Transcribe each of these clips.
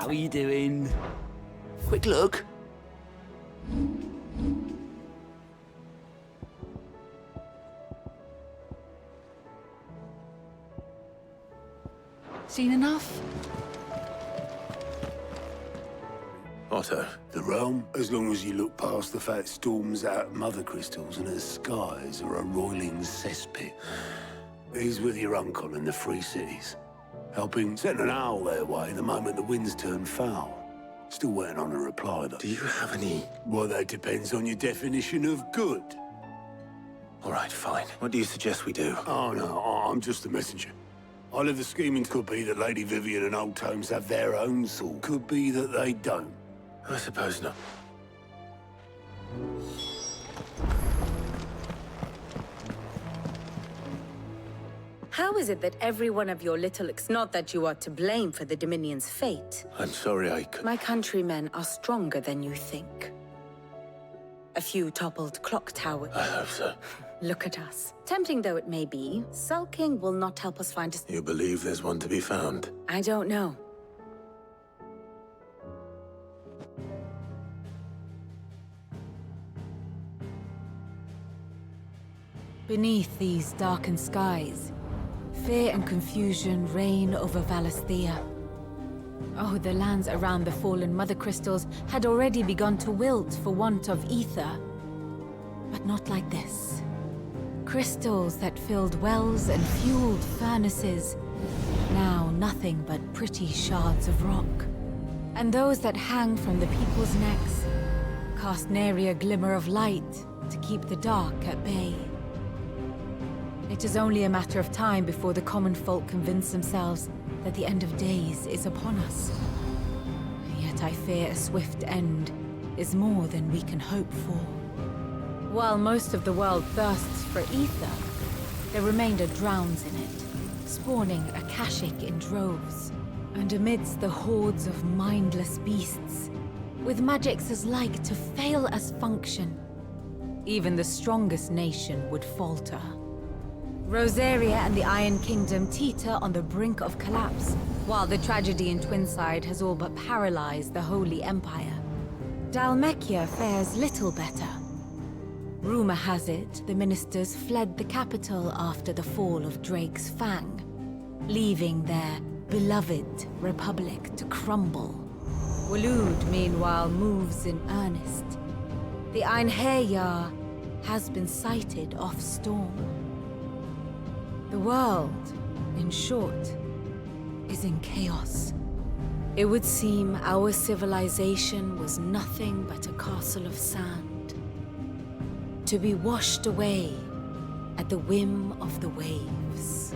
How are you doing? Quick look. Seen enough? Otto. The realm, as long as you look past the fat storms out mother crystals and her skies are a roiling cesspit. He's with your uncle in the Free Cities, helping send an owl their way the moment the winds turn foul. Still waiting on a reply, though. Do you have any... Well, that depends on your definition of good. All right, fine. What do you suggest we do? Oh, no, I'm just a messenger. I live the scheming. Could be that Lady Vivian and Old Tomes have their own sort. Could be that they don't. I suppose not. How is it that every one of your little... Not that you are to blame for the Dominion's fate. I'm sorry I could... My countrymen are stronger than you think. A few toppled clock towers. I hope so. Look at us. Tempting though it may be, sulking will not help us find a... You believe there's one to be found? I don't know. Beneath these darkened skies, fear and confusion reign over Valisthea. Oh, the lands around the fallen Mother Crystals had already begun to wilt for want of ether. But not like this. Crystals that filled wells and fueled furnaces, now nothing but pretty shards of rock. And those that hang from the people's necks cast nary a glimmer of light to keep the dark at bay. It is only a matter of time before the common folk convince themselves that the end of days is upon us. Yet I fear a swift end is more than we can hope for. While most of the world thirsts for ether, the remainder drowns in it, spawning Akashic in droves. And amidst the hordes of mindless beasts, with magics as like to fail as function, even the strongest nation would falter. Rosaria and the Iron Kingdom teeter on the brink of collapse, while the tragedy in Twinside has all but paralyzed the Holy Empire. Dhalmekia fares little better. Rumor has it the ministers fled the capital after the fall of Drake's Fang, leaving their beloved republic to crumble. Waloed, meanwhile, moves in earnest. The Einherjar has been sighted off Storm. The world, in short, is in chaos. It would seem our civilization was nothing but a castle of sand, to be washed away at the whim of the waves.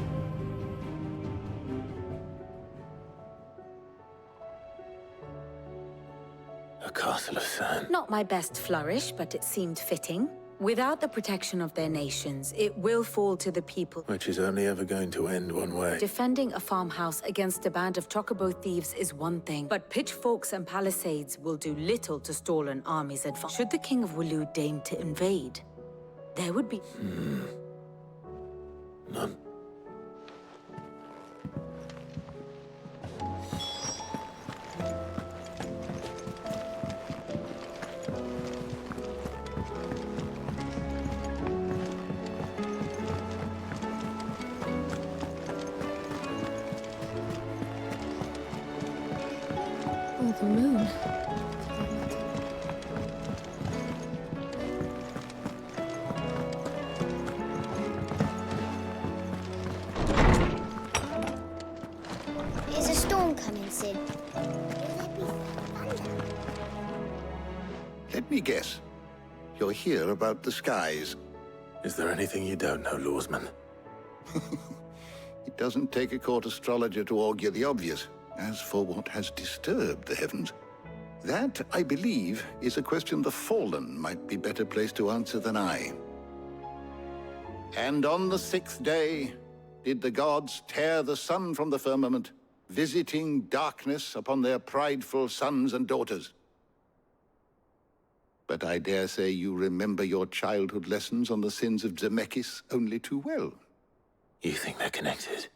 A castle of sand. Not my best flourish, but it seemed fitting. Without the protection of their nations, it will fall to the people. Which is only ever going to end one way. Defending a farmhouse against a band of chocobo thieves is one thing, but pitchforks and palisades will do little to stall an army's advance. Should the King of Waloed deign to invade, there would be... None. Oh, the moon. Is a storm coming, Sid? Will there be thunder? Let me guess. You're here about the skies. Is there anything you don't know, Lawsman? It doesn't take a court astrologer to augur the obvious. As for what has disturbed the heavens, that, I believe, is a question the Fallen might be better placed to answer than I. And on the sixth day did the gods tear the sun from the firmament, visiting darkness upon their prideful sons and daughters. But I dare say you remember your childhood lessons on the sins of Zemeckis only too well. You think they're connected?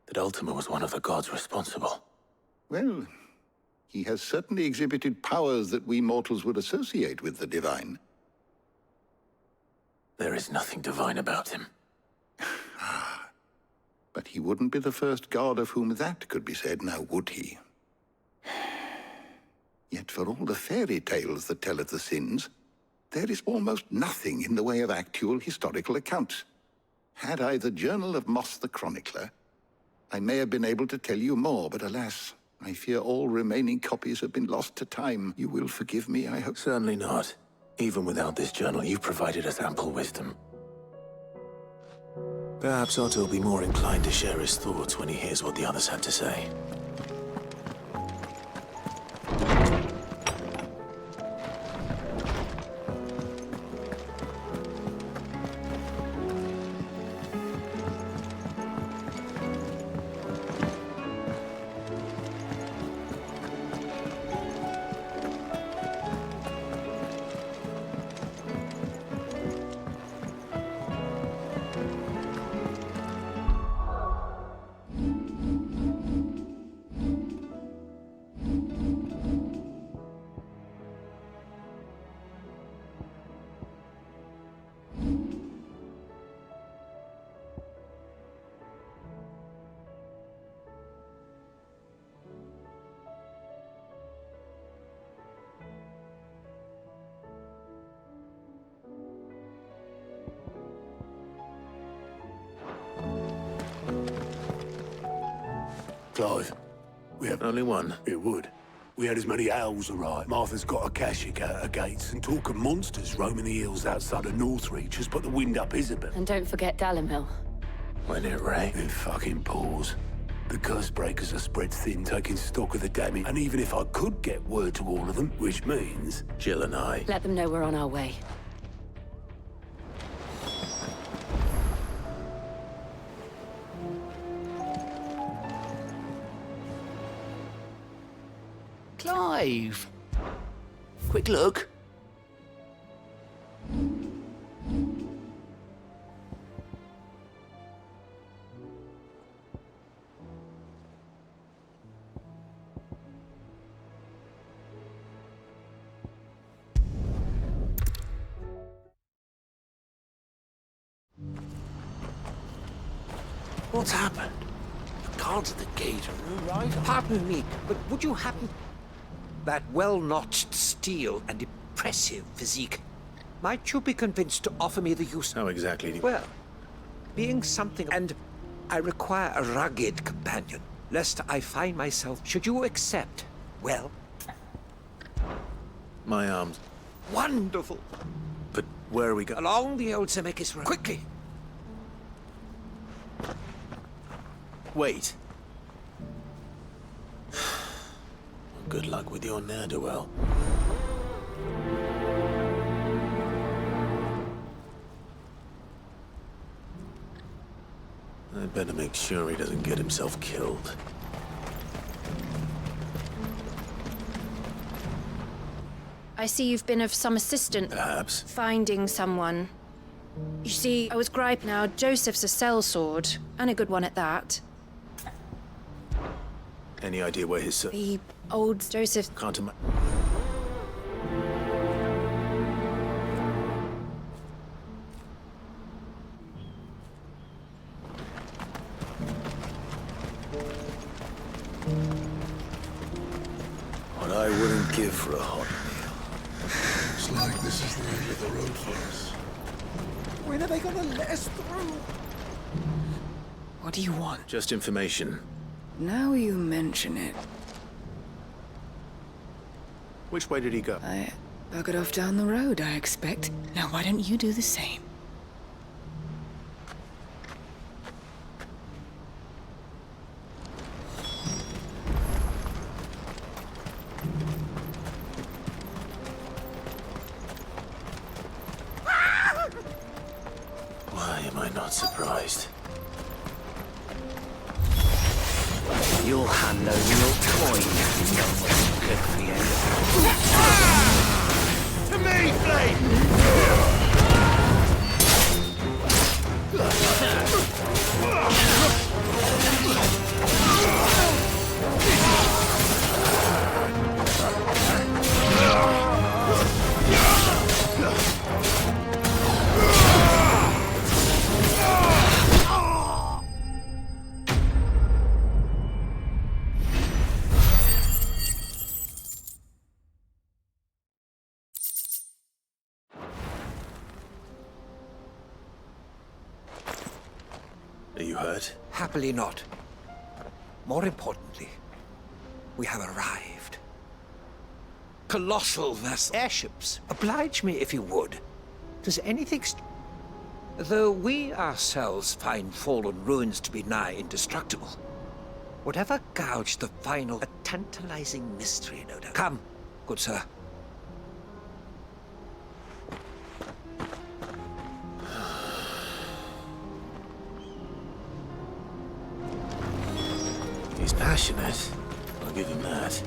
That Ultima was one of the gods responsible? Well, he has certainly exhibited powers that we mortals would associate with the divine. There is nothing divine about him. But he wouldn't be the first god of whom that could be said, now would he? Yet for all the fairy tales that tell of the sins, there is almost nothing in the way of actual historical accounts. Had I the Journal of Moss the Chronicler, I may have been able to tell you more, but alas, I fear all remaining copies have been lost to time. You will forgive me, I hope. Certainly not. Even without this journal, you provided us ample wisdom. Perhaps Otto will be more inclined to share his thoughts when he hears what the others had to say. Clive, we have... Only one. It would. We had as many owls, all right. Martha's got a Akashic out her gates, and talk of monsters roaming the hills outside of Northreach has put the wind up Isabel. And don't forget Dalimil. When it rained. It fucking pours. The curse breakers are spread thin, taking stock of the damage. And even if I could get word to all of them, which means... Jill and I. Let them know we're on our way. Clive! Quick look. What's happened? The guards at the gate are all right. Pardon me, but would you happen... That well-notched steel and impressive physique. Might you be convinced to offer me the use... How exactly? Well, being something... And I require a rugged companion, lest I find myself... Should you accept, well... My arms. Wonderful! But where are we going? Along the old Zemeckis Road. Quickly! Wait. Good luck with your ne'er-do-well. I'd better make sure he doesn't get himself killed. I see you've been of some assistance. Perhaps. Finding someone. You see, I was griping now. Joseph's a sellsword, and a good one at that. Any idea where his... The old Joseph... Can't imagine. What I wouldn't give for a hot meal. Looks like this is the end of the road for us. When are they gonna let us through? What do you want? Just information. Now you mention it. Which way did he go? I buggered off down the road, I expect. Now why don't you do the same? Why am I not surprised? You'll hand over your coin if you know what's good for you. To me, Flame! hurt? Happily not. More importantly, we have arrived. Colossal vessels. Airships. Oblige me if you would. Does anything though we ourselves find fallen ruins to be nigh indestructible, whatever gouged the final, a tantalizing mystery, no doubt. Come, good sir. He's passionate. I'll give him that.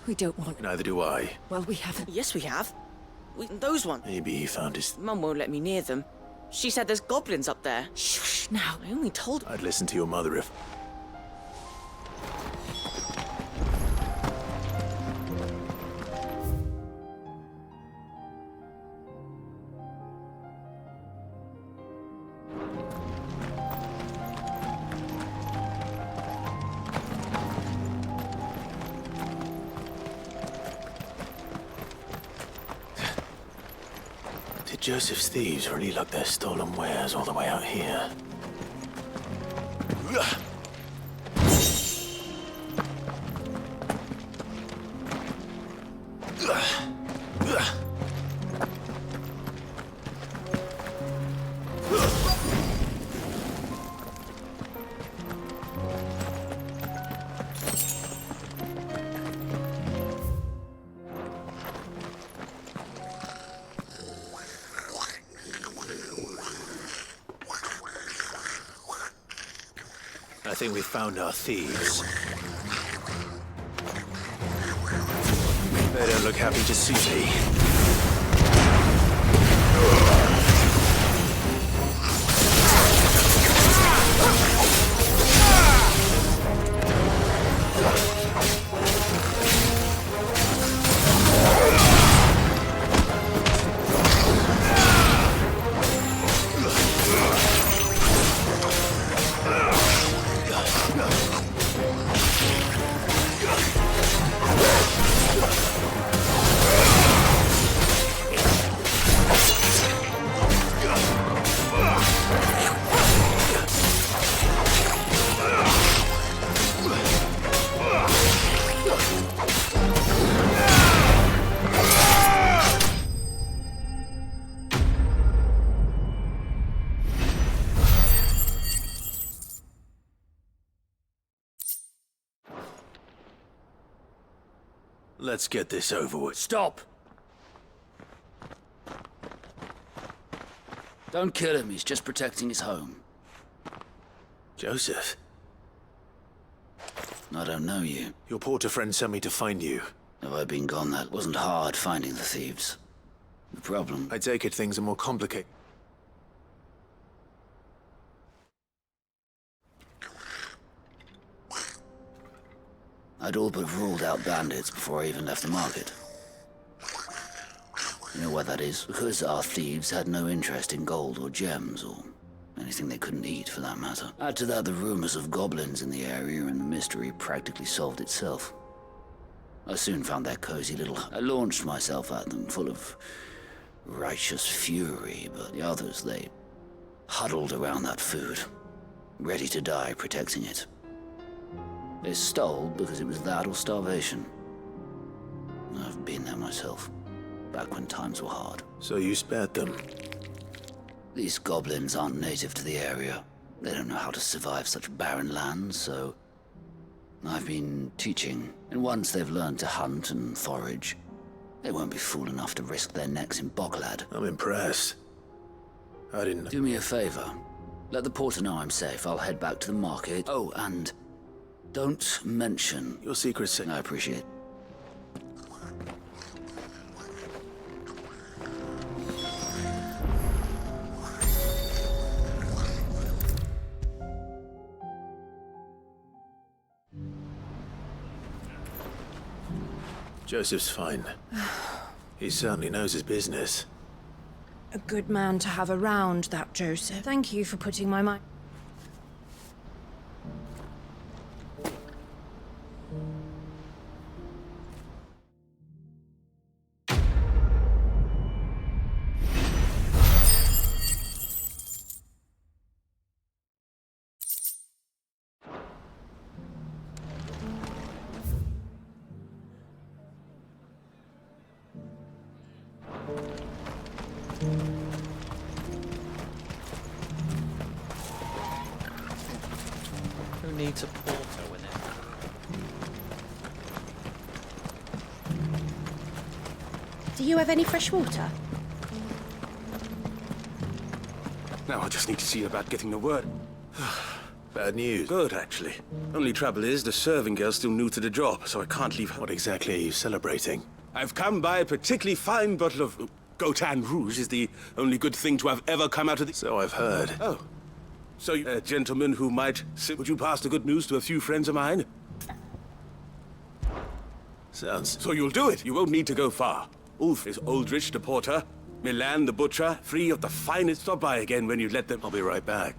We don't want... Neither do I. Well, we haven't... Yes, we have. Those ones. Maybe he found his... Mum won't let me near them. She said there's goblins up there. Shush, now. I only told... I'd listen to your mother if... Did Joseph's thieves really lug their stolen wares all the way out here? I think we found our thieves. They don't look happy to see me. Let's get this over with. Stop! Don't kill him, he's just protecting his home. Joseph, I don't know you. your porter friend sent me to find you. Have I been gone that wasn't hard finding the thieves. The problem... I take it things are more complicated. I'd all but ruled out bandits before I even left the market. You know why that is? Because our thieves had no interest in gold or gems or anything they couldn't eat for that matter. Add to that the rumors of goblins in the area and the mystery practically solved itself. I soon found their cozy little... I launched myself at them full of righteous fury, but the others, they huddled around that food, ready to die protecting it. They stole because it was that or starvation. I've been there myself, back when times were hard. So you spared them? These goblins aren't native to the area. They don't know how to survive such barren lands, so I've been teaching. And once they've learned to hunt and forage, they won't be fool enough to risk their necks in Boklad. I'm impressed. I didn't... Do me a favor. Let the porter know I'm safe. I'll head back to the market. Oh, and don't mention... Your secret's... I appreciate it. Joseph's fine. He certainly knows his business. A good man to have around, that Joseph. Thank you for putting my mind... Who needs a porter with it? Do you have any fresh water? Now I just need to see about getting the word. Bad news. Good, actually. Only trouble is, the serving girl's still new to the job, so I can't leave her. What exactly are you celebrating? I've come by a particularly fine bottle of... Gotan Rouge is the only good thing to have ever come out of the... So I've heard. Oh. So, a gentleman who might... Would you pass the good news to a few friends of mine? Sounds... So you'll do it. You won't need to go far. Ulf is Aldrich the porter. Milan the butcher. 3 of the finest. Stop by again when you let them... I'll be right back.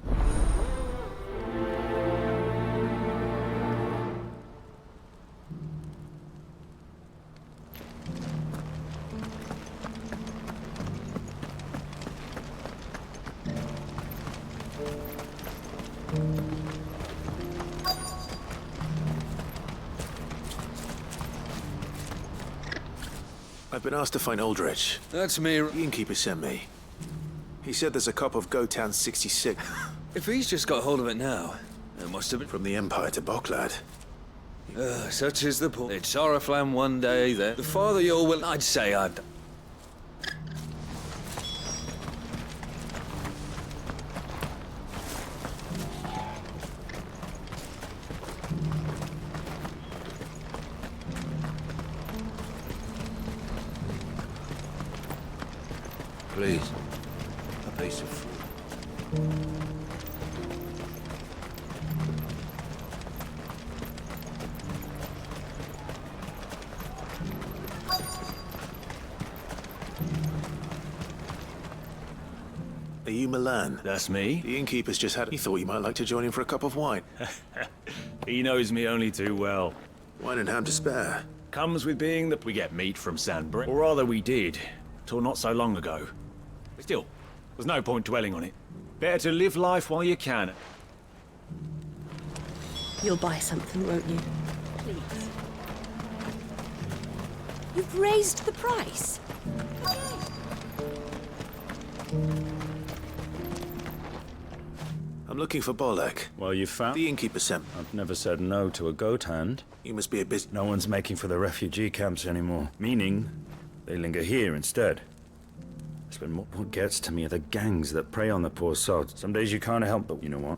I've been asked to find Aldrich. That's me. The innkeeper sent me. He said there's a cup of Gotan 66. If he's just got hold of it now, it must have been... From the Empire to Boklad. Such is the point. It's Oriflamme one day, then. The farther you're willing... I'd say I've done. Please, a piece of fruit. Are you Milan? That's me. The innkeeper's just had... He thought you might like to join him for a cup of wine. He knows me only too well. Wine and ham to spare. Comes with being that we get meat from Sandbridge. Or rather we did, till not so long ago. But still, there's no point dwelling on it. Better to live life while you can. You'll buy something, won't you? Please. You've raised the price. I'm looking for Bolek. Well, you found... The innkeeper sent me. I've never said no to a goat hand. You must be a busy... No one's making for the refugee camps anymore. Meaning, they linger here instead. But what gets to me are the gangs that prey on the poor sods. Some days you can't help but... You know what?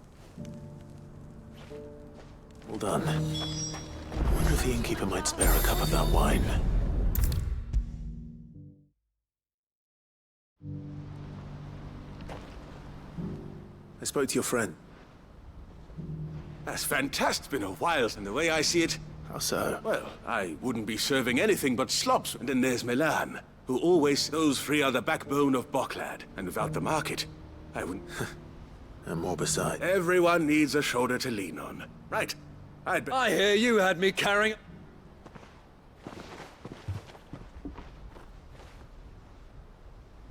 Well done. I wonder if the innkeeper might spare a cup of that wine. I spoke to your friend. That's fantastic. It's been a while, and the way I see it... How so? Well, I wouldn't be serving anything but slops. And then there's Milan, who always... Those 3 are the backbone of Boklad. And without the market, I wouldn't... And more besides. Everyone needs a shoulder to lean on. Right. I hear you had me carrying...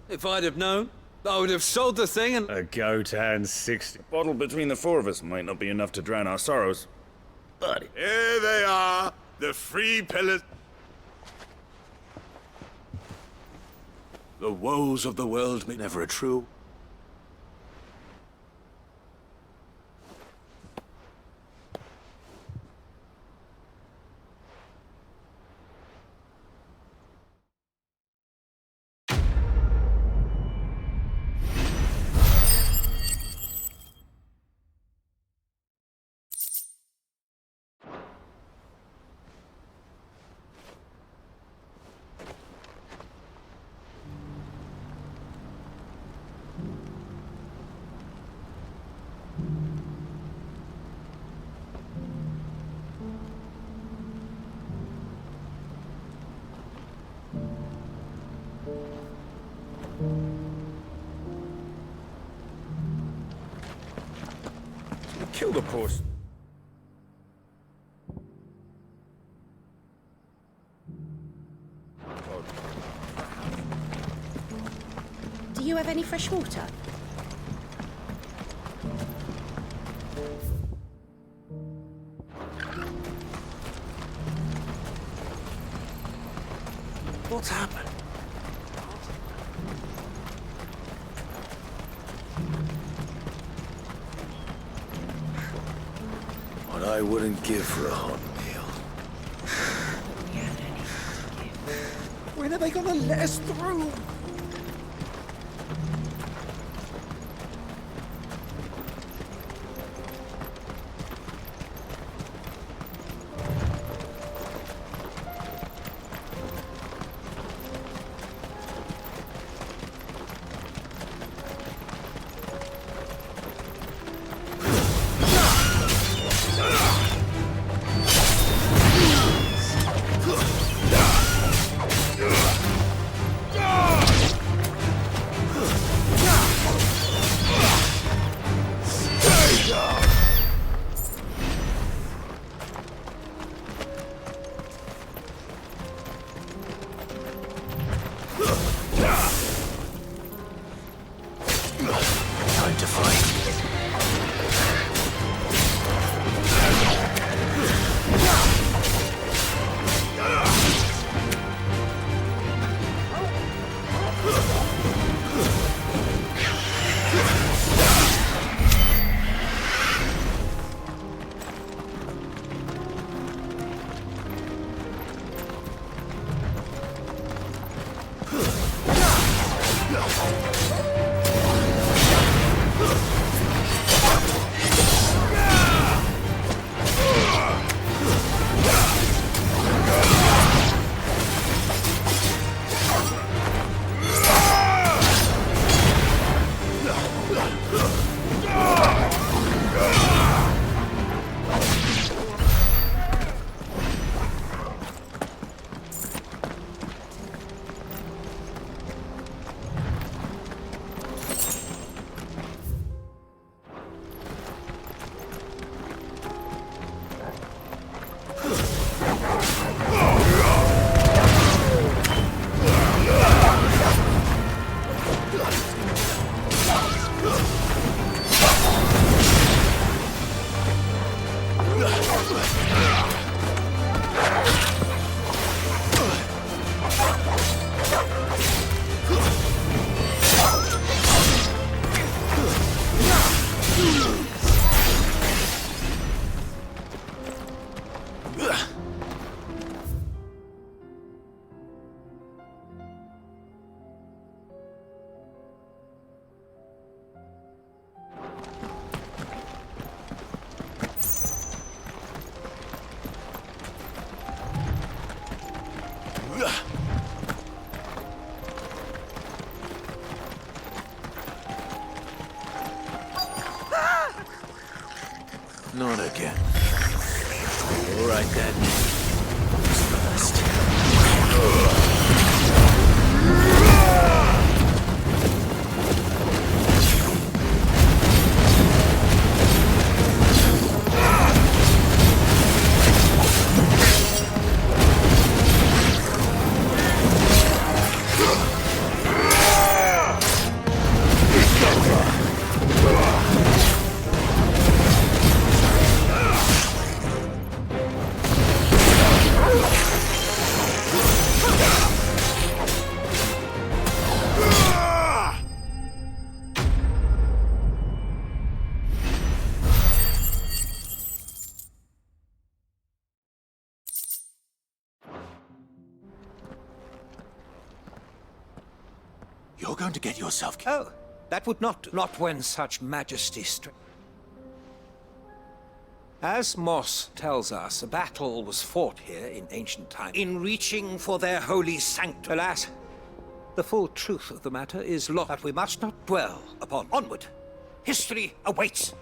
If I'd have known, I would have sold the thing and... A Gotan 60. Bottle between the 4 of us might not be enough to drown our sorrows. But... Here they are, the 3 pillars. The woes of the world may... Never a true... kill the poor... Do you have any fresh water? What's happened? What I wouldn't give for a hot meal. When are they gonna let us through? Time to fight. Not again. All right then. Who's first? You're going to get yourself killed. Oh, that would not when such majesty As Moss tells us, a battle was fought here in ancient times, in reaching for their holy sanctum. Alas, the full truth of the matter is lost, that we must not dwell upon. Onward! History awaits!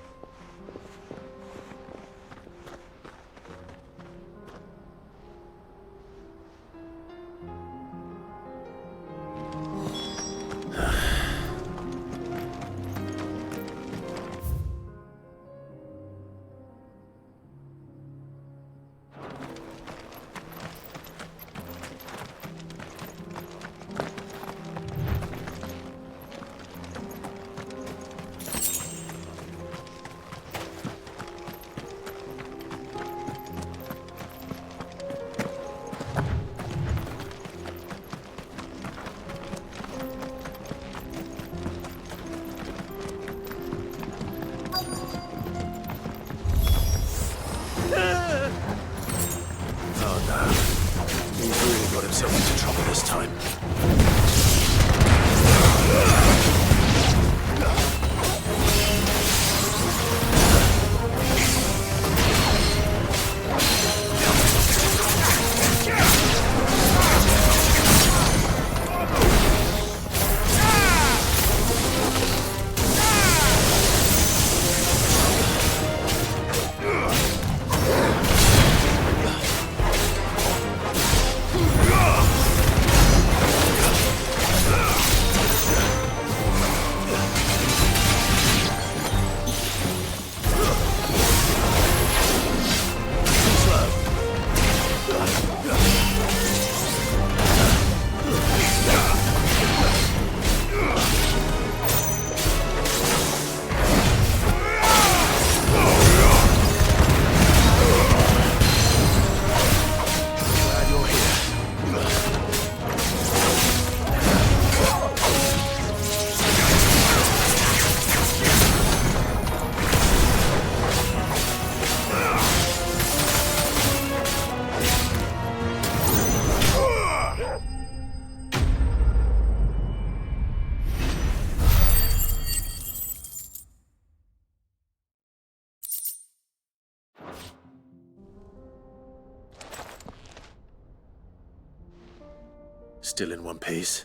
still in one piece?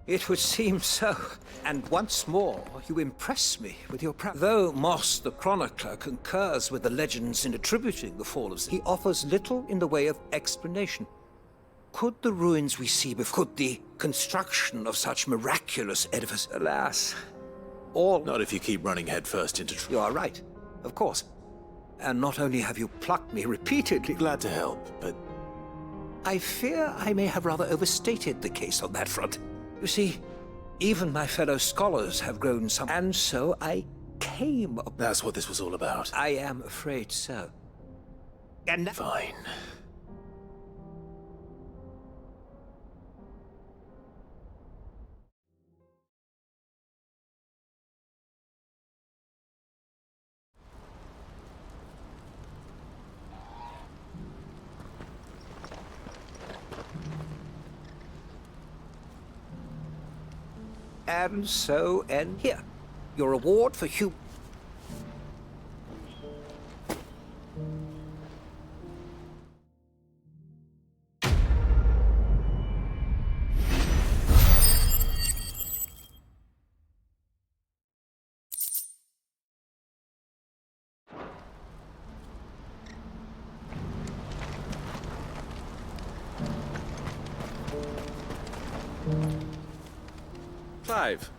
It would seem so. And once more, you impress me with your prowess. Though Moss the Chronicler concurs with the legends in attributing the fall of he offers little in the way of explanation. Could the ruins we see before, could the construction of such miraculous edifice, alas, all... Not if you keep running headfirst into You are right, of course. And not only have you plucked me repeatedly... Glad to help, but... I fear I may have rather overstated the case on that front. You see, even my fellow scholars have grown some... And so I came... That's what this was all about. I am afraid so. And... Fine. And so end here. Your reward for Clive.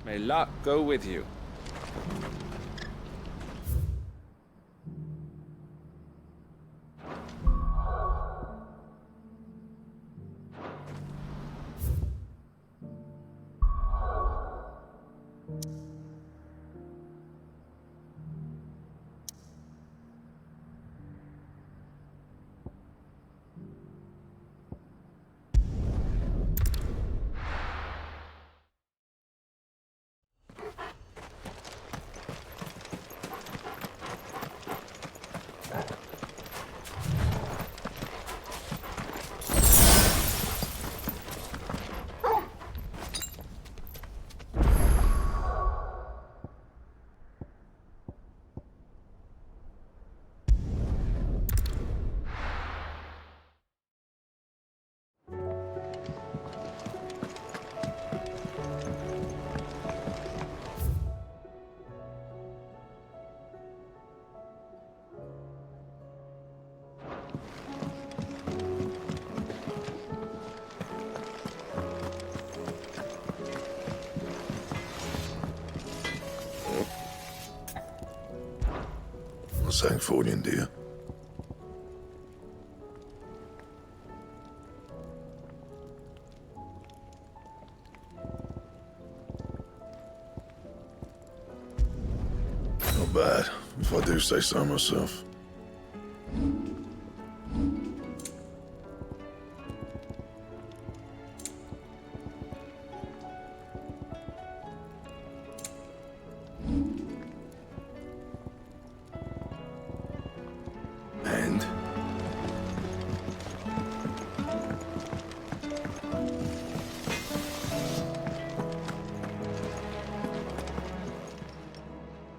May luck go with you. Sangforian, dear. Not bad, if I do say so myself.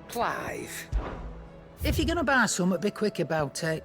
Clive, if you're gonna buy something, be quick about it.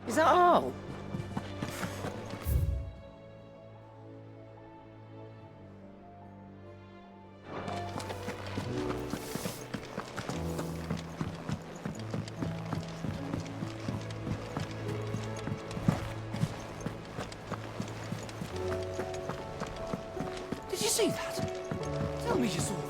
Is that all? Did you see that? Tell me you saw that.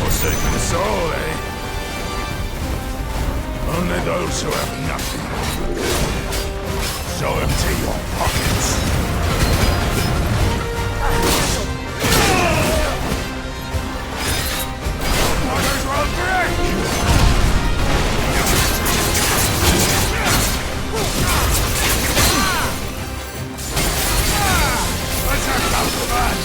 Forsaken soul, eh? Only those who have nothing. So empty your pockets. Waters will break! Let's have some fun!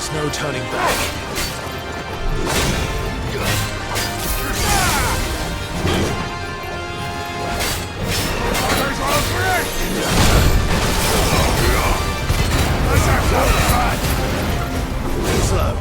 There's no turning back. Let's have some fun! Slow.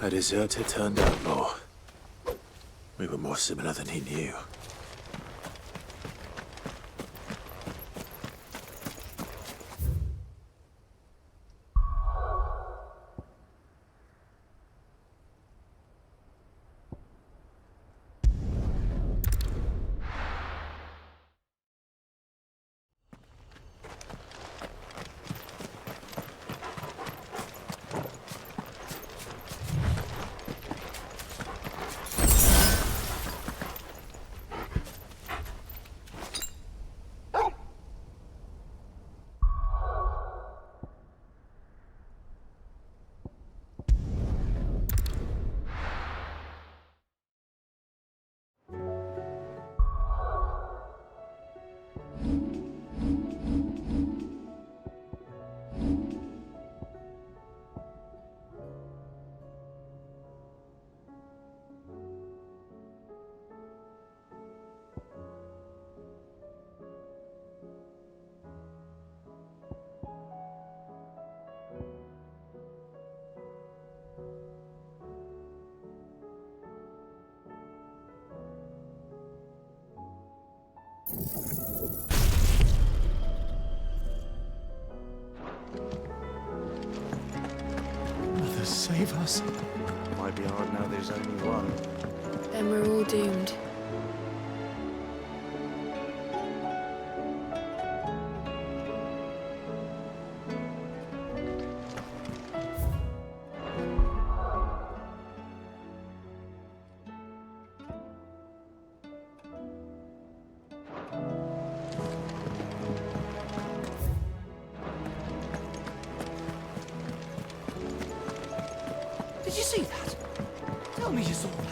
A deserter turned outlaw. We were more similar than he knew. Mother, save us. Might be hard now there's only one. Then we're all doomed. Did you see that? Tell me you saw that.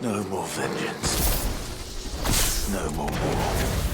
No more vengeance. No more war.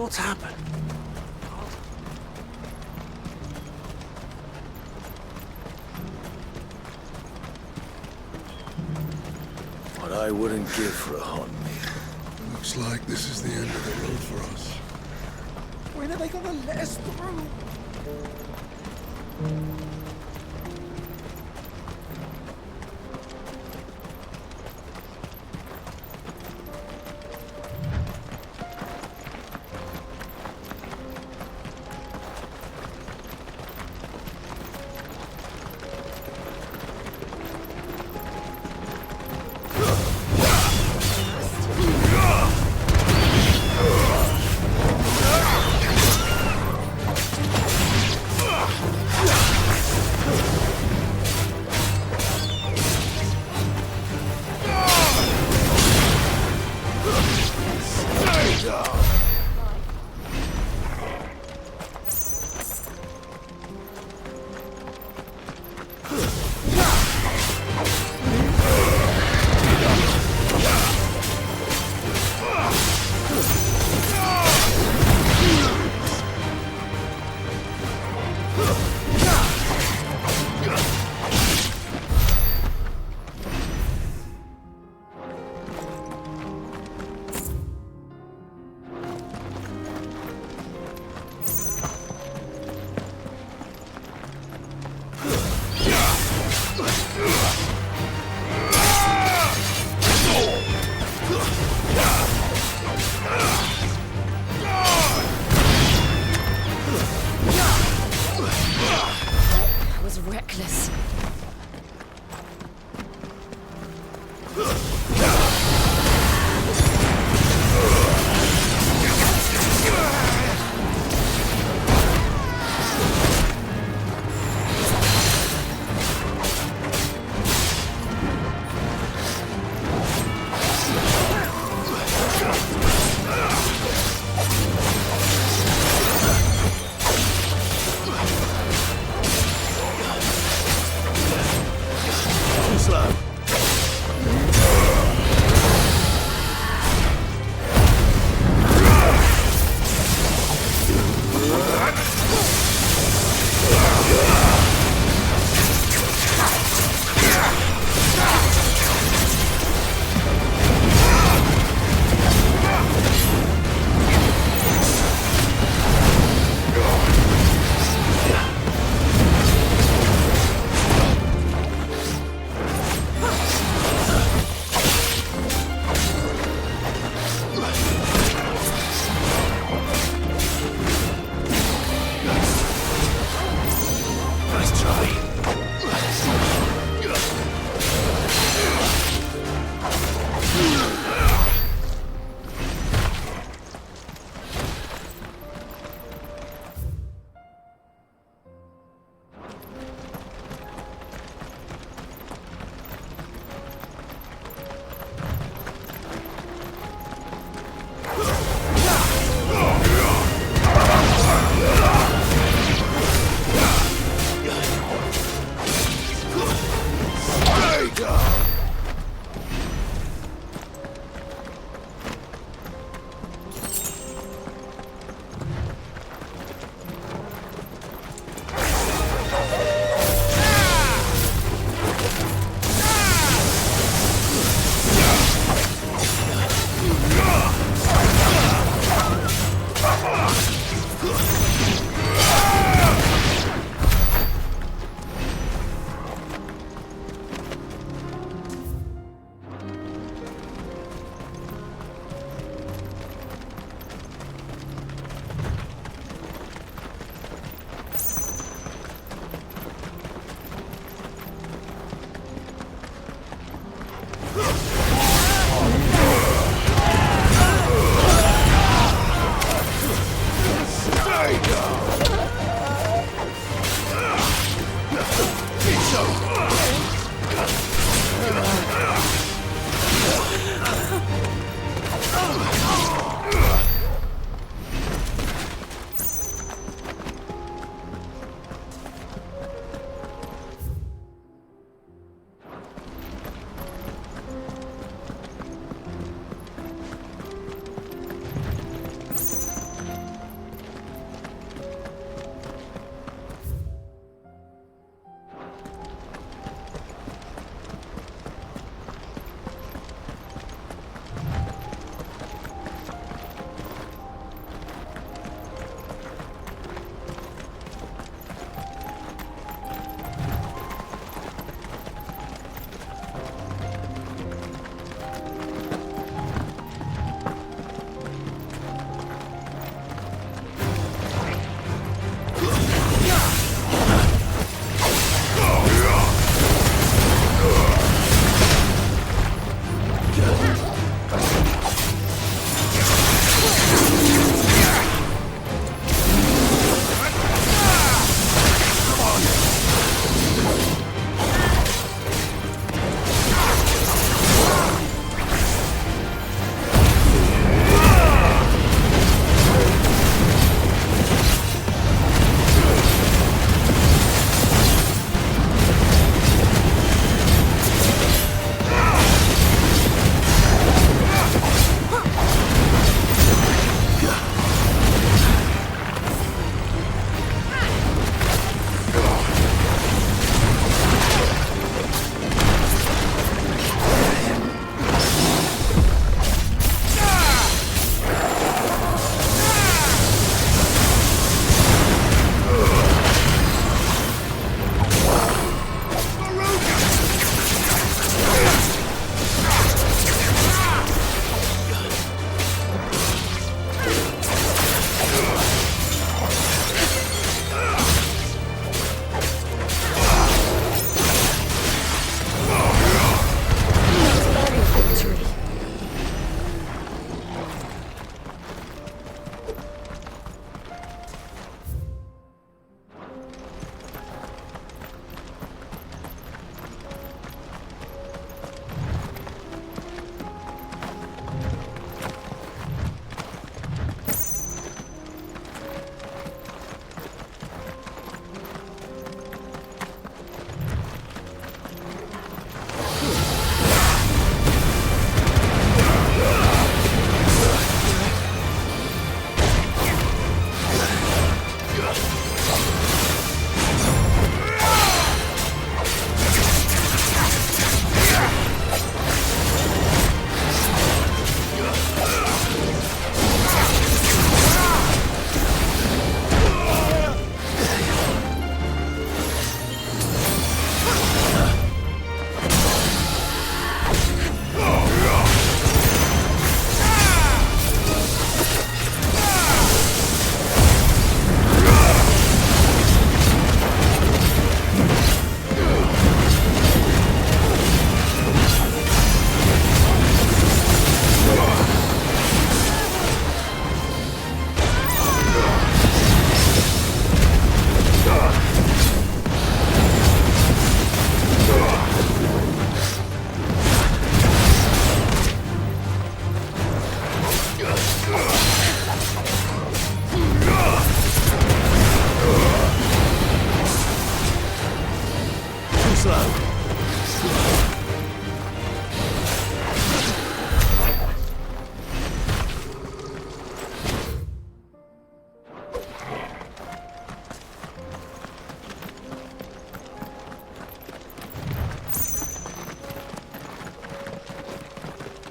What's happened? What I wouldn't give for a hot meal. Looks like this is the end of the road for us. When are they gonna let us through? That was reckless.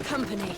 company.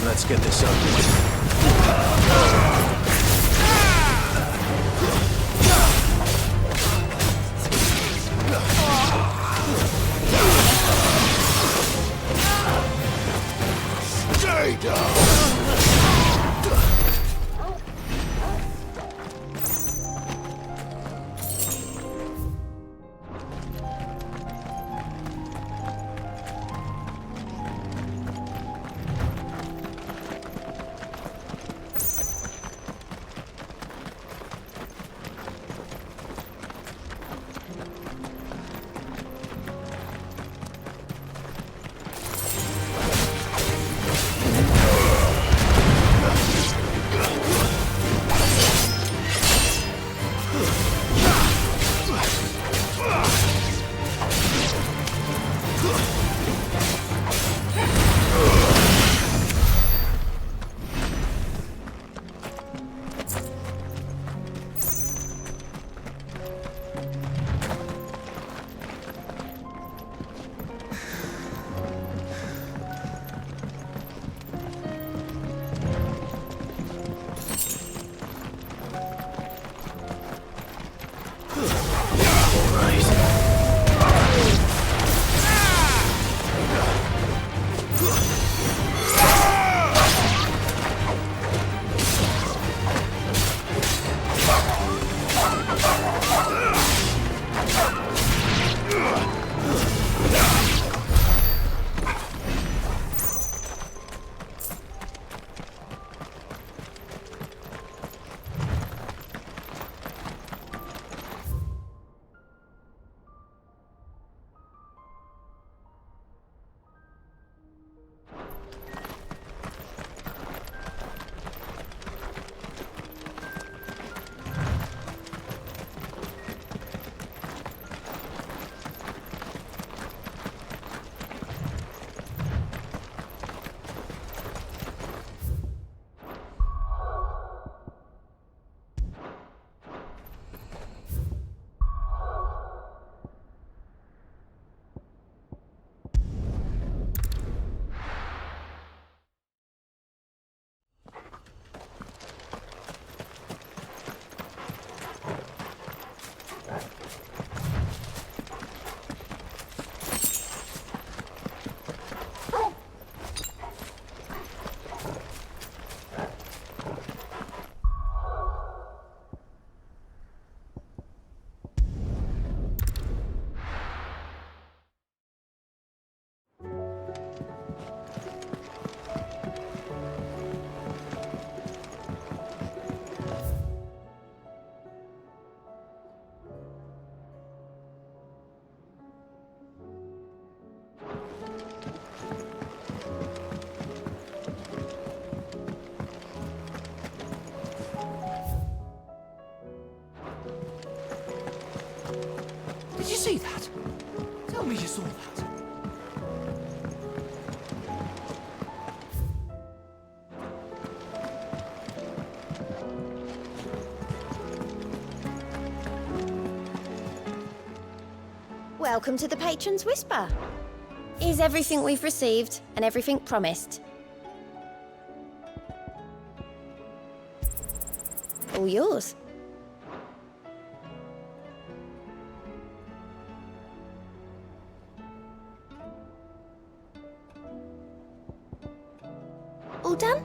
Let's get this over with. Stay down! see that? Tell me you saw that. Welcome to the Patron's Whisper. Is everything we've received and everything promised? All yours. All done?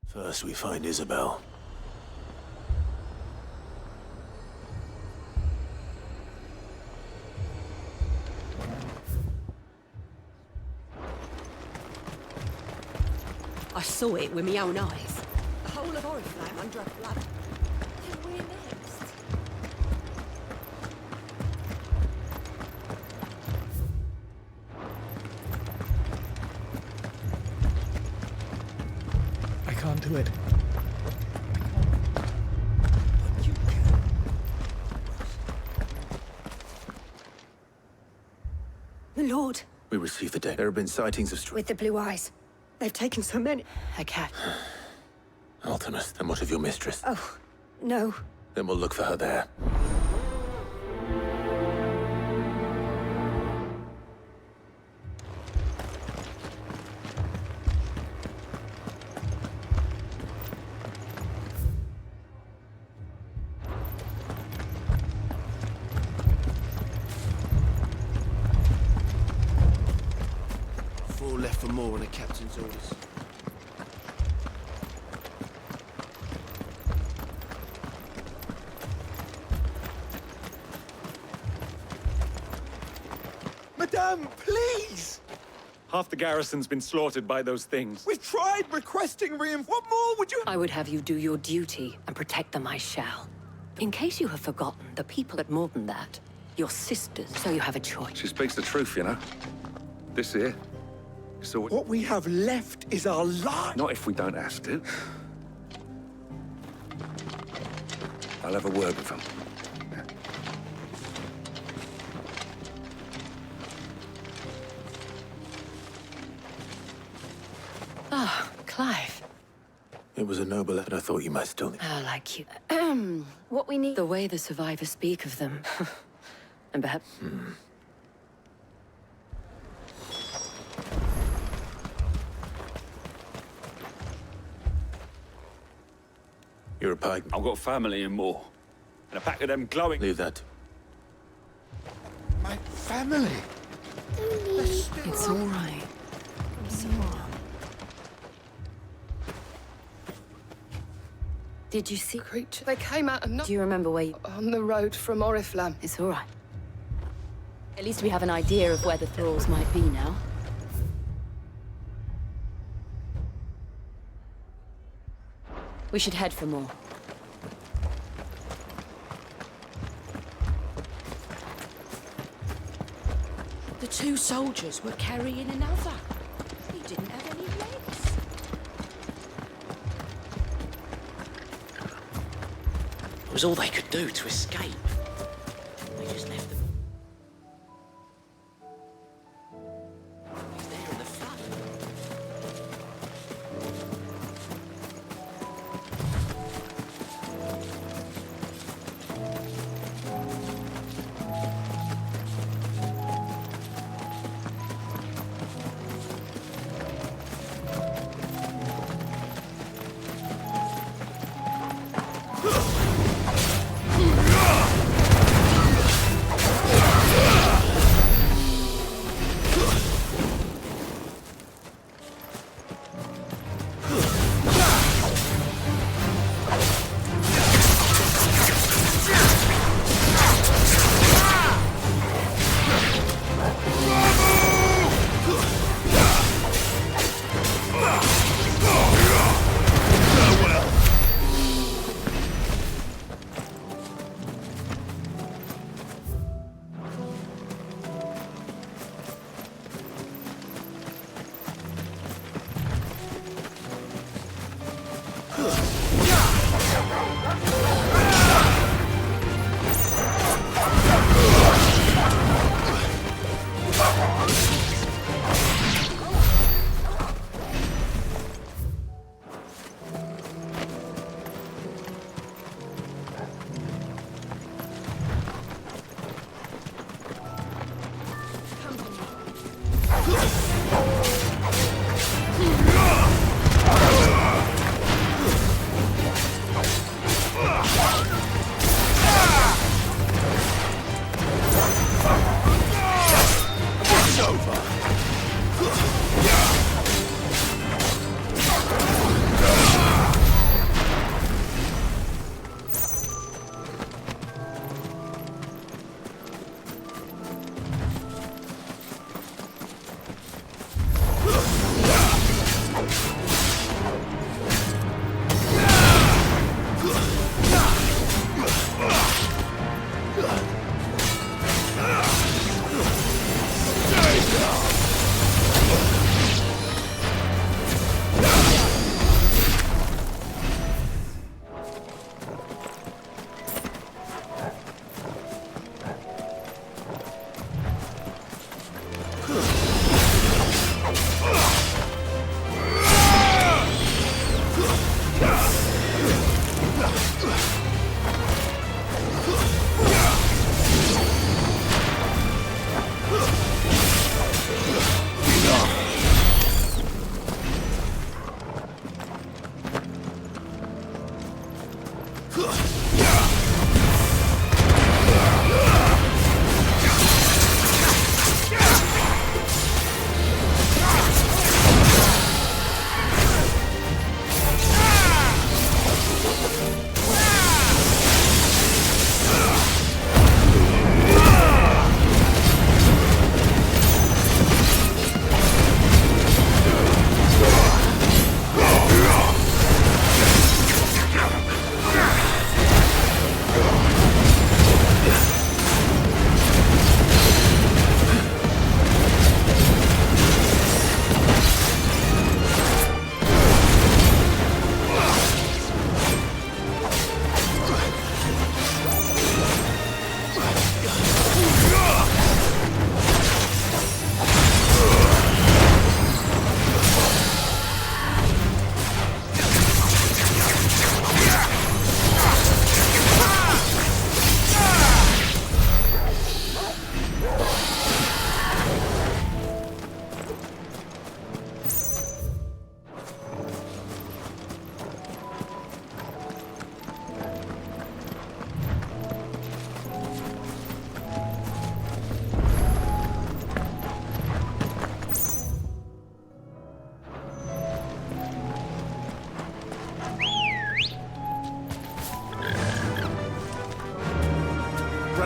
First we find Isabel. I saw it with my own eyes. The whole of Oriflamme under a flood. Then we're next. I can't do it. The Lord. We received the dead. There have been sightings of With the blue eyes. They've taken so many. A cat. Ultimus, then what of your mistress? Oh, no. Then we'll look for her there. Four left for more on the captain's orders. Madame, please! Half the garrison's been slaughtered by those things. We've tried requesting reinforcements. What more would you... I would have you do your duty and protect them I shall. In case you have forgotten, the people at more than that. Your sisters, so you have a choice. She speaks the truth, you know. This here so what we have left is our life. Not if we don't have to. I'll have a word with them. Ah, Clive. It was a noble act. I thought you might still... Oh, like you. What we need... The way the survivors speak of them. And perhaps... You're a pike. I've got family in Moor. And a pack of them glowing... Leave that. My family. It's all right. Did you see... Creature. They came out and Do you remember where you... on the road from Oriflamme. It's all right. At least we have an idea of where the thralls might be now. We should head for more. The two soldiers were carrying another. He didn't have any legs. It was all they could do to escape. They just left them. He's there in the flood.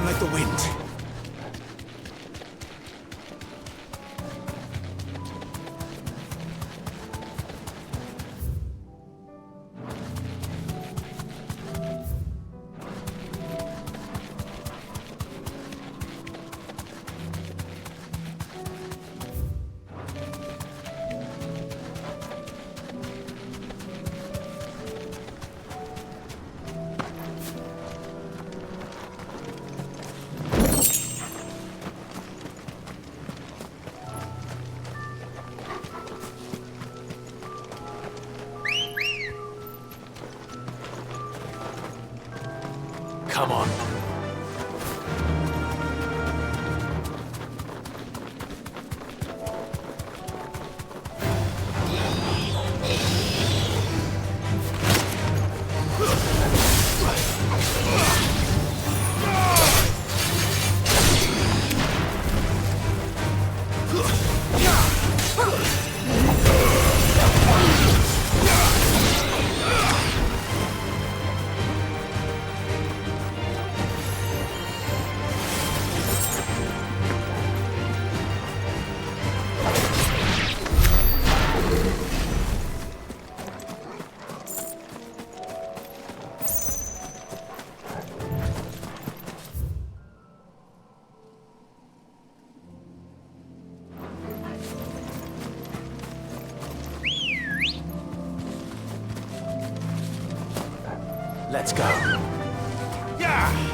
run like the wind. Come on. Let's go. Yeah!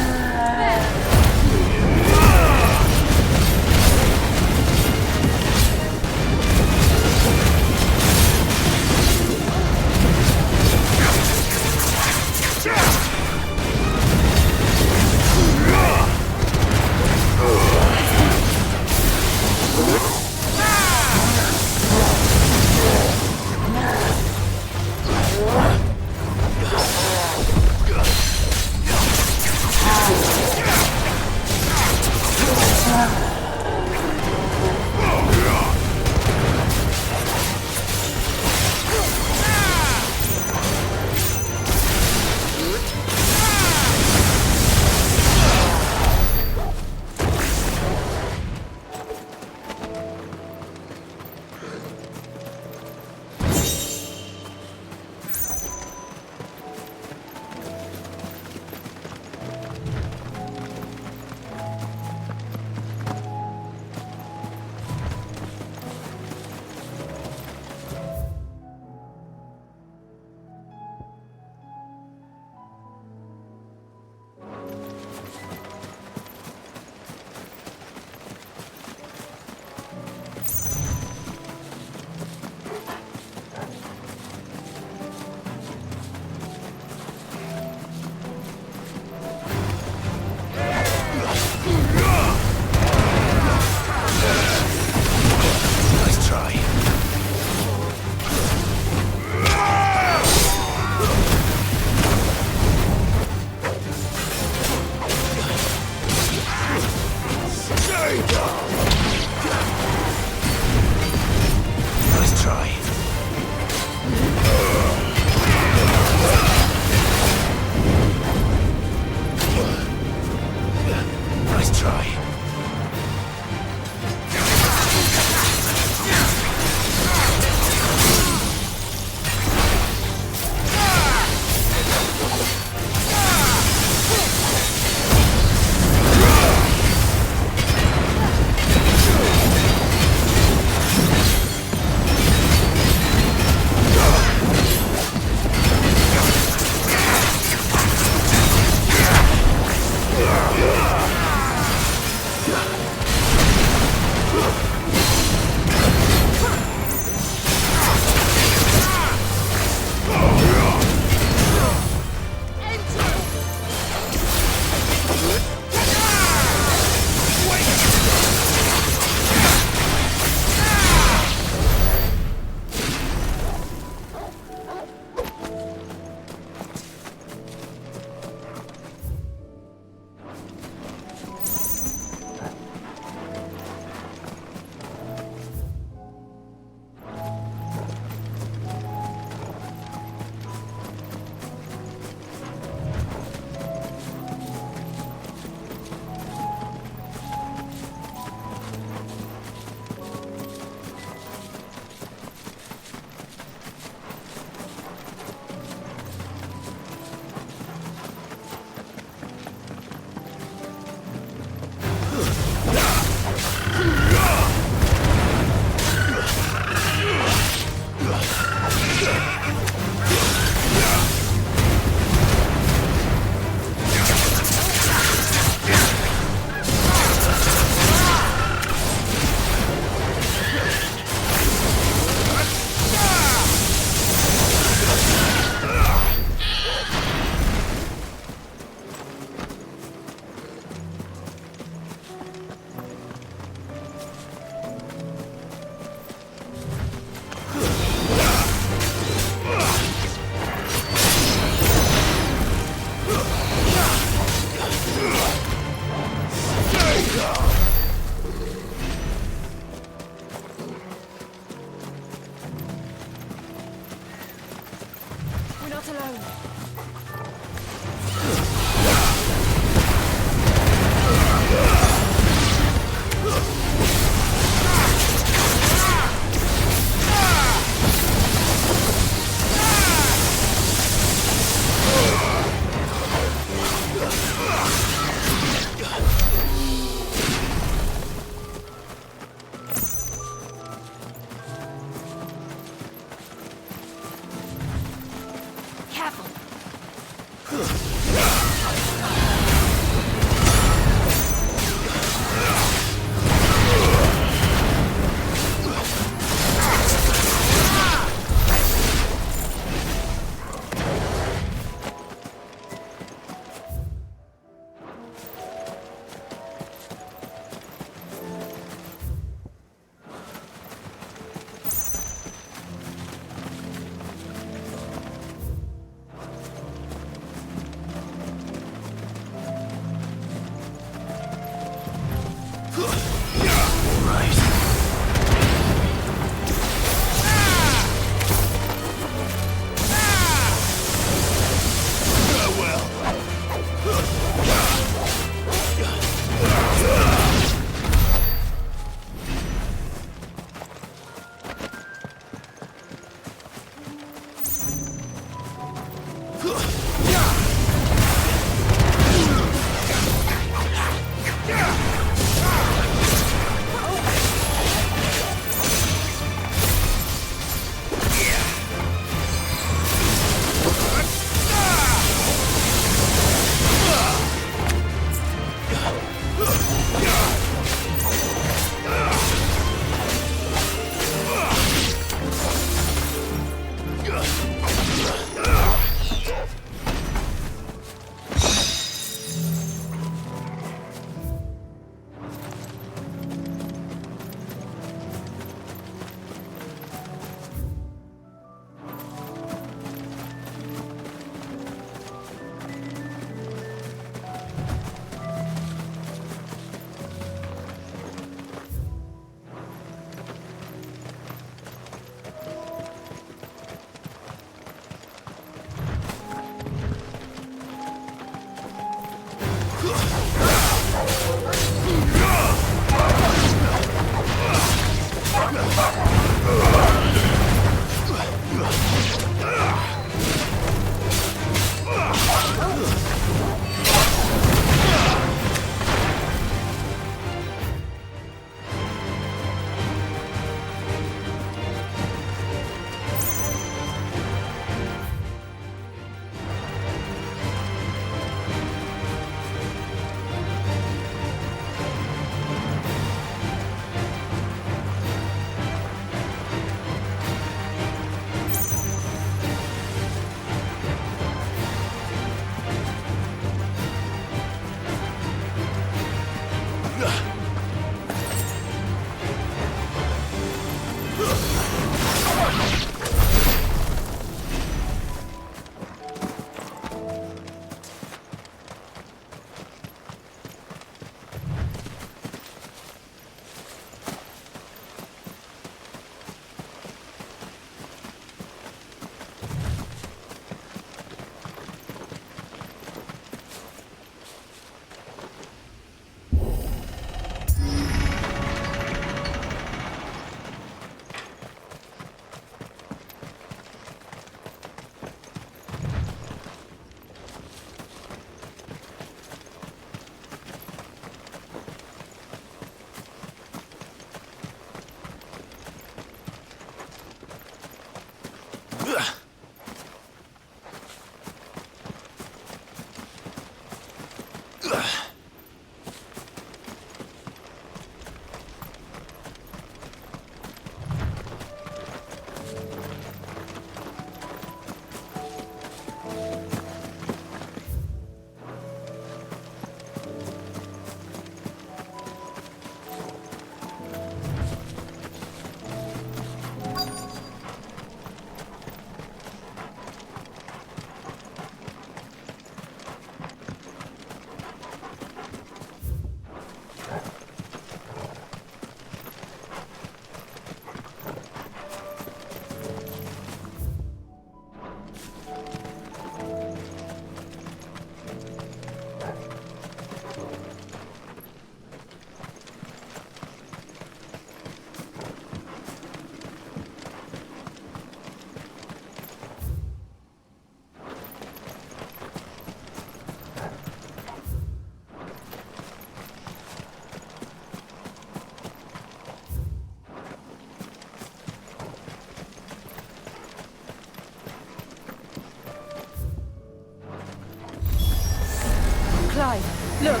Clive, look!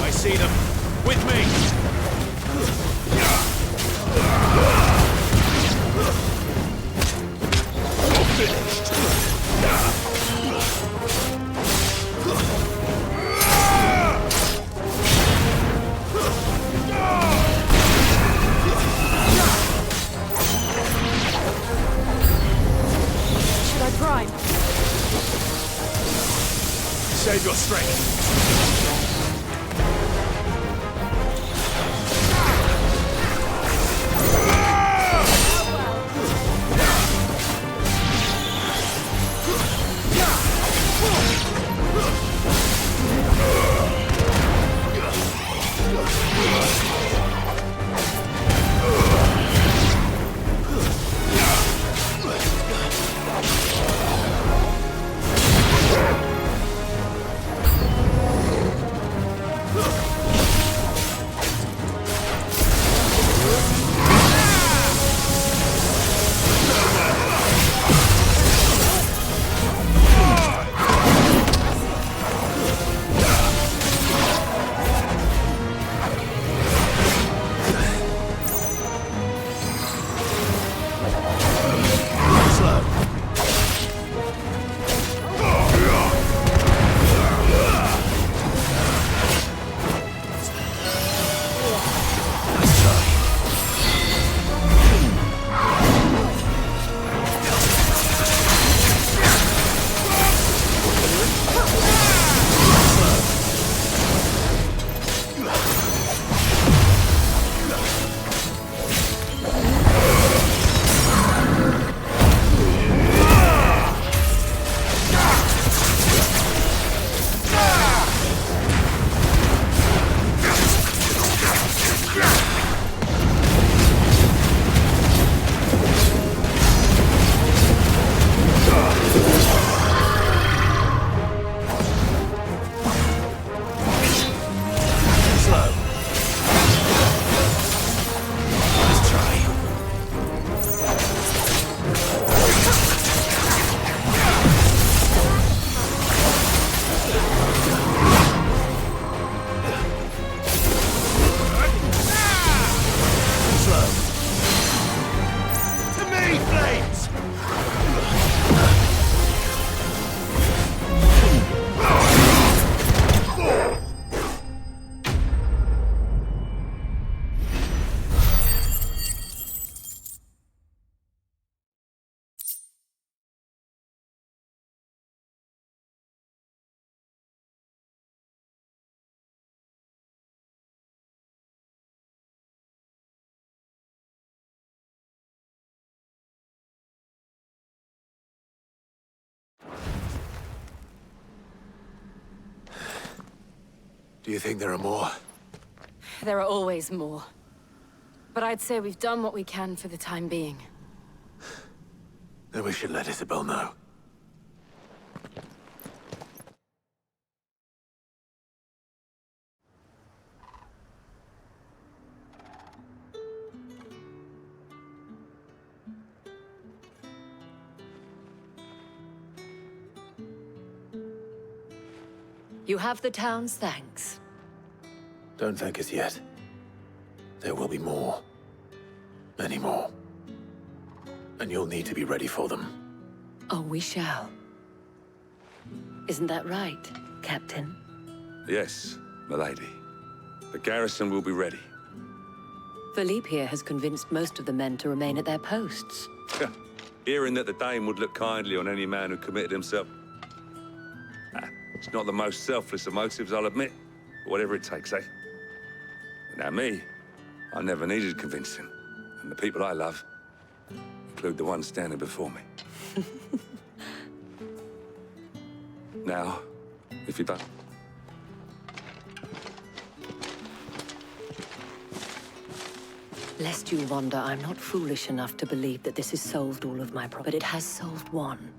I see them. With me! Should I prime? Save your strength. Do you think there are more? There are always more. But I'd say we've done what we can for the time being. Then we should let Isabel know. You have the town's thanks. Don't thank us yet. There will be more. Many more. And you'll need to be ready for them. Oh, we shall. Isn't that right, Captain? Yes, milady. The garrison will be ready. Philippe here has convinced most of the men to remain at their posts. Hearing that the Dane would look kindly on any man who committed himself. It's not the most selfless of motives, I'll admit. But whatever it takes, eh? Now me, I never needed convincing. And the people I love include the ones standing before me. Now, if you don't... Lest you wonder, I'm not foolish enough to believe that this has solved all of my problems, but it has solved one.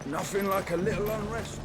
Nothing like a little unrest.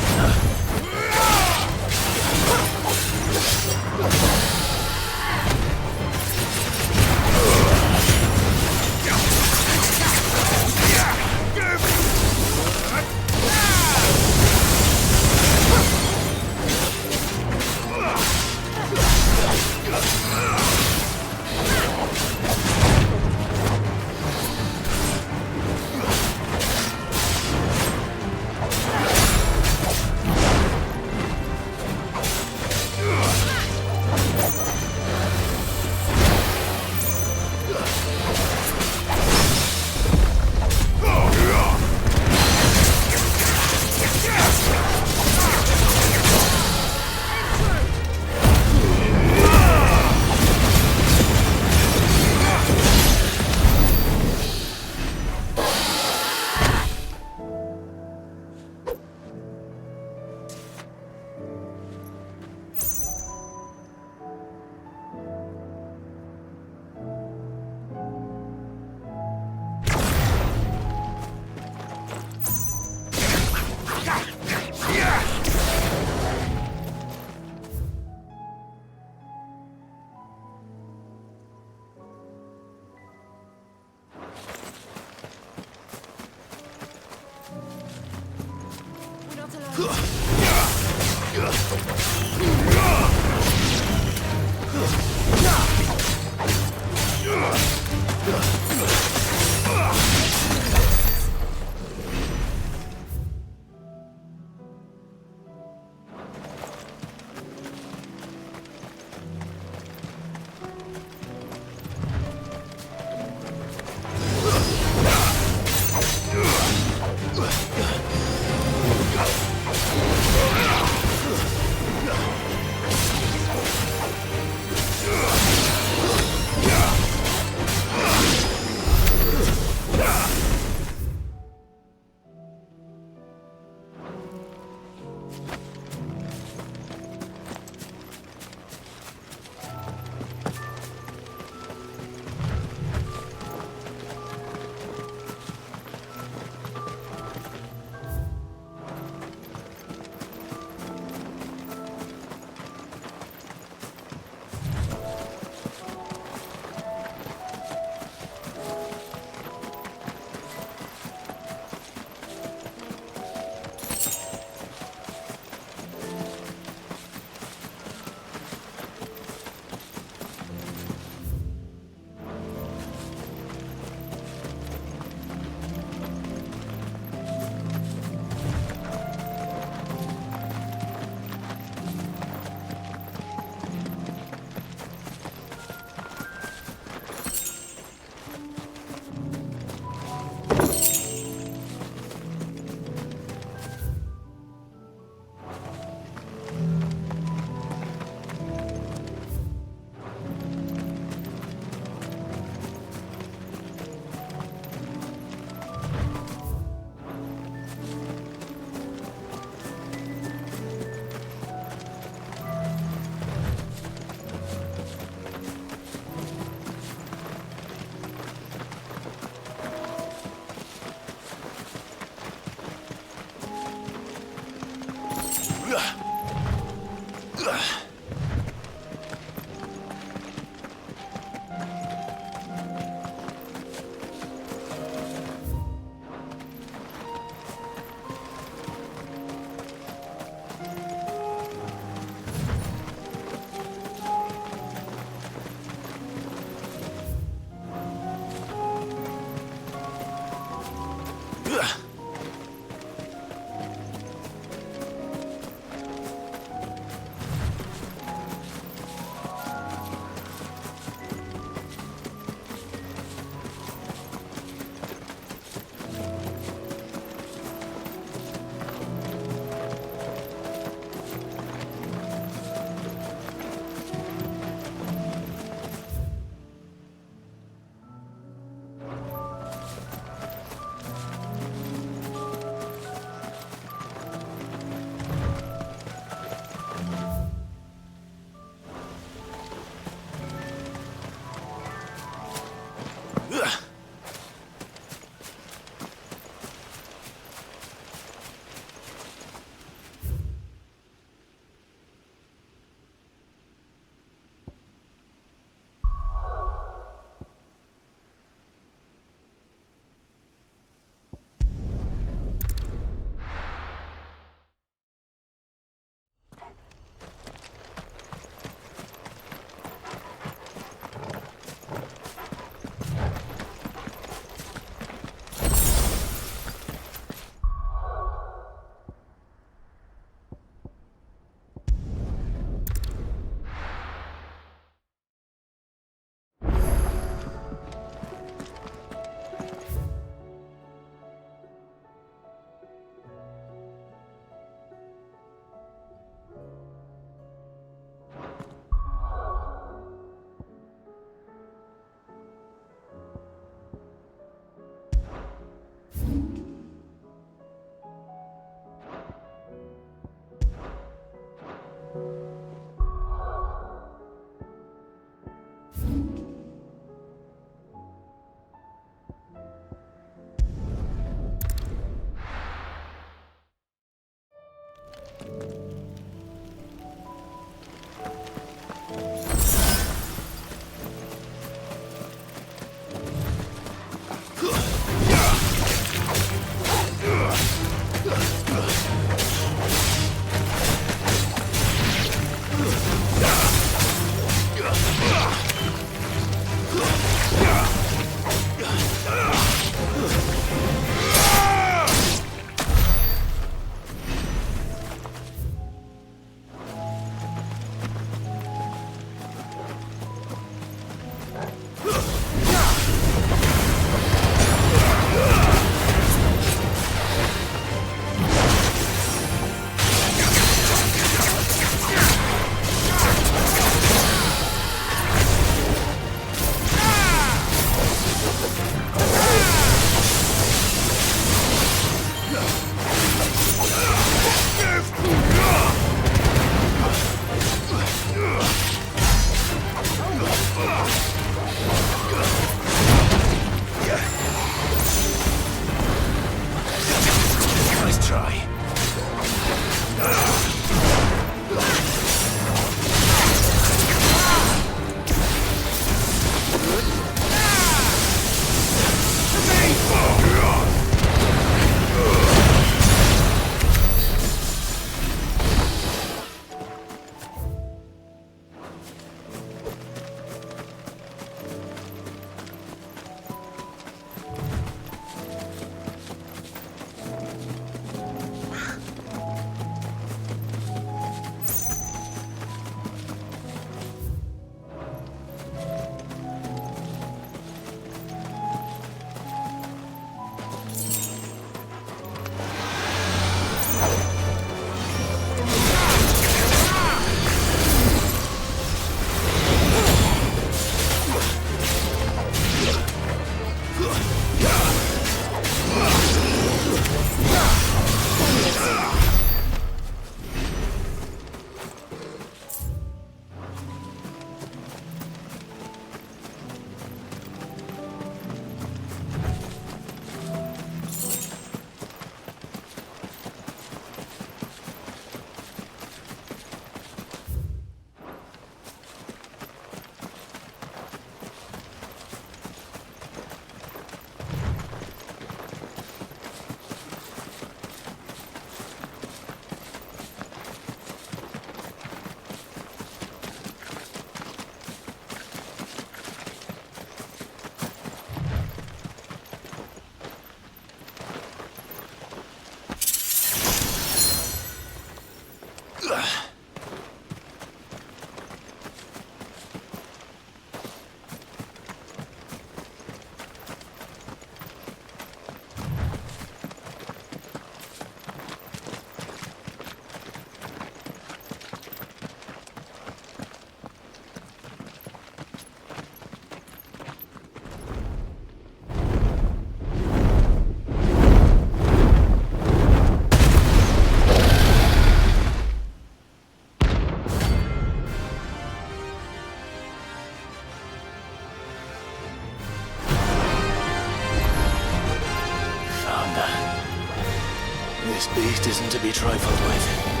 This beast isn't to be trifled with.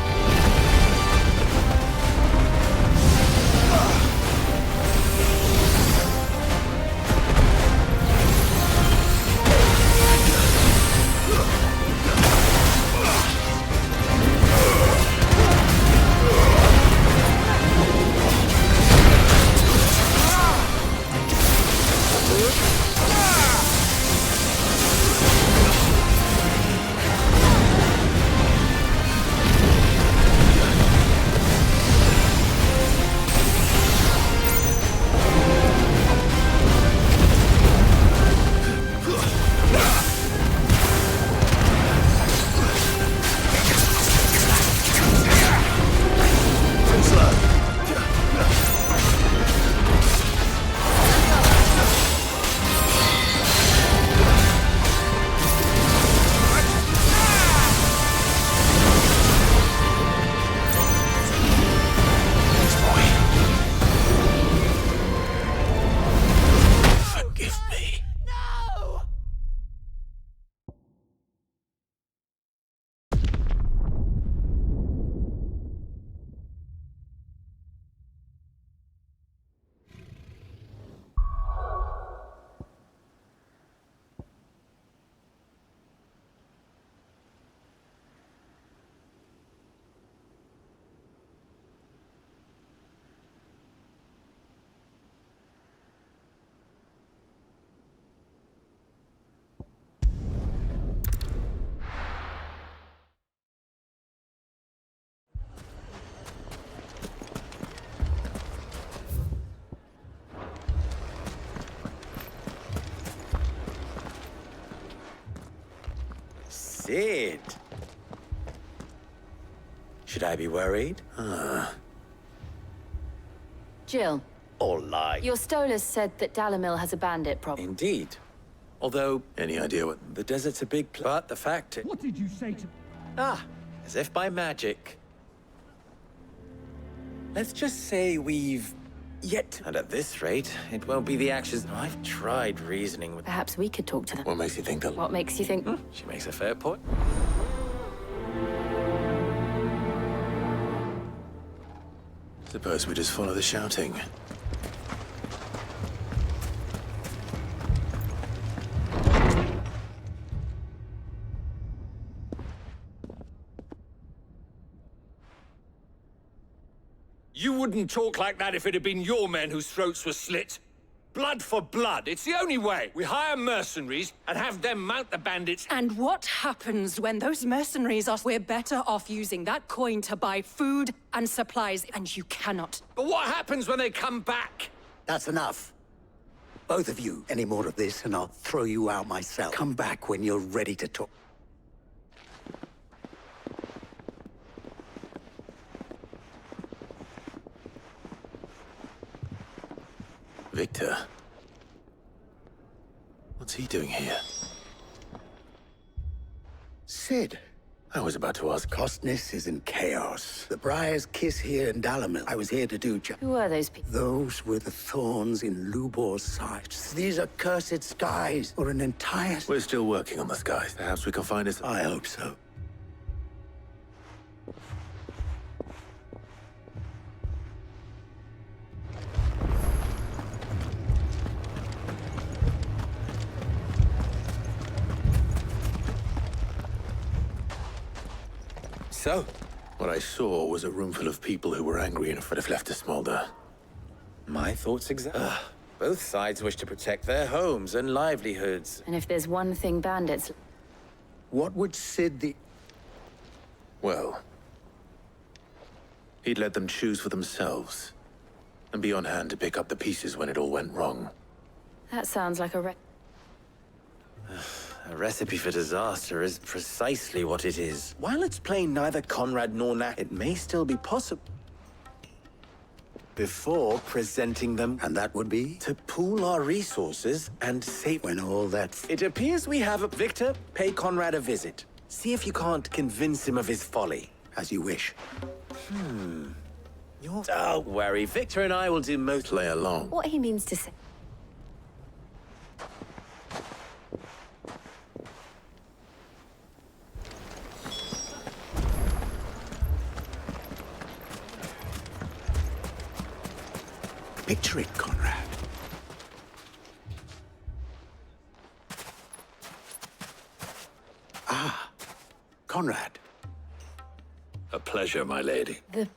Cid. Should I be worried? Jill, Or lie? your Stolas said that Dalamil has a bandit problem. Indeed. Although, any idea what... The desert's a big place. But the fact is... What did you say to... Ah, as if by magic. Let's just say we've... Yet. And at this rate, it won't be the actions... I've tried reasoning with... Perhaps we could talk to them. What makes you think that... What makes you think... She makes a fair point. Suppose we just follow the shouting. You wouldn't talk like that if it had been your men whose throats were slit. Blood for blood. It's the only way. We hire mercenaries and have them mount the bandits. And what happens when those mercenaries are... We're better off using that coin to buy food and supplies, and you cannot. But what happens when they come back? That's enough. Both of you, any more of this, and I'll throw you out myself. Come back when you're ready to talk. Victor. What's he doing here? Cid. I was about to ask. Costness is in chaos. The Briar's Kiss here in Dalamil. I was here to do Who are those people? Those were the thorns in Lubor's side. These are cursed skies, or an entire... We're still working on the skies. Perhaps we can find us... I hope so. So? What I saw was a room full of people who were angry and would have left to smolder. My thoughts exactly. Both sides wish to protect their homes and livelihoods. And if there's one thing bandits... What would Cid the... Well... He'd let them choose for themselves. And be on hand to pick up the pieces when it all went wrong. That sounds like a A recipe for disaster is precisely what it is. While it's plain neither Conrad nor Knack, it may still be possible. Before presenting them... And that would be? To pool our resources and save... When all that... It appears we have a... Victor, pay Conrad a visit. See if you can't convince him of his folly. As you wish. Don't worry, Victor and I will do most... Play along. What he means to say... Picture it, Conrad. Ah, Conrad. A pleasure, my lady. The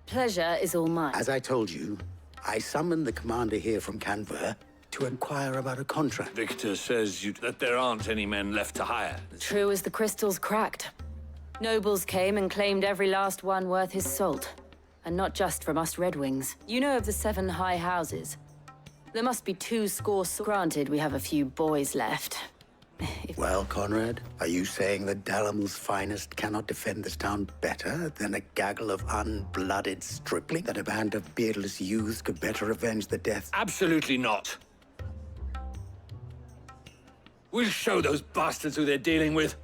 pleasure is all mine. As I told you, I summoned the commander here from Canberra to inquire about a contract. Victor says that there aren't any men left to hire. True as the crystals cracked. Nobles came and claimed every last one worth his salt. And not just from us Red Wings. You know of the 7 high houses? There must be 2 score. Granted, we have a few boys left. Well, Conrad, are you saying that Dalamil's finest cannot defend this town better than a gaggle of unblooded stripling? That a band of beardless youths could better avenge the death? Absolutely not. We'll show those bastards who they're dealing with.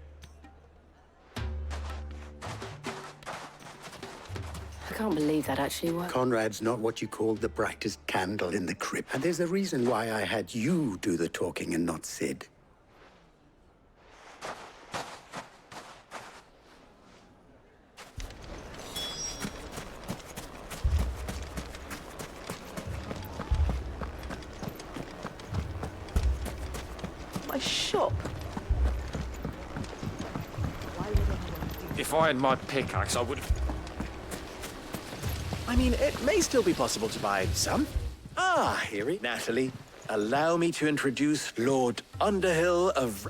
I can't believe that actually worked. Conrad's not what you call the brightest candle in the crypt. And there's a reason why I had you do the talking and not Sid. My shop. If I had my pickaxe, I would have... I mean, it may still be possible to buy some. Ah, here it. Natalie, allow me to introduce Lord Underhill of...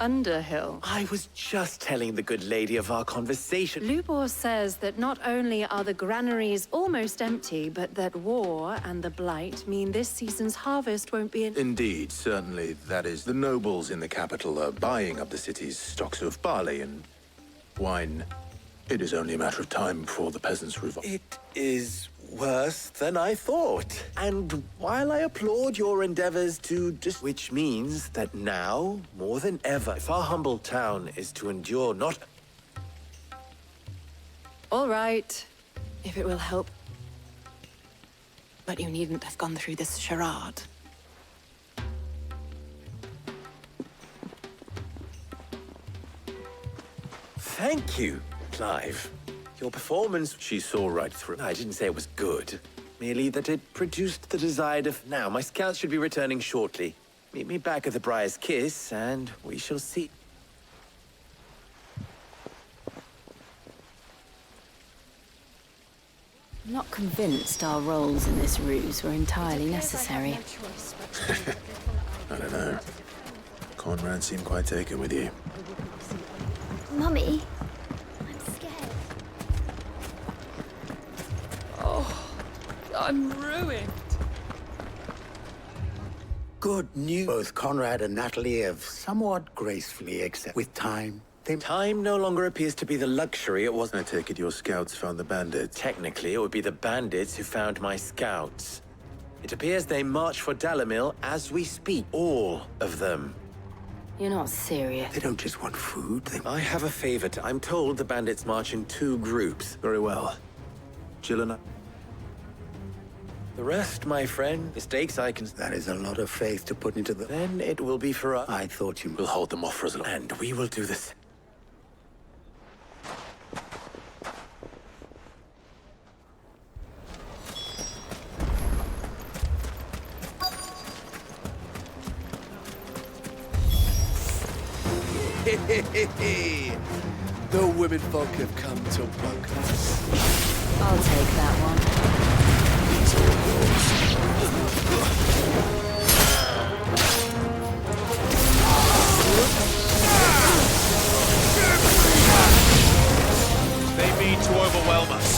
Underhill? I was just telling the good lady of our conversation. Lubor says that not only are the granaries almost empty, but that war and the Blight mean this season's harvest won't be in... Indeed, certainly. That is, the nobles in the capital are buying up the city's stocks of barley and wine. It is only a matter of time before the peasants revolt. It is worse than I thought. And while I applaud your endeavors to just... Which means that now, more than ever, if our humble town is to endure not... All right, if it will help. But you needn't have gone through this charade. Thank you, Clive. Your performance, she saw right through. I didn't say it was good. Merely that it produced the desired of... Now, my scouts should be returning shortly. Meet me back at the Briar's Kiss, and we shall see. I'm not convinced our roles in this ruse were entirely necessary. I don't know. Conrad seemed quite taken with you. Mummy, I'm scared. Oh, I'm ruined. Good news. Both Conrad and Natalie have somewhat gracefully accepted. With time, Time no longer appears to be the luxury it was. I take it your scouts found the bandits. Technically, it would be the bandits who found my scouts. It appears they march for Dalamil as we speak. All of them. You're not serious. They don't just want food, I have a favor to... I'm told the bandits march in 2 groups. Very well. Jill and I... The rest, my friend, mistakes I can... That is a lot of faith to put into the... Then it will be for us. I thought you... We'll hold them off for as long. And we will do this. The women folk have come to welcome us. I'll take that one. They mean to overwhelm us.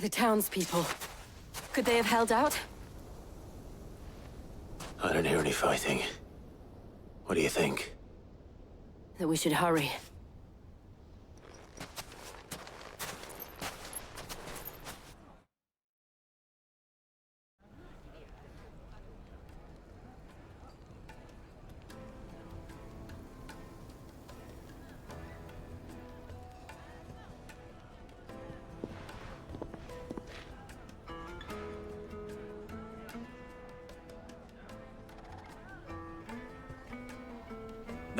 The townspeople. Could they have held out? I don't hear any fighting. What do you think? That we should hurry.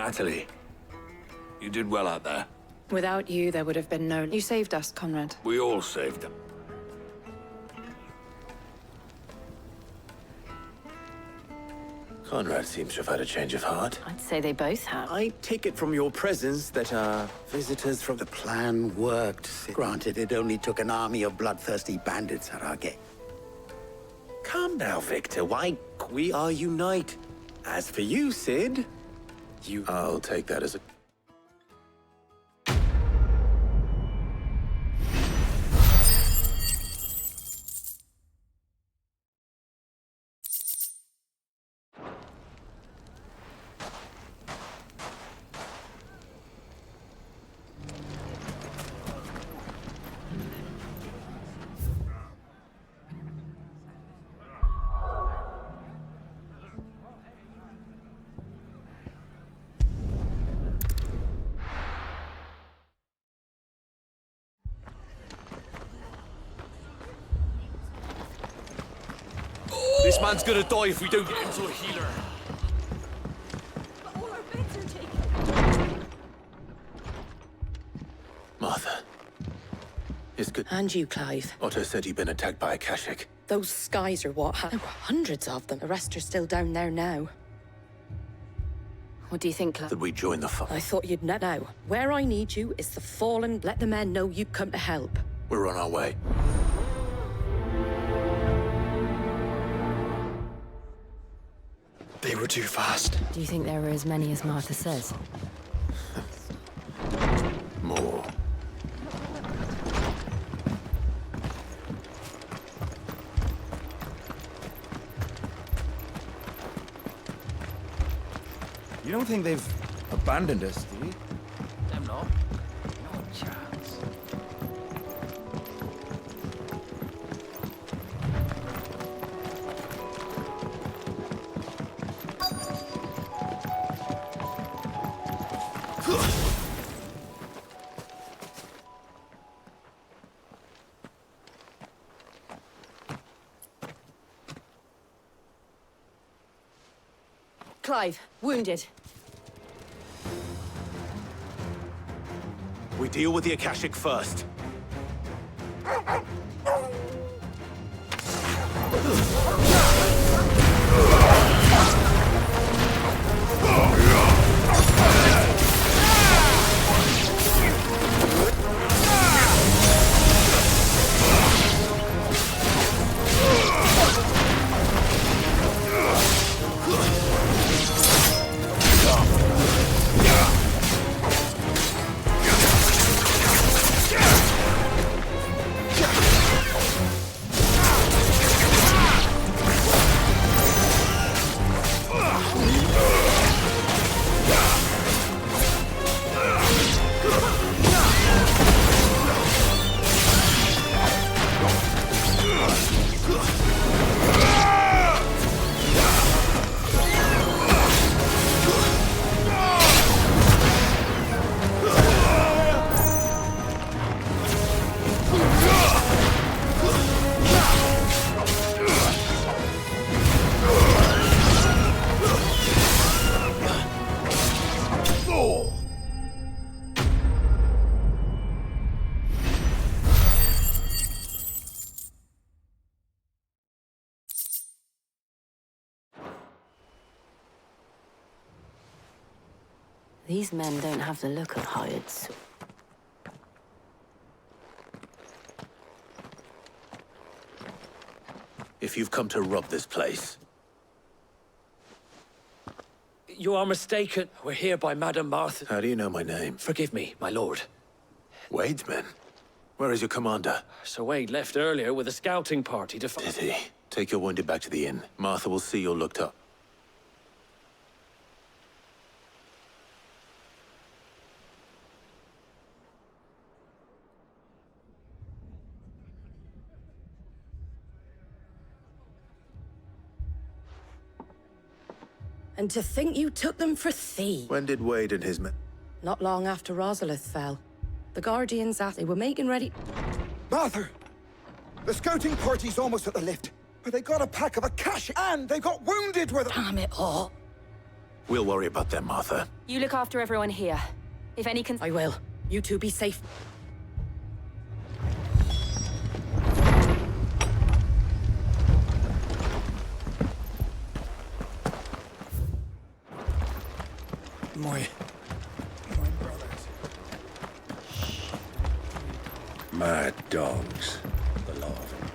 Natalie, you did well out there. Without you, there would have been no... You saved us, Conrad. We all saved them. Conrad seems to have had a change of heart. I'd say they both have. I take it from your presence that our visitors from The plan worked, Sid. Granted, it only took an army of bloodthirsty bandits at our gate. Calm now, Victor. Why, we are unite. As for you, Sid, I'll take that as a... This man's gonna die if we don't get him to a healer. Martha. It's good. And you, Clive. Otto said you'd been attacked by a Kashik. Those skies are what There were hundreds of them. The rest are still down there now. What do you think, Clive? That we join the fight. I thought you'd know. Now, where I need you is the Fallen. Let the men know you come to help. We're on our way. They were too fast. Do you think there were as many as Martha says? More. You don't think they've abandoned us, do you? Them not. No chance. Clive, wounded. We deal with the Akashic first. These men don't have the look of hired souls. If you've come to rob this place, You are mistaken. We're here by Madame Martha. how do you know my name? Forgive me, my lord. Wade's men. Where is your commander? Sir Wade left earlier with a scouting party to Did he? Take your wounded back to the inn. Martha will see you're looked up. And to think you took them for thieves. When did Wade and his men... Not long after Rosalith fell. The Guardians they were making ready... Martha! The scouting party's almost at the lift. But they got a pack of Akashi, and they got wounded with... Damn it all. We'll worry about them, Martha. You look after everyone here. If any can... I will. You two be safe. My brothers. Mad dogs. The lot of them.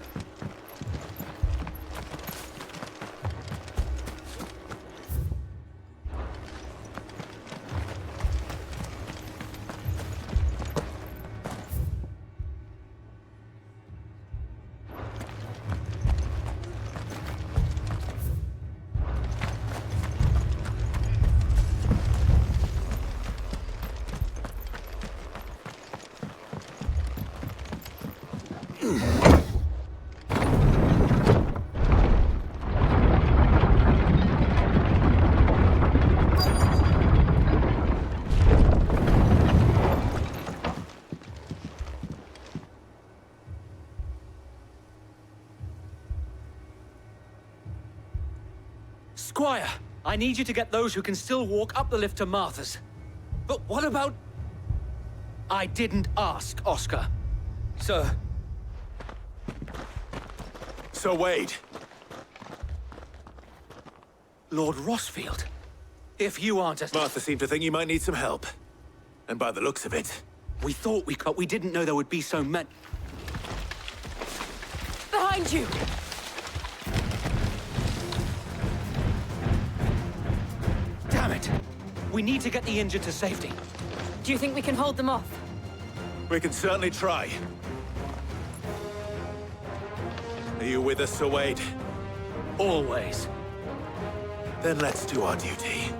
Squire, I need you to get those who can still walk up the lift to Martha's. But what about... I didn't ask, Oscar. Sir. Sir Wade. Lord Rossfield. If you aren't a... Martha seemed to think you might need some help. And by the looks of it... We thought we could. We didn't know there would be so many... Behind you! Damn it! We need to get the injured to safety. Do you think we can hold them off? We can certainly try. Are you with us, Sir Wade? Always. Then let's do our duty.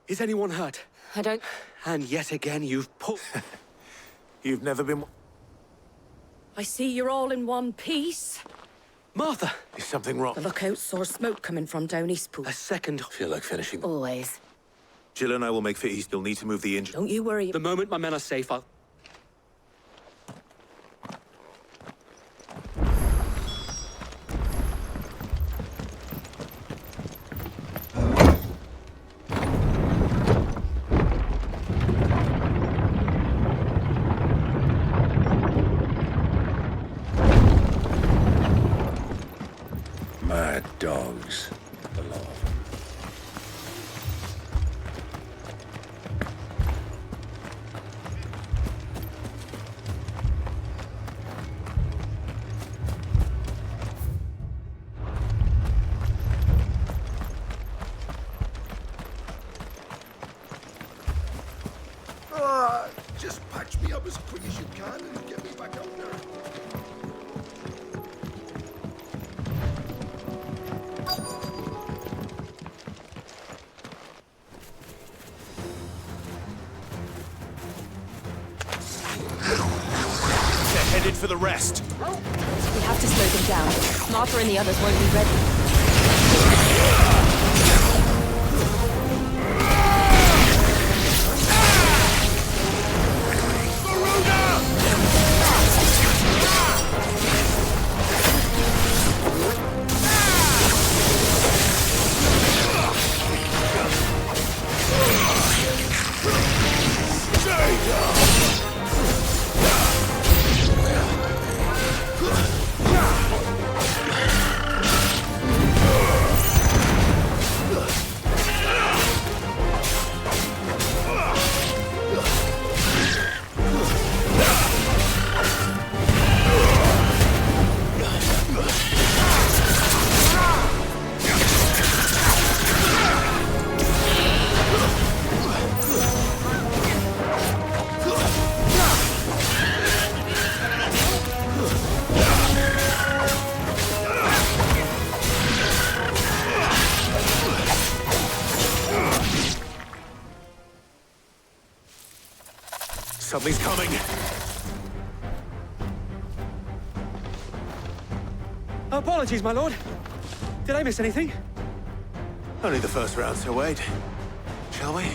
Is anyone hurt? I don't... And yet again, you've pulled... You've never been... I see you're all in one piece. Martha! Is something wrong? The lookout saw smoke coming from down East Pool. A second... Feel like finishing... Always. Jill and I will make for East. You'll need to move the injured... Don't you worry. The moment my men are safe, I'll... Just patch me up as quick as you can and get me back out there. They're headed for the rest. We have to slow them down. Martha and the others won't be ready. Something's coming. Apologies, my lord. Did I miss anything? Only the first round, so wait. Shall we?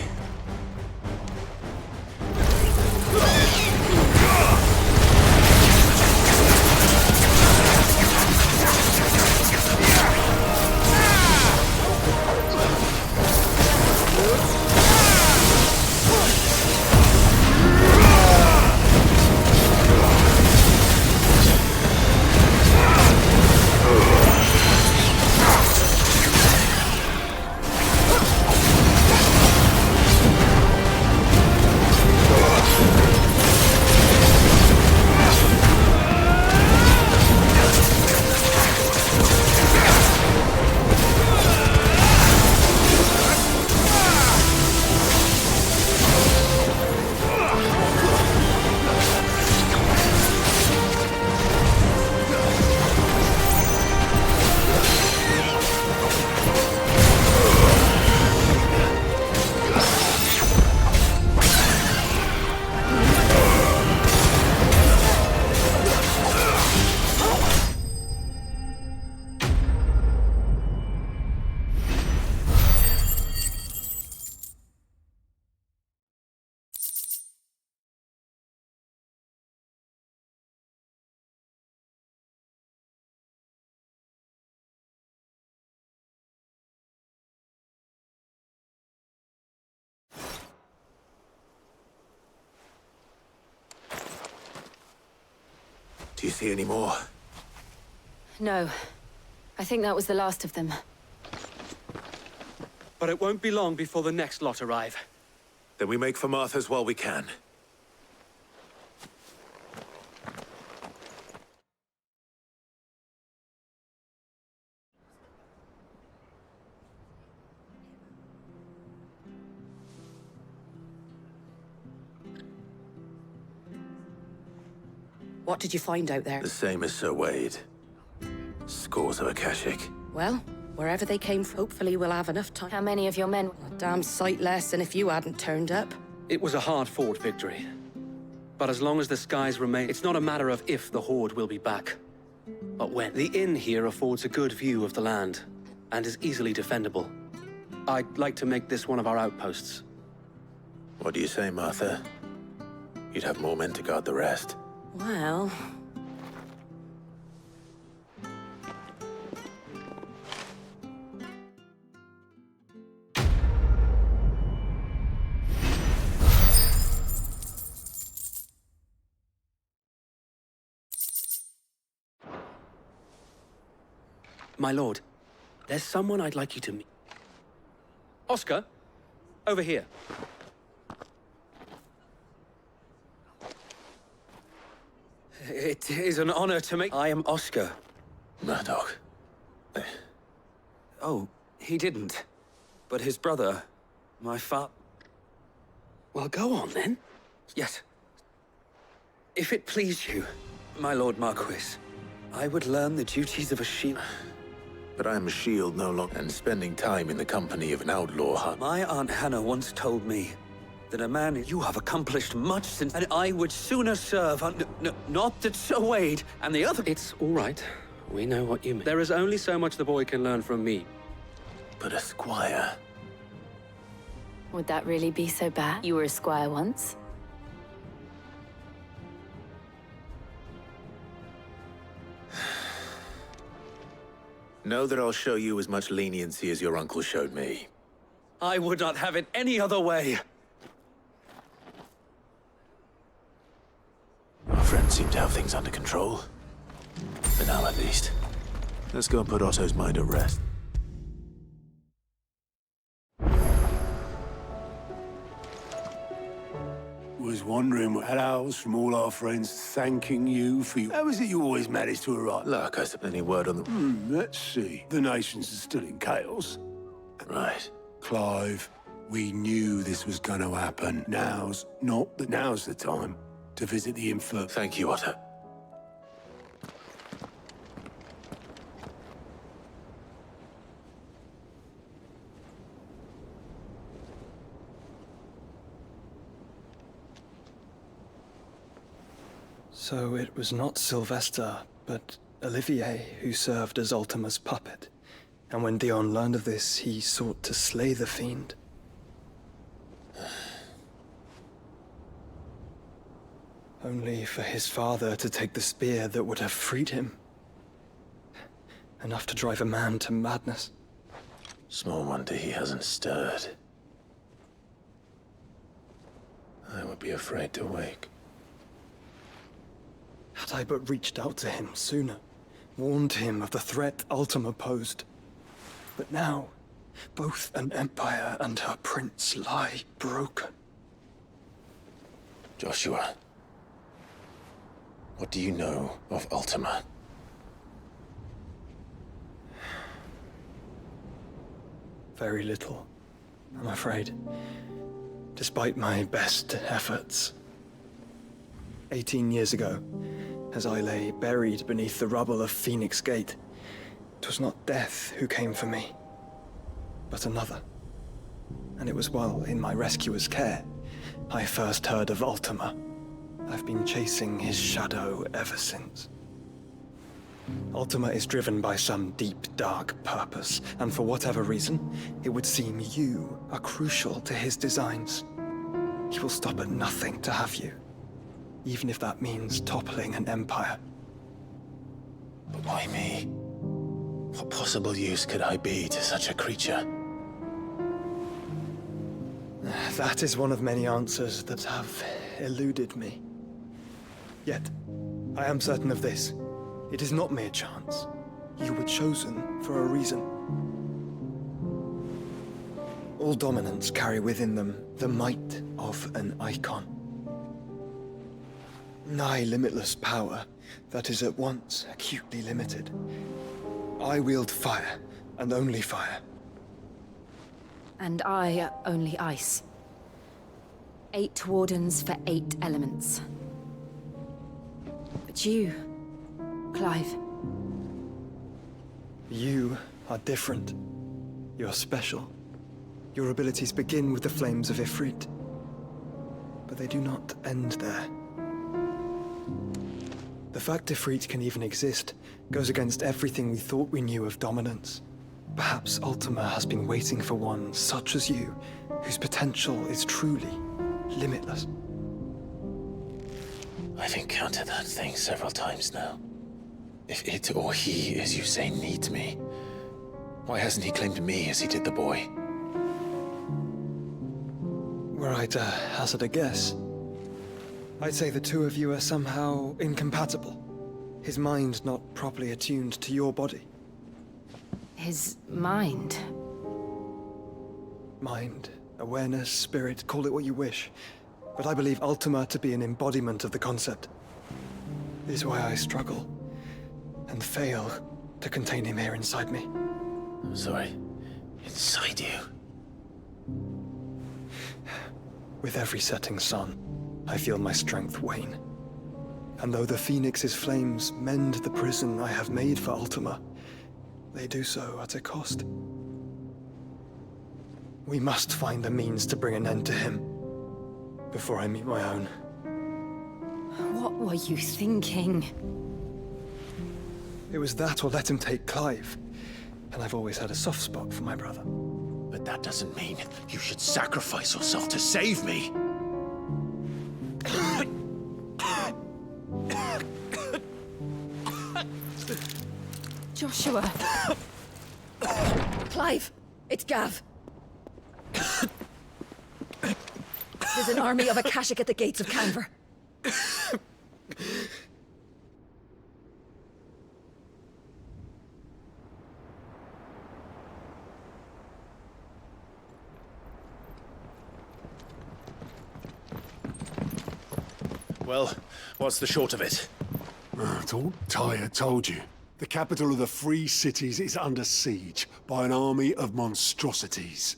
Do you see any more? No. I think that was the last of them. But it won't be long before the next lot arrive. Then we make for Martha's while we can. What did you find out there? The same as Sir Wade. Scores of Akashic. Well, wherever they came from, hopefully we'll have enough time. How many of your men? A damn sight less than if you hadn't turned up. It was a hard-fought victory. But as long as the skies remain, it's not a matter of if the Horde will be back, but when. The inn here affords a good view of the land, and is easily defendable. I'd like to make this one of our outposts. What do you say, Martha? You'd have more men to guard the rest. Well... My lord, there's someone I'd like you to meet. Oscar, over here. It is an honor to meet... I am Oscar. Murdoch. Oh, he didn't. But his brother, my father... Well, go on, then. Yes, If it please you, my Lord Marquis, I would learn the duties of a shield. But I am a shield no longer, and spending time in the company of an outlaw. My Aunt Hannah once told me that a man you have accomplished much since, and I would sooner serve not that Sir Wade and the other. It's all right. We know what you mean. There is only so much the boy can learn from me. But a squire. Would that really be so bad? You were a squire once. Know that I'll show you as much leniency as your uncle showed me. I would not have it any other way. Our friends seem to have things under control. For now, at least. Let's go and put Otto's mind at rest. Was wondering what else from all our friends thanking you for you. How is it you always manage to arrive? Luck, I suppose. Any word on the... Let's see. The nations are still in chaos. Right. Clive, we knew this was going to happen. Now's the time to visit the infirm. Thank you, Otto. So it was not Sylvester, but Olivier who served as Ultima's puppet. And when Dion learned of this, he sought to slay the fiend. Only for his father to take the spear that would have freed him. Enough to drive a man to madness. Small wonder he hasn't stirred. I would be afraid to wake. Had I but reached out to him sooner, warned him of the threat Ultima posed. But now, both an empire and her prince lie broken. Joshua, what do you know of Ultima? Very little, I'm afraid. Despite my best efforts. 18 years ago, as I lay buried beneath the rubble of Phoenix Gate, it was not death who came for me, but another. And it was while in my rescuer's care, I first heard of Ultima. I've been chasing his shadow ever since. Ultima is driven by some deep, dark purpose, and for whatever reason, it would seem you are crucial to his designs. He will stop at nothing to have you, even if that means toppling an empire. But why me? What possible use could I be to such a creature? That is one of many answers that have eluded me. Yet, I am certain of this. It is not mere chance. You were chosen for a reason. All dominants carry within them the might of an icon. Nigh limitless power that is at once acutely limited. I wield fire, and only fire. And I only ice. 8 wardens for 8 elements. But you, Clive. You are different. You're special. Your abilities begin with the flames of Ifrit. But they do not end there. The fact Ifrit can even exist goes against everything we thought we knew of dominance. Perhaps Ultima has been waiting for one such as you, whose potential is truly limitless. I've encountered that thing several times now. If it or he, as you say, needs me, why hasn't he claimed me as he did the boy? Were I to hazard a guess, I'd say the two of you are somehow incompatible. His mind not properly attuned to your body. His mind? Mind, awareness, spirit, call it what you wish. But I believe Ultima to be an embodiment of the concept. This is why I struggle and fail to contain him here inside me. I'm sorry. Inside you? With every setting sun, I feel my strength wane. And though the Phoenix's flames mend the prison I have made for Ultima, they do so at a cost. We must find the means to bring an end to him before I meet my own. What were you thinking? It was that or let him take Clive. And I've always had a soft spot for my brother. But that doesn't mean you should sacrifice yourself to save me. Joshua. Clive, it's Gav. There's an army of Akashic at the gates of Canver. Well, what's the short of it? Thought Tyr told you. The capital of the Free Cities is under siege by an army of monstrosities.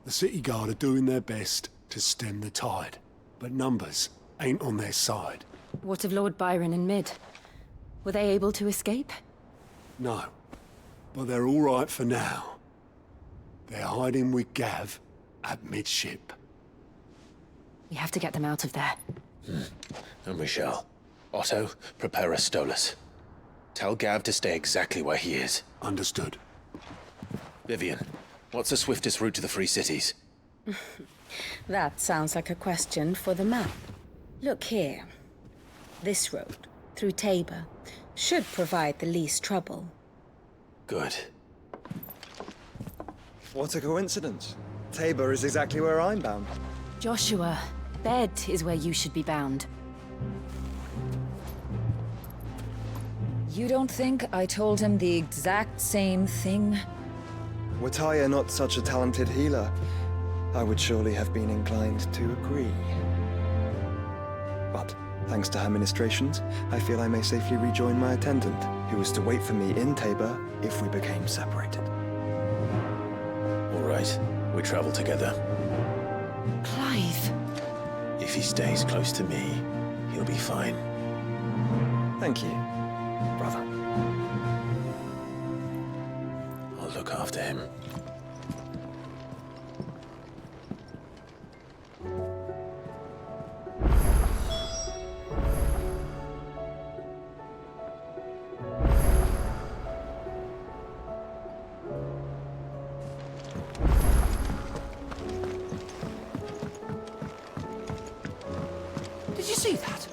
The city guard are doing their best to stem the tide, but numbers ain't on their side. What of Lord Byron and Mid? Were they able to escape? No, but they're all right for now. They're hiding with Gav at midship. We have to get them out of there. And we shall. Otto, prepare a Stolas. Tell Gav to stay exactly where he is. Understood. Vivian, what's the swiftest route to the Free Cities? That sounds like a question for the map. Look here. This road, through Tabor, should provide the least trouble. Good. What a coincidence. Tabor is exactly where I'm bound. Joshua, bed is where you should be bound. You don't think I told him the exact same thing? Were Tyr not such a talented healer, I would surely have been inclined to agree. But, thanks to her ministrations, I feel I may safely rejoin my attendant, who was to wait for me in Tabor if we became separated. All right, we travel together. Clive. If he stays close to me, he'll be fine. Thank you, brother. I'll look after him. Did you see that?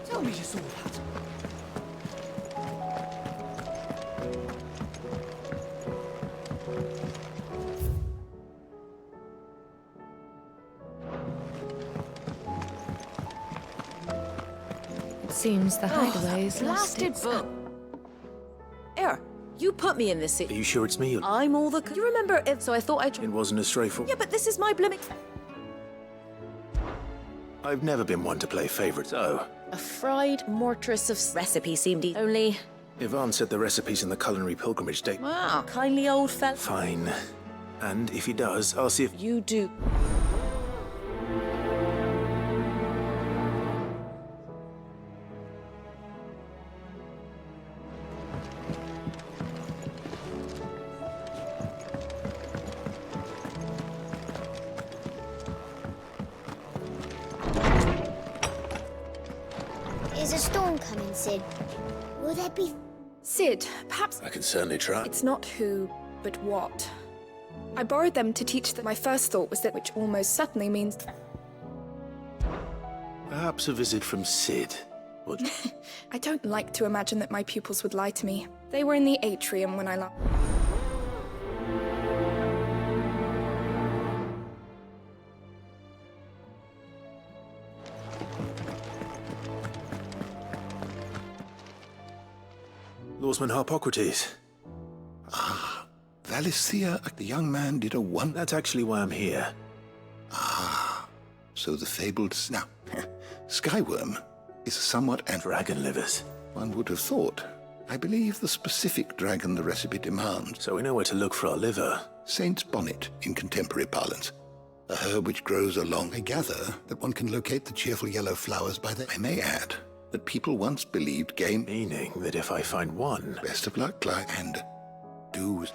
Tell me you saw that. Seems the hideaway's lost Blasted its... book. Air, you put me in this Are city. you sure it's me? I'm all the... You remember it, so I thought I'd... It wasn't a stray fault. Yeah, but this is my blimmin'... I've never been one to play favorites, oh. A fried mortress of recipe seemed only... Ivan said the recipe's in the culinary pilgrimage day. Wow, kindly old fella. Fine. And if he does, I'll see if... You do. Is a storm coming, Sid? Will there be... Sid, perhaps... I can certainly try. It's not who, but what. I borrowed them to teach them. My first thought was that, which almost certainly means... Perhaps a visit from Sid. Would... I don't like to imagine that my pupils would lie to me. They were in the atrium when I left. Lawsman Harpocrates. Ah, Valisthea, the young man did a wonder. That's actually why I'm here. Ah, so the fabled... Now, Skyworm is somewhat... Dragon livers. One would have thought. I believe the specific dragon the recipe demands. So we know where to look for our liver. Saint's bonnet, in contemporary parlance. A herb which grows along. I gather that one can locate the cheerful yellow flowers by the... I may add that people once believed game... Meaning that if I find one... Best of luck, Clive, and do...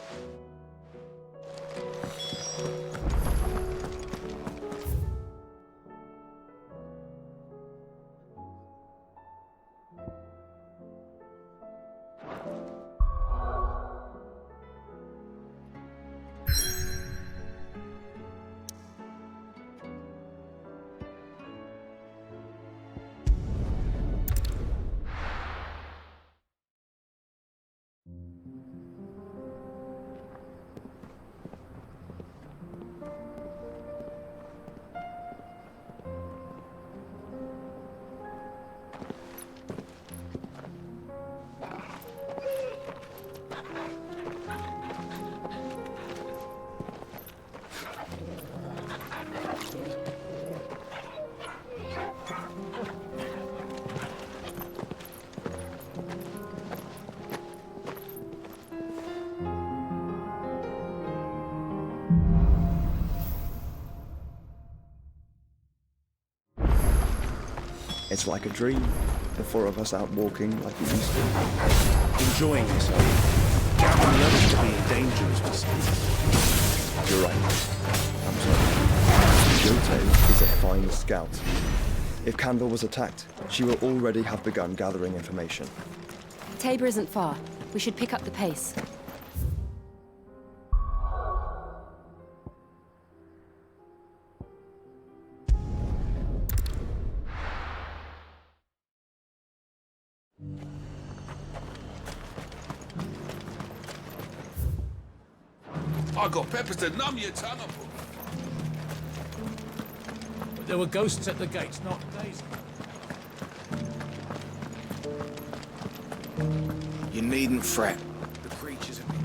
It's like a dream. The four of us out walking like we used to. Enjoying yourself. Gathering others to be in danger as we speak. You're right. I'm sorry. Jote is a fine scout. If Candle was attacked, she will already have begun gathering information. Tabor isn't far. We should pick up the pace. I got peppers to numb your tongue up. But there were ghosts at the gates, not days. You needn't fret. The creatures have been...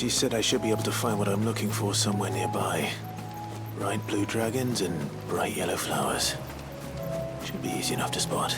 Hippocrates said I should be able to find what I'm looking for somewhere nearby. Bright blue dragons and bright yellow flowers. Should be easy enough to spot.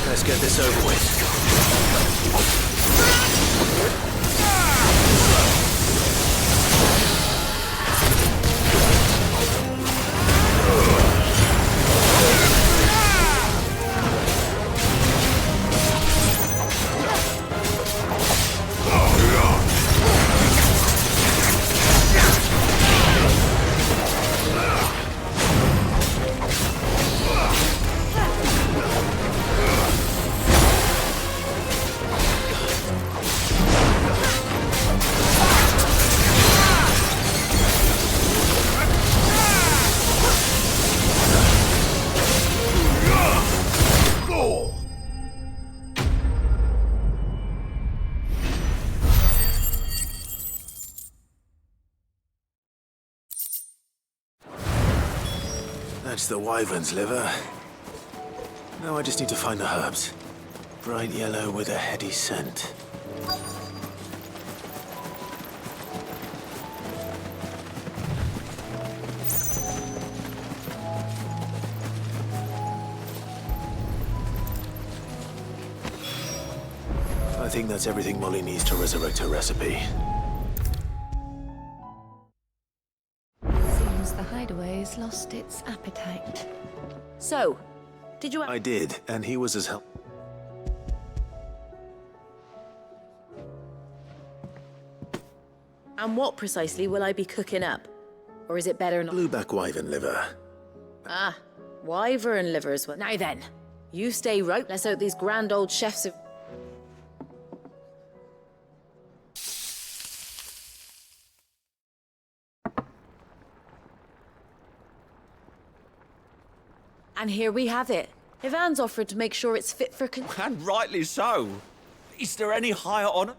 Let's get this over with. That's the wyvern's liver. Now I just need to find the herbs. Bright yellow with a heady scent. I think that's everything Molly needs to resurrect her recipe. Seems the hideaway's lost its appetite. So, did you... I did, and he was as help. And what precisely will I be cooking up? Or is it better not... Blueback wyvern liver. Ah, wyvern livers. Now then, you stay right. Let's hope these grand old chefs have... And here we have it. Ivan's offered to make sure it's fit for... And rightly so. Is there any higher honor?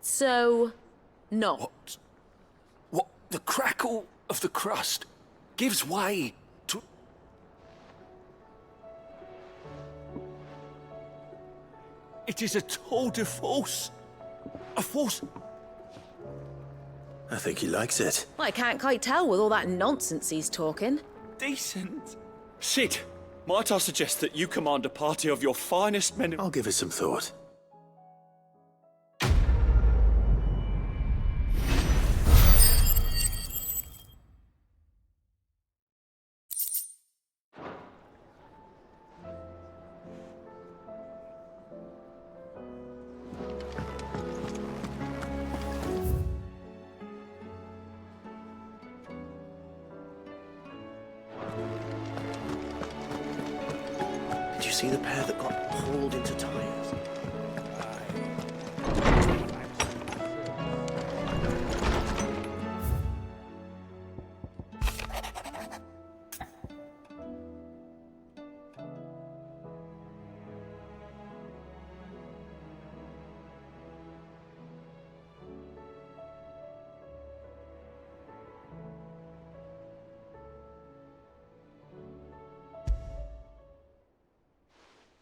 So, no. What? The crackle of the crust gives way to... It is a tour de force. A force... I think he likes it. I can't quite tell with all that nonsense he's talking. Decent. Sid, might I suggest that you command a party of your finest men... I'll give it some thought. Did you see the pair that got pulled into tires?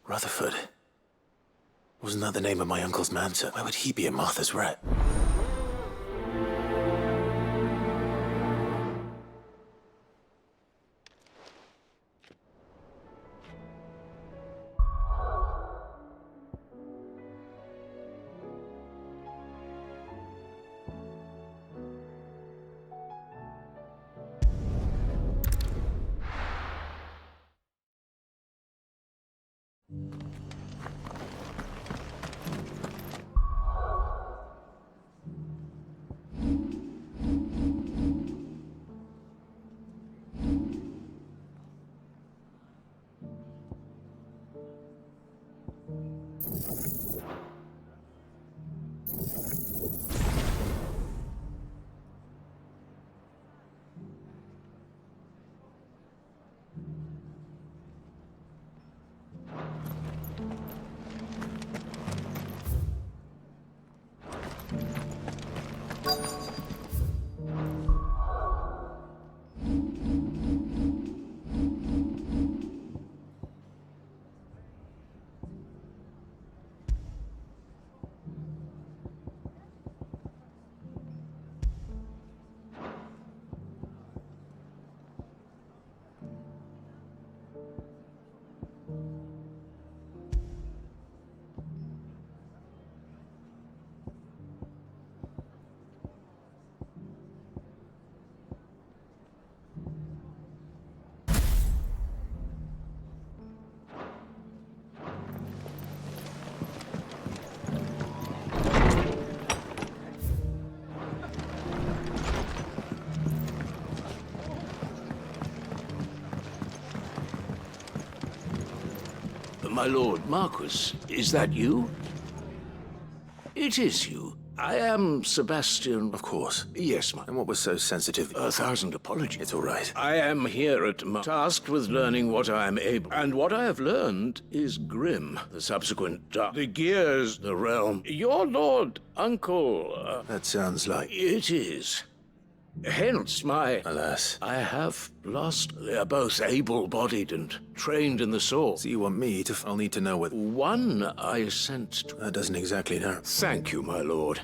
Rutherford. Wasn't that the name of my uncle's mansion? Why would he be in Martha's rep? My lord Marquis, is that you? It is you. I am Sebastian. Of course. Yes, my. And what was so sensitive? 1,000 apologies. It's all right. I am here at my tasked with learning what I am able, and what I have learned is grim. The subsequent the gears, the realm. Your lord, uncle. That sounds like It is. Hence my. Alas. I have lost. They are both able-bodied and trained in the sword. So you want me to? I'll need to know what. One I sent to. That doesn't exactly know. Thank you, my lord.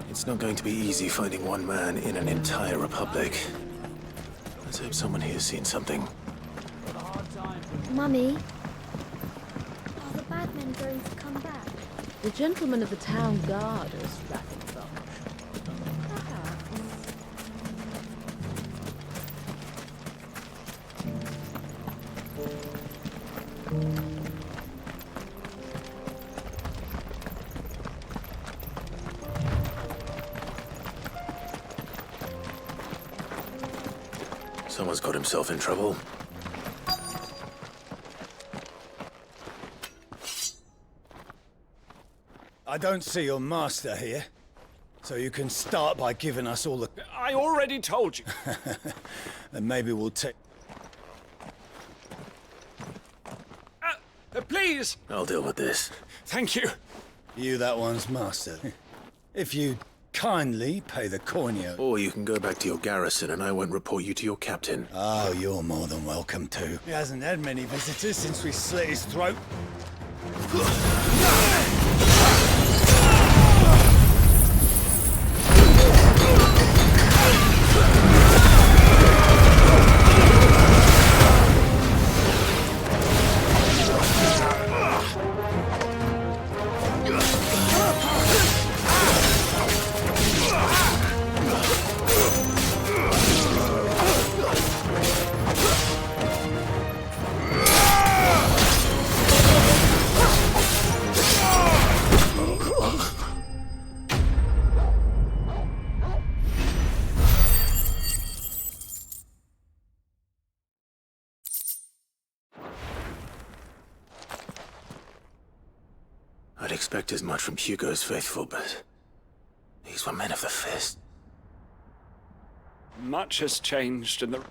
It's not going to be easy finding one man in an entire republic. Let's hope someone here's seen something. Mummy, are the bad men going to come back? The gentlemen of the town guard are strapping from. Someone's got himself in trouble. I don't see your master here, so you can start by giving us all the... I already told you. Then maybe we'll take... Please! I'll deal with this. Thank you. You that one's master. If you kindly pay the coinio. Or you can go back to your garrison and I won't report you to your captain. Oh, you're more than welcome to. He hasn't had many visitors since we slit his throat. I'd expect as much from Hugo's faithful, but these were men of the fist. Much has changed in the...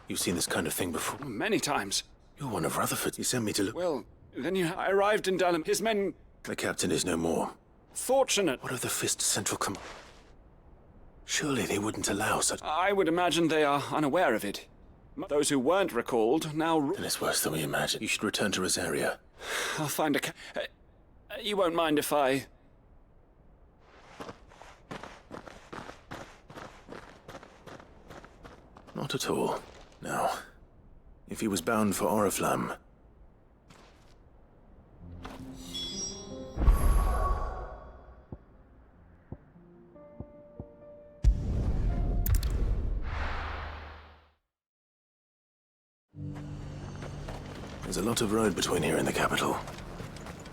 You've seen this kind of thing before? Many times. You're one of Rutherford. You sent me to look... Well, then I arrived in Dalham. His men... The captain is no more. Fortunate. What of the Fist Central Command? Surely they wouldn't allow such... I would imagine they are unaware of it. Those who weren't recalled now... Then it's worse than we imagined. You should return to Rosaria. I'll find a... you won't mind if I... Not at all. Now, if he was bound for Oriflamme... There's a lot of road between here and the capital.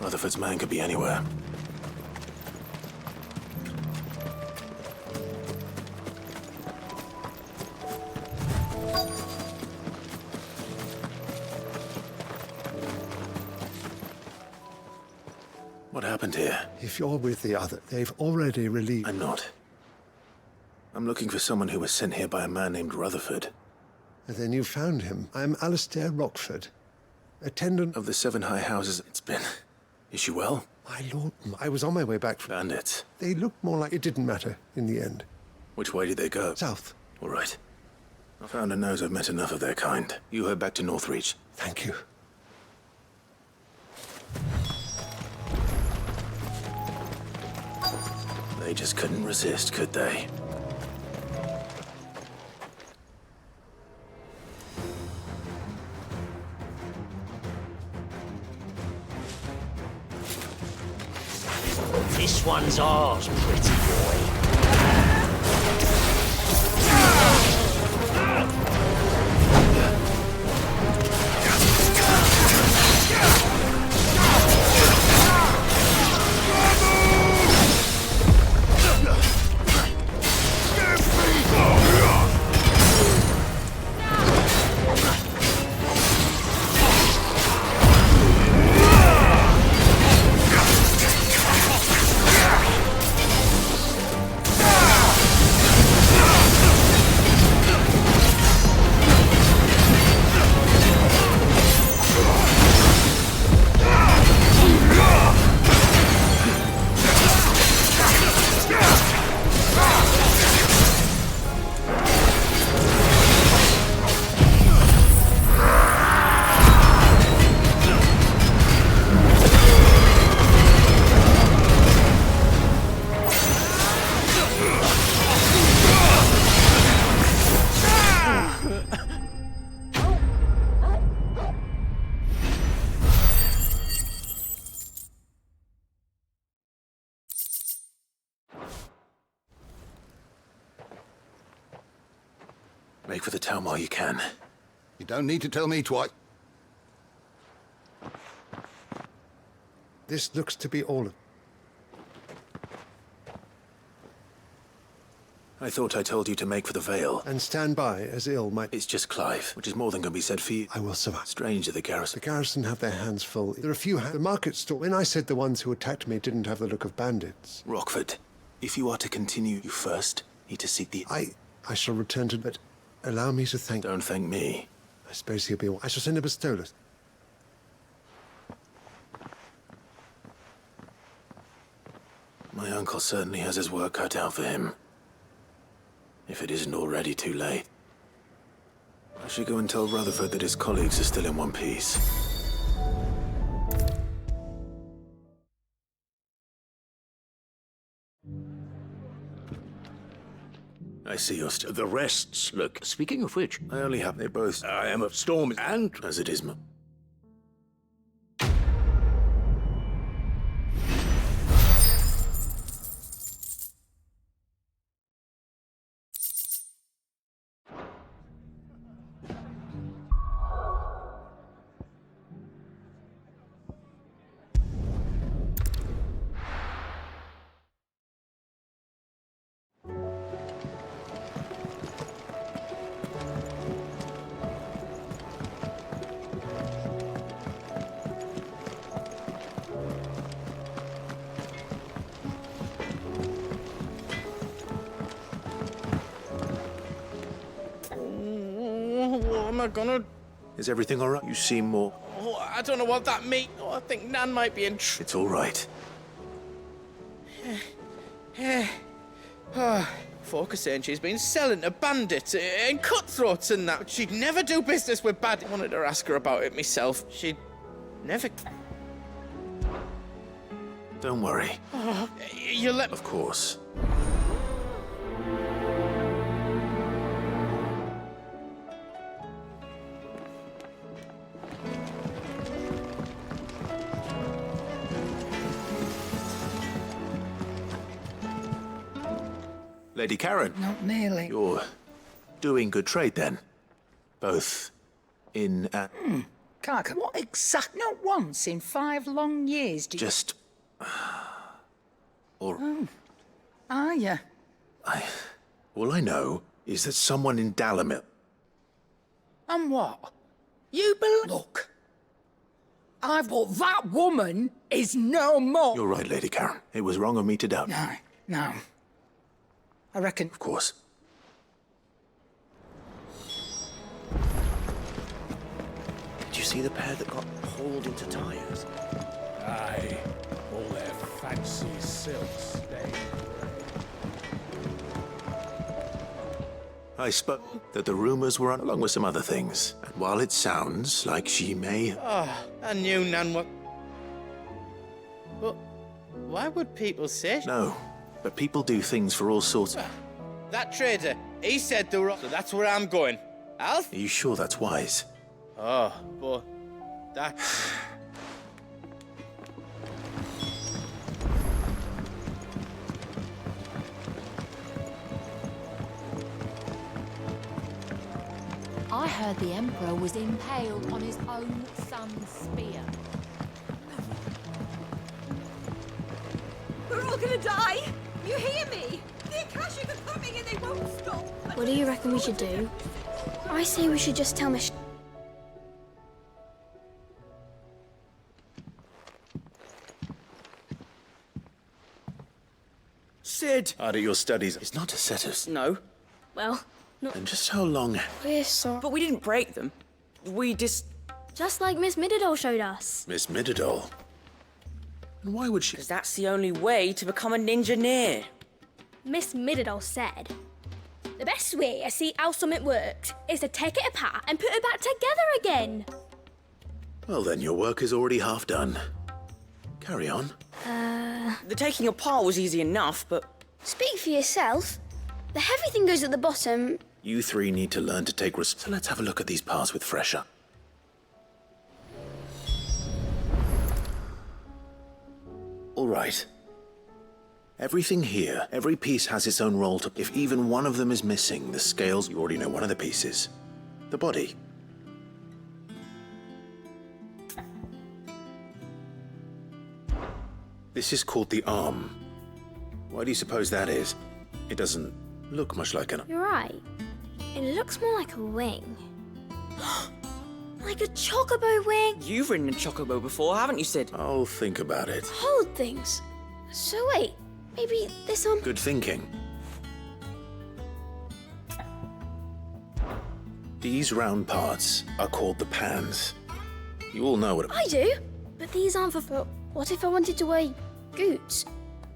Rutherford's man could be anywhere. What happened? happened here? If you're with the other, they've already released... I'm not. I'm looking for someone who was sent here by a man named Rutherford. And then you found him. I'm Alistair Rockford, attendant of the Seven High Houses. It's been... Is she well? My lord, I was on my way back from... Bandits. They looked more like it didn't matter in the end. Which way did they go? South. All right. I found and knows I've met enough of their kind. You head back to Northreach. Thank you. They just couldn't resist, could they? This one's ours, pretty boy. Make for the town while you can. You don't need to tell me twice. This looks to be all of... I thought I told you to make for the Vale. And stand by, as ill might... It's just Clive, which is more than can be said for you. I will survive. Strange at the garrison. The garrison have their hands full. There are a few... The market stall... When I said the ones who attacked me didn't have the look of bandits... Rockford, if you are to continue, you first need to seek the... I shall return to... But allow me to thank... Don't thank me. I suppose he'll be... I shall send a Bastolus. My uncle certainly has his work cut out for him. If it isn't already too late. I should go and tell Rutherford that his colleagues are still in one piece. I see you're still... The rests look... Speaking of which... I only have... They both... I am of Storm and... As it is... What am I gonna... Is everything all right? You seem more... Oh, I don't know what that means. Oh, I think Nan might be in trouble. It's all right. Folk are saying she's been selling to bandits and cutthroats and that. She'd never do business with bad... I wanted to ask her about it myself. She'd never... Don't worry. Oh, you let... Of course. Lady Karen. Not nearly. You're doing good trade, then? Both in... Carker, what exact... Not once in 5 long years did Just... Or... Oh. Are you? All I know is that someone in Dalamil... And what? You Look. That woman is no more. You're right, Lady Karen. It was wrong of me to doubt. No. I reckon. Of course. Did you see the pair that got hauled into tires? Aye, all their fancy silks. I spoke that the rumors were along with some other things. And while it sounds like she may... Oh, I knew none were... But why would people say... No, but people do things for all sorts... That trader, he said the wrong... So that's where I'm going. Alf? Are you sure that's wise? Oh, but... That... I heard the Emperor was impaled on his own son's spear. We're all gonna die! You hear me? The Akashic are coming and they won't stop! What do you reckon we should do? I say we should just tell Miss... Cid! Art at your studies is not a set of... No. Well, not... And just how long... We're sorry. But we didn't break them. We just... Just like Miss Mididol showed us. Miss Mididol? And why would she... Because that's the only way to become a ninja-neer. Miss Mididol said, the best way to see how something works is to take it apart and put it back together again. Well then, your work is already half done. Carry on. The taking apart was easy enough, but... Speak for yourself. The heavy thing goes at the bottom. You three need to learn to take risk. So let's have a look at these parts with fresher. All right. Everything here, every piece has its own role to... If even one of them is missing, the scales, you already know one of the pieces. The body. This is called the arm. Why do you suppose that is? It doesn't look much like an... You're right. It looks more like a wing. Like a chocobo wing. You've ridden a chocobo before, haven't you, Cid? I'll think about it. Hold things. So wait, maybe this arm... Good thinking. These round parts are called the pans. You all know what... I do, but these aren't for... But what if I wanted to wear boots?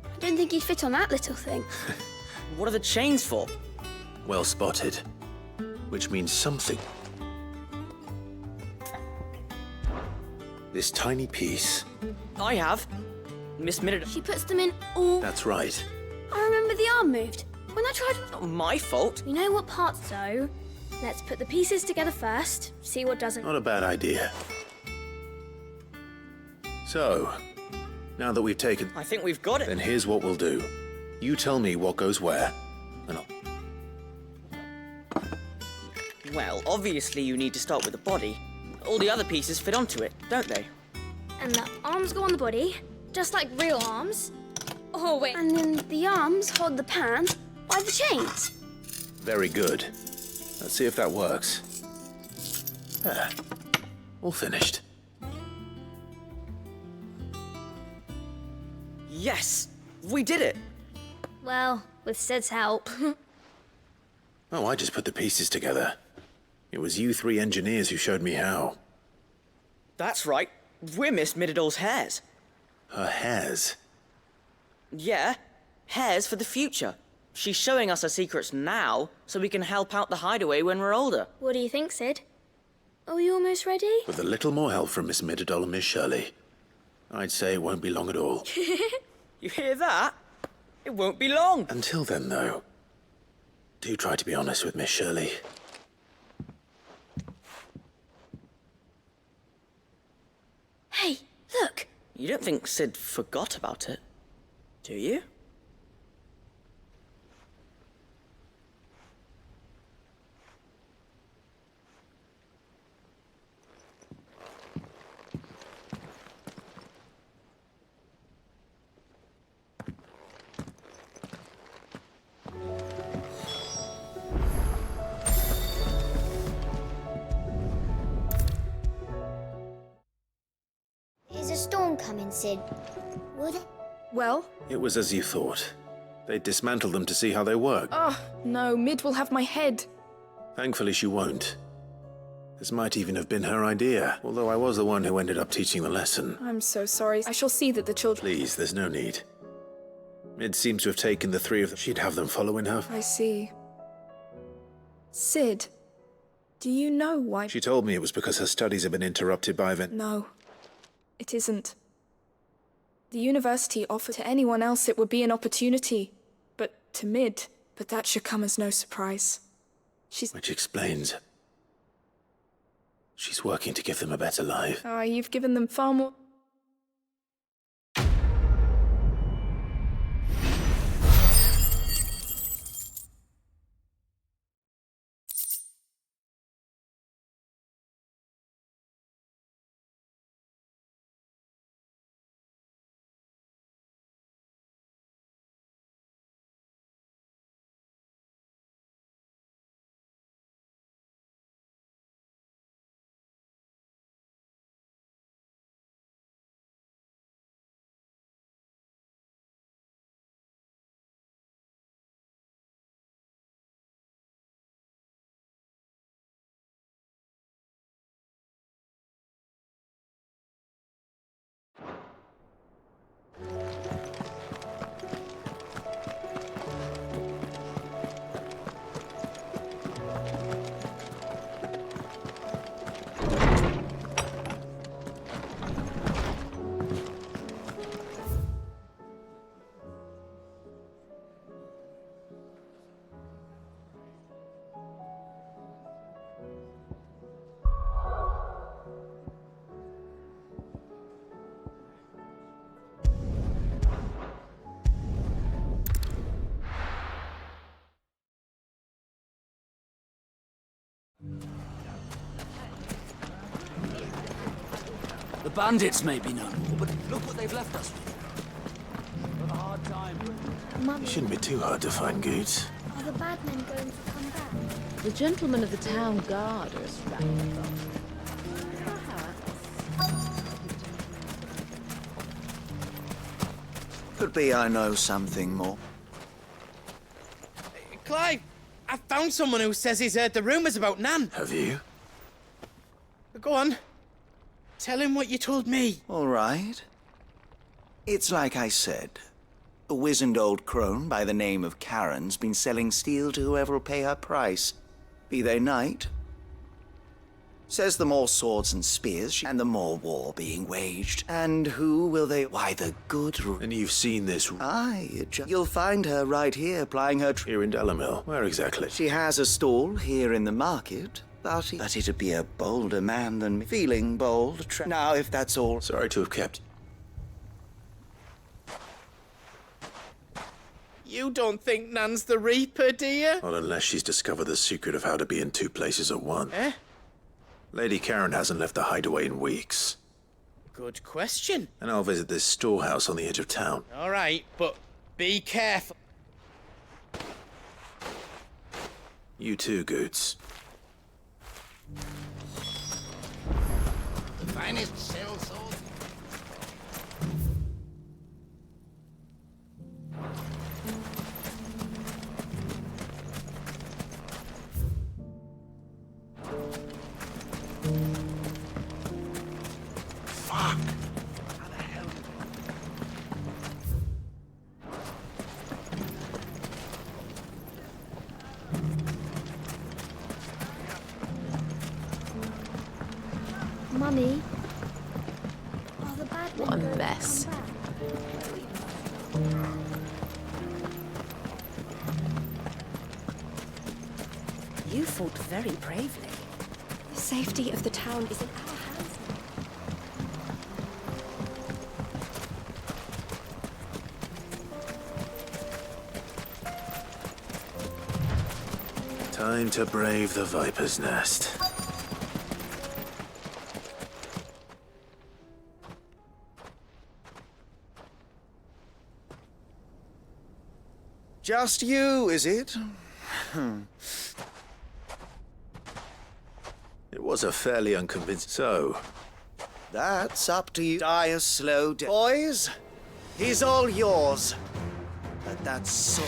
I don't think he'd fit on that little thing. What are the chains for? Well spotted. Which means something. This tiny piece... I have. Miss Mididol. She puts them in all... That's right. I remember the arm moved. When I tried... Not my fault. You know what parts though? Let's put the pieces together first, see what doesn't... Not a bad idea. So, now that we've taken... I think we've got it. Then here's what we'll do. You tell me what goes where, and I'll... Well, obviously you need to start with the body. All the other pieces fit onto it, don't they? And the arms go on the body, just like real arms. Oh, wait. And then the arms hold the pan by the chains. Very good. Let's see if that works. There. All finished. Yes! We did it! Well, with Cid's help. Oh, I just put the pieces together. It was you three engineers who showed me how. That's right. We're Miss Mididol's hairs. Her hairs? Yeah, hairs for the future. She's showing us her secrets now, so we can help out the hideaway when we're older. What do you think, Cid? Are we almost ready? With a little more help from Miss Mididol and Miss Shirley, I'd say it won't be long at all. You hear that? It won't be long. Until then, though, do try to be honest with Miss Shirley. Hey, look! You don't think Cid forgot about it, do you? coming, Sid. Would it? Well? It was as you thought. They dismantled them to see how they work. Oh, no, Mid will have my head. Thankfully, she won't. This might even have been her idea, although I was the one who ended up teaching the lesson. I'm so sorry. I shall see that the children... Please, there's no need. Mid seems to have taken the three of them. She'd have them following her. I see. Sid, do you know why... She told me it was because her studies had been interrupted by event. No, it isn't. The university offered to anyone else it would be an opportunity, but to Mid. But that should come as no surprise. Which explains... she's working to give them a better life. Ah, you've given them far more... The bandits may be no more, but look what they've left us with. Got a hard time. It shouldn't be too hard to find goods. Are the bad men going to come back? The gentlemen of the town guard are strapped up. Could be I know something more. Clive, I found someone who says he's heard the rumours about Nan. Have you? Go on. Tell him what you told me. All right. It's like I said. A wizened old crone by the name of Karen's been selling steel to whoever will pay her price. Be they knight. Says the more swords and spears, and the more war being waged. And who will they... Why, the good... And you've seen this... Aye, you'll find her right here plying her... Here in Delamil. Where exactly? She has a stall here in the market. But it'd be a bolder man than me. Feeling bold. Now, if that's all... Sorry to have kept... You don't think Nan's the Reaper, do you? Not unless she's discovered the secret of how to be in two places at once. Lady Karen hasn't left the hideaway in weeks. Good question. And I'll visit this storehouse on the edge of town. All right, but be careful. You too, Goots. The finest cell sword. Fuck! Mummy, are the bad men What a going mess. to come back? You fought very bravely. The safety of the town is in our hands. Time to brave the Viper's Nest. Just you, is it? It was a fairly unconvincing... So, That's up to you. Die a slow death. Boys, he's all yours. But that's so...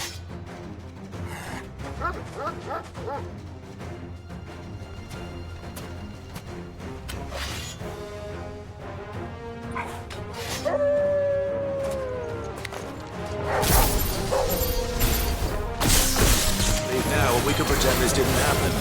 Leave now, and we can pretend this didn't happen.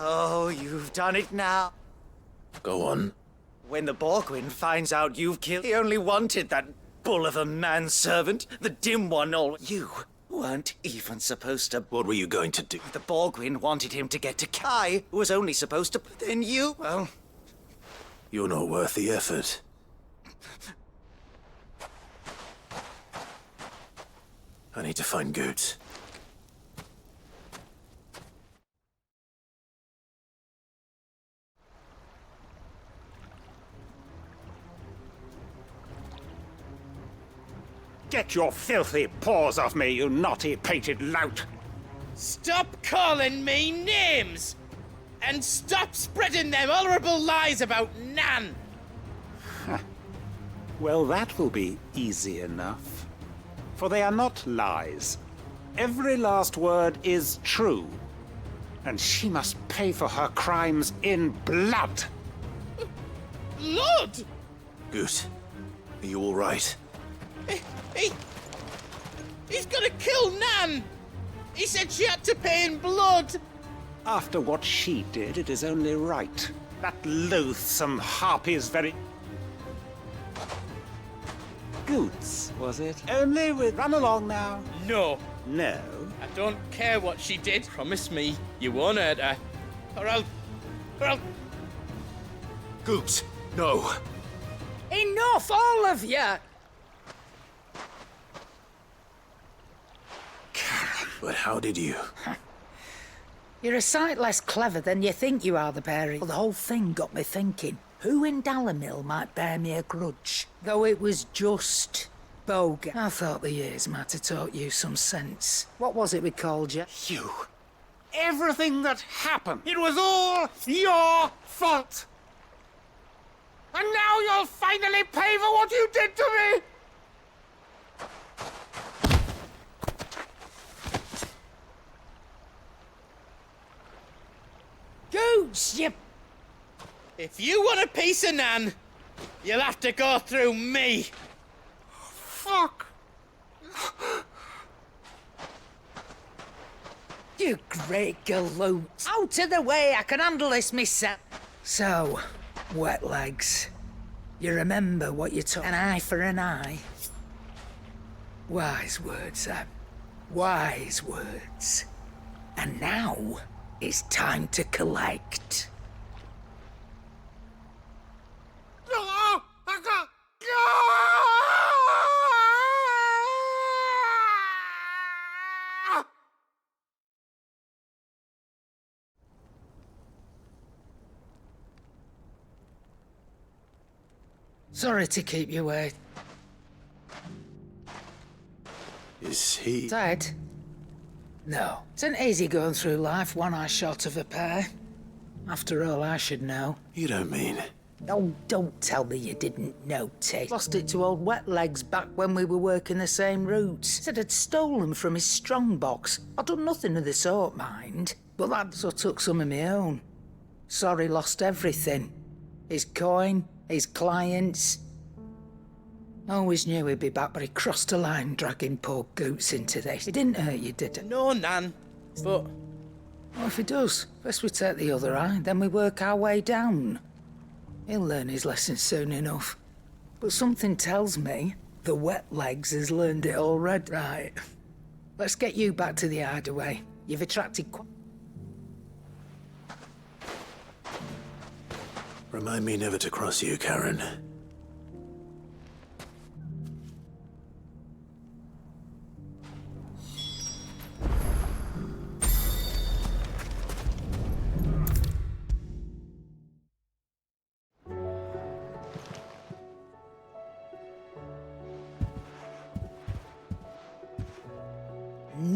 Oh, you've done it now. Go on. When the Borgwyn finds out you've killed, he only wanted that bull of a manservant, the dim one. All you weren't even supposed to. What were you going to do? The Borgwyn wanted him to get to Kai, who was only supposed to. Then you, well, You're not worth the effort. I need to find Goots. Get your filthy paws off me, you naughty painted lout! Stop calling me names! And stop spreading them horrible lies about Nan! Well, that will be easy enough. For they are not lies. Every last word is true. And she must pay for her crimes in blood. Blood? Goot, are you all right? He's gonna kill Nan! He said she had to pay in blood! After what she did, it is only right. That loathsome harpy's very... Goots, was it? Only with... Run along now. No. No? I don't care what she did. Promise me you won't hurt her. Or I'll... Goots, no. Enough, all of you! But how did you? You're a sight less clever than you think you are, the Berry. Well, the whole thing got me thinking. Who in Dalamil might bear me a grudge? Though it was just boga. I thought the years might have taught you some sense. What was it we called you? You. Everything that happened, it was all your fault. And now you'll finally pay for what you did to me! Goots, you... If you want a piece of Nan, you'll have to go through me. Fuck! You great galoot. Out of the way, I can handle this myself. So, wet legs. You remember what you took? An eye for an eye? Wise words, Sam. Wise words. And now, it's time to collect. Sorry to keep you waiting. Is he... Dead? No. It's an easy going through life, one eye short of a pair. After all, I should know. You don't mean... Oh, don't tell me you didn't notice. Lost it to old Wet Legs back when we were working the same routes. Said I'd stolen from his strongbox. I'd done nothing of the sort, mind. But that so took some of my own. Sorry, lost everything. His coin, his clients. Always knew he'd be back, but he crossed a line dragging poor Goots into this. It didn't hurt you, did it? No, Nan, but... Well, if he does, first we take the other eye, then we work our way down. He'll learn his lesson soon enough. But something tells me the Wet Legs has learned it already. Right. Let's get you back to the hideaway. You've attracted Remind me never to cross you, Karen.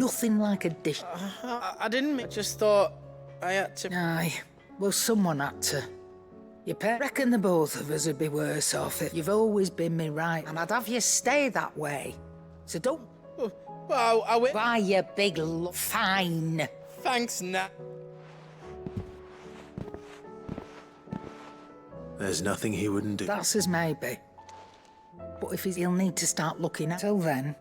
nothing like a dish. I didn't. I just thought I had to. Aye. Well, someone had to. You reckon the both of us would be worse off if you've always been me right, and I'd have you stay that way. So don't. Well, I will. Why, you big fine. Thanks, Nat. There's nothing he wouldn't do. That's as maybe. But if he'll need to start looking at. Till then,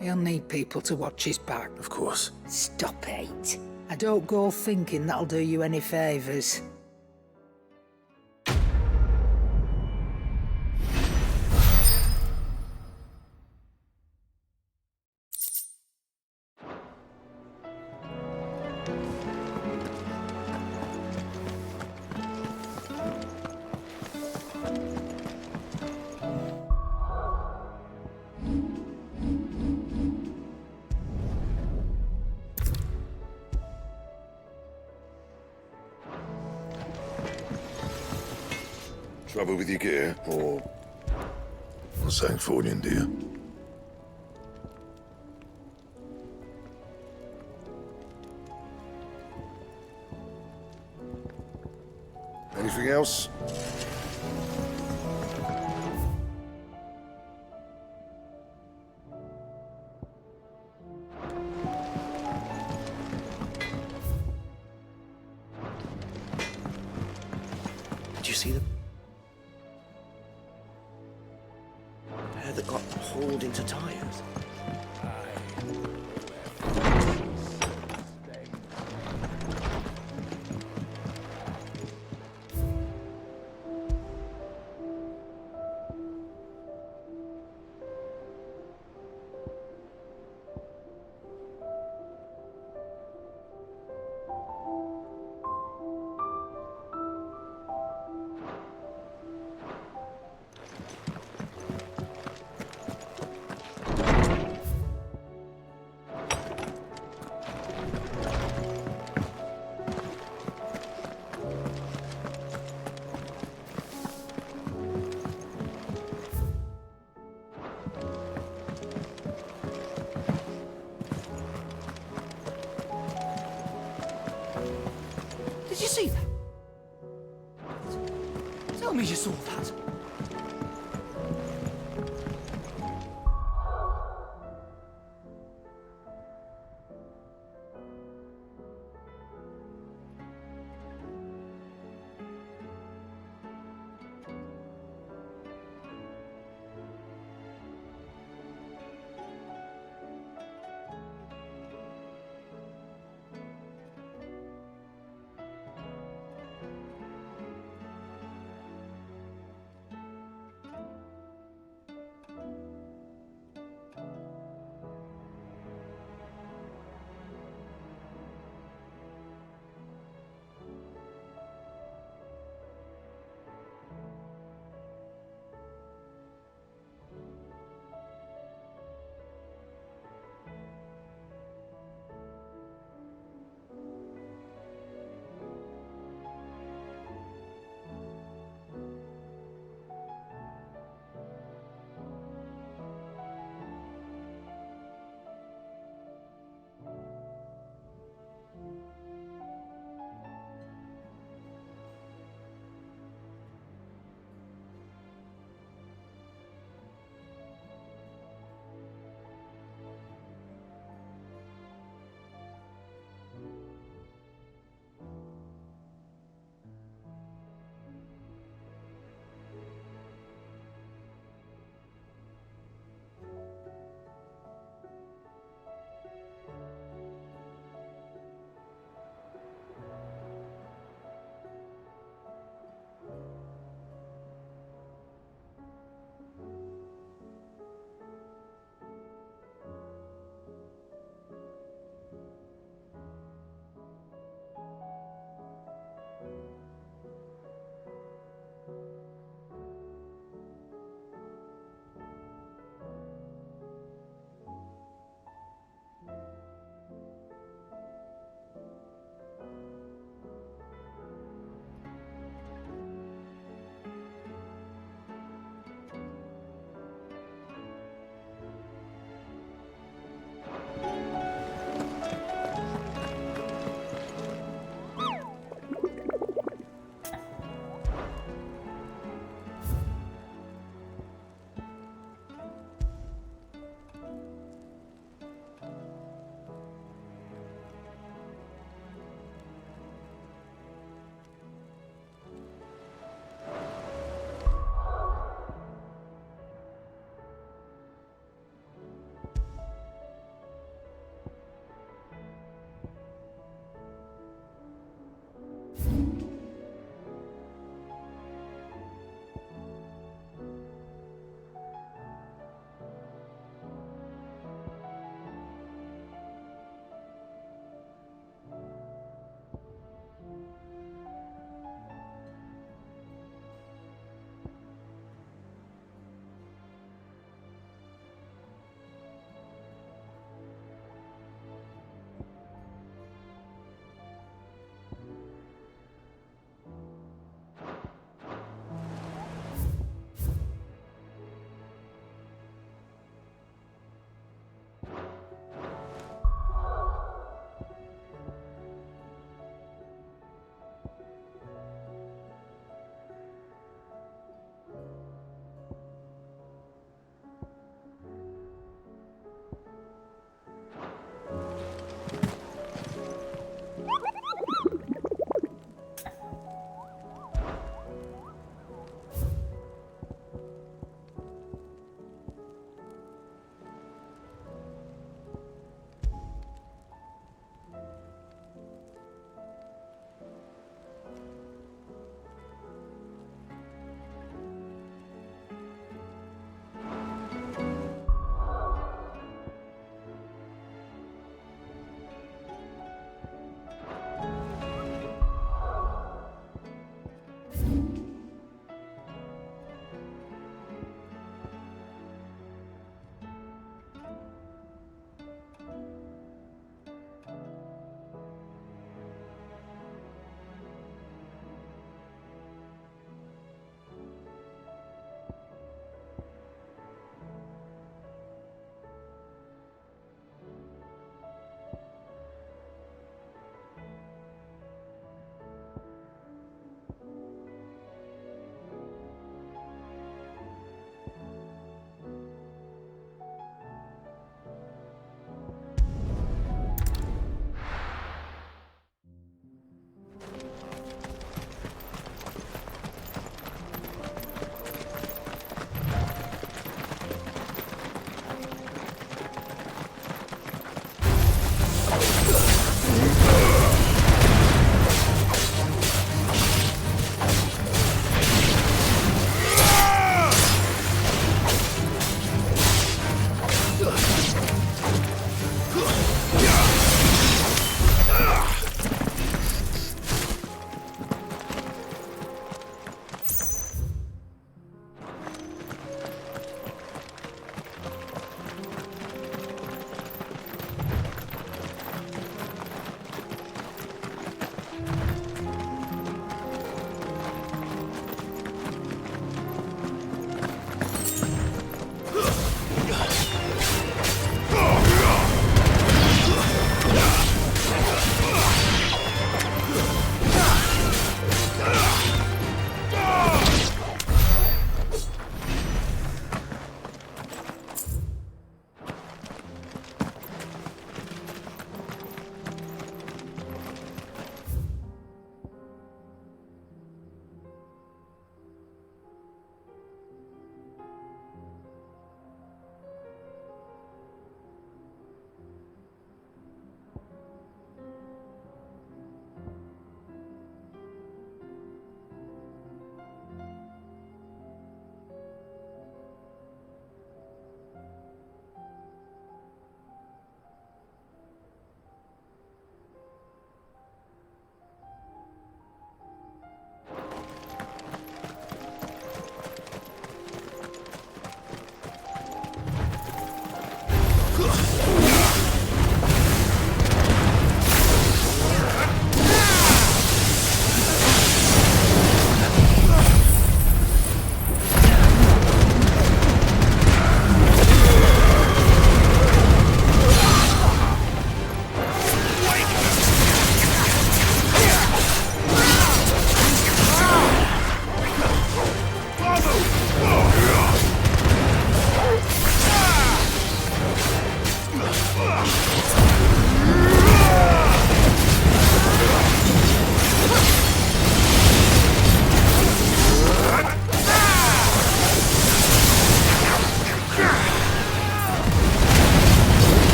he'll need people to watch his back. Of course. Stop it. I don't go thinking that'll do you any favours. Trouble with your gear, or something falling, dear? Anything else? Did you see them? Hair that got hauled into tires. Did you see that? Tell me you saw that.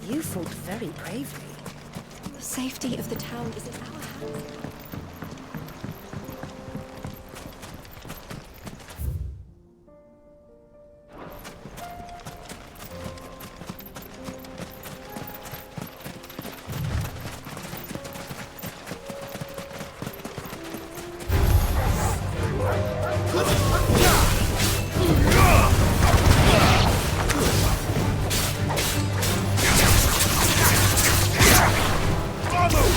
You fought very bravely. The safety of the town is in our hands. Follow!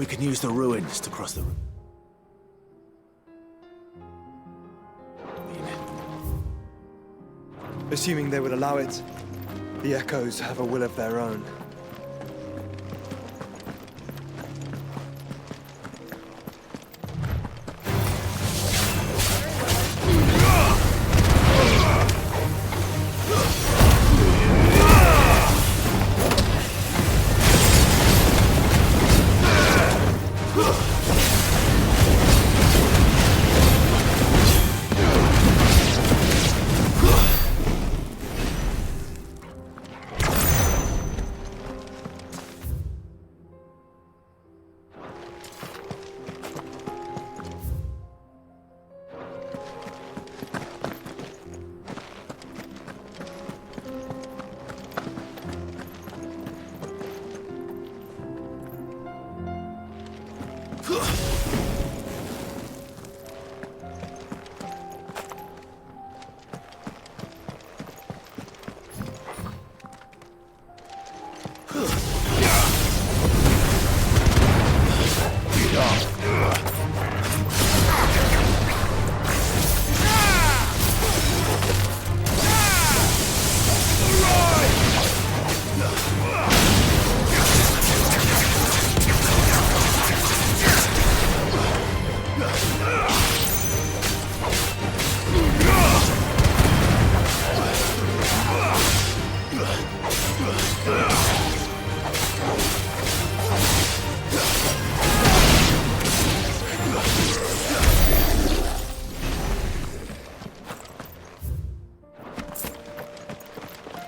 We can use the ruins to cross the... Assuming they would allow it, the Echoes have a will of their own.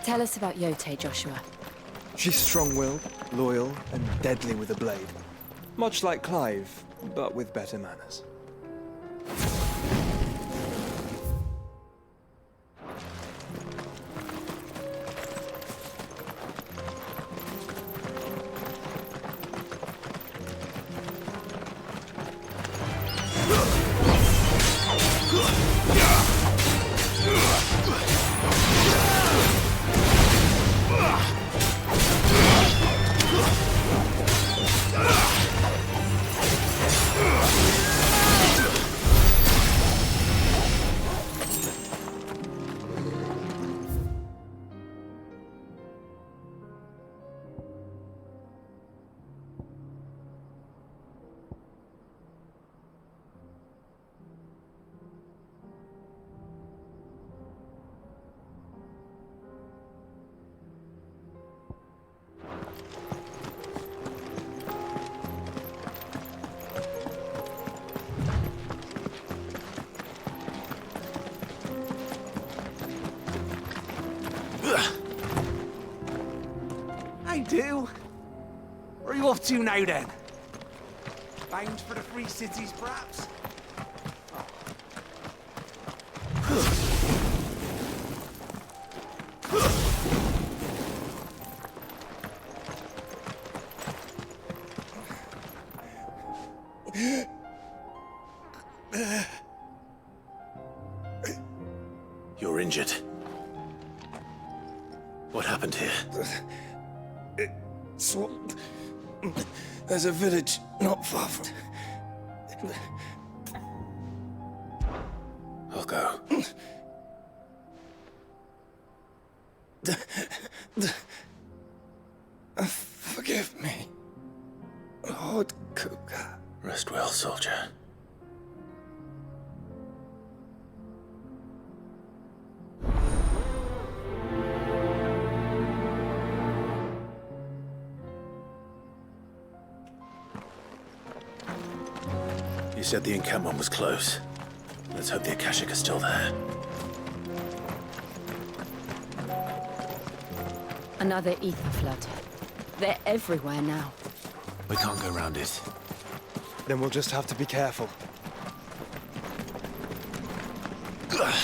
Tell us about Yote, Joshua. She's strong-willed, loyal, and deadly with a blade. Much like Clive, but with better manners. I do. Where are you off to now, then? Bound for the Free Cities, perhaps? You're injured. What happened here? There's a village not far from... I'll go. Forgive me, Lord Kuka. Rest well, soldier. You said the encampment was close. Let's hope the Akashic are still there. Another ether flood. They're everywhere now. We can't go around it. Then we'll just have to be careful. Right.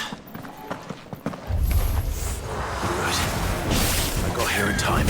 I got here in time.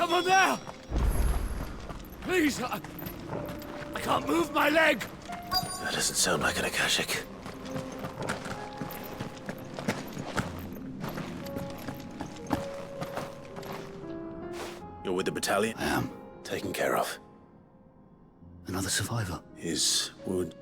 Someone there! Please, I can't move my leg! That doesn't sound like an Akashic. You're with the battalion? I am. Taken care of. Another survivor. His wound.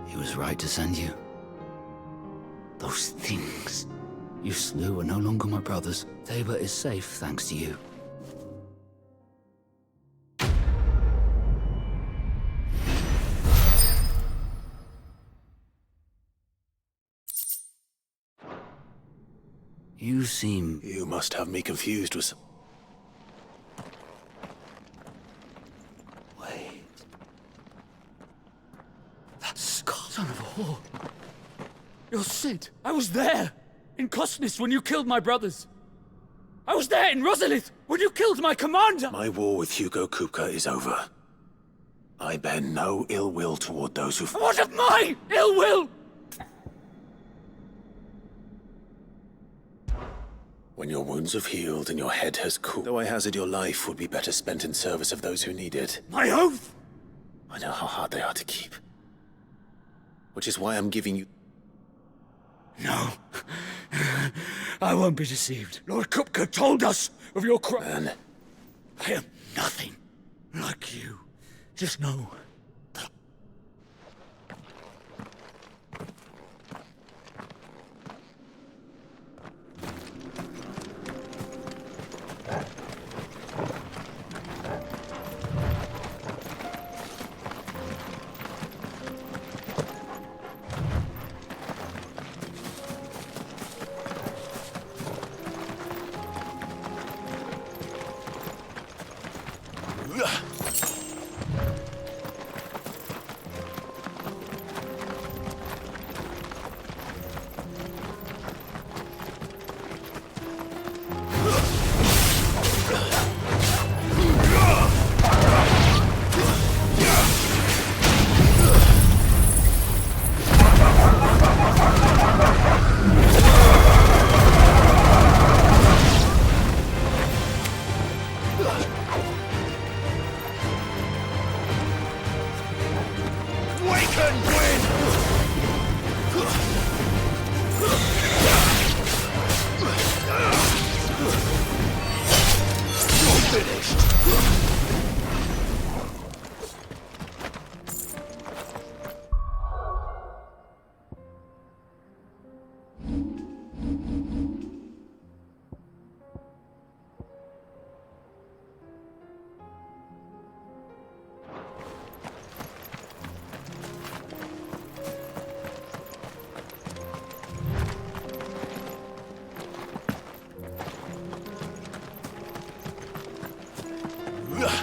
He was right to send you. Those things you slew are no longer my brothers. Tabor is safe thanks to you. You seem... You must have me confused with some... Wait. That son of a whore. You're Sid. I was there! In Cosnis when you killed my brothers. I was there in Rosalith when you killed my commander! My war with Hugo Kupka is over. I bear no ill will toward those who... What of my ill will? When your wounds have healed and your head has cooled, though I hazard your life would be better spent in service of those who need it. My oath! I know how hard they are to keep. Which is why I'm giving you... No. I won't be deceived. Lord Kupka told us of your crime. Man. I am nothing like you. Just know.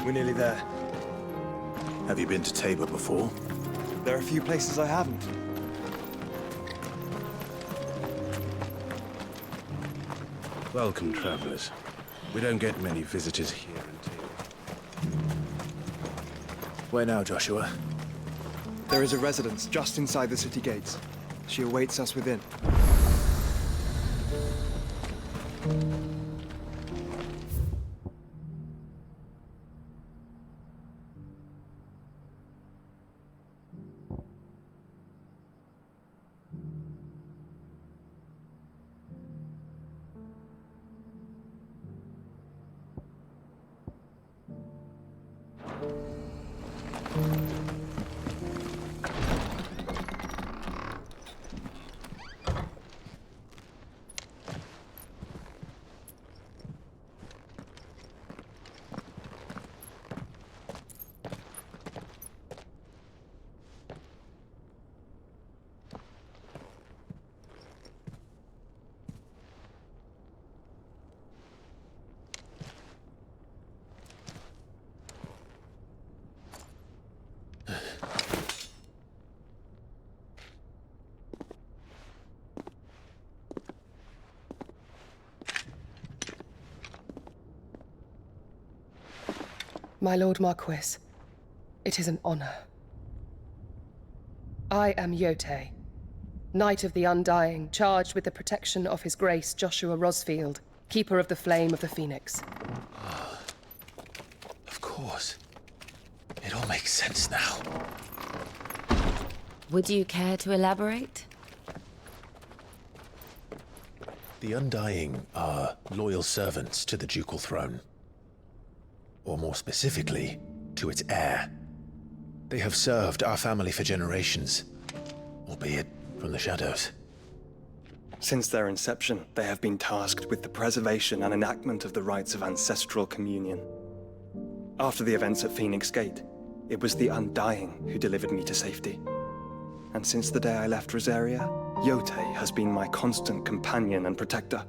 We're nearly there. Have you been to Tabor before? There are a few places I haven't. Welcome, travelers. We don't get many visitors here in Tabor. Where now, Joshua? There is a residence just inside the city gates. She awaits us within. My Lord Marquis, it is an honor. I am Yote, Knight of the Undying, charged with the protection of His Grace Joshua Rosfield, Keeper of the Flame of the Phoenix. Of course. It all makes sense now. Would you care to elaborate? The Undying are loyal servants to the ducal throne. Or more specifically, to its heir. They have served our family for generations, albeit from the shadows. Since their inception, they have been tasked with the preservation and enactment of the rites of ancestral communion. After the events at Phoenix Gate, it was the Undying who delivered me to safety. And since the day I left Rosaria, Yote has been my constant companion and protector.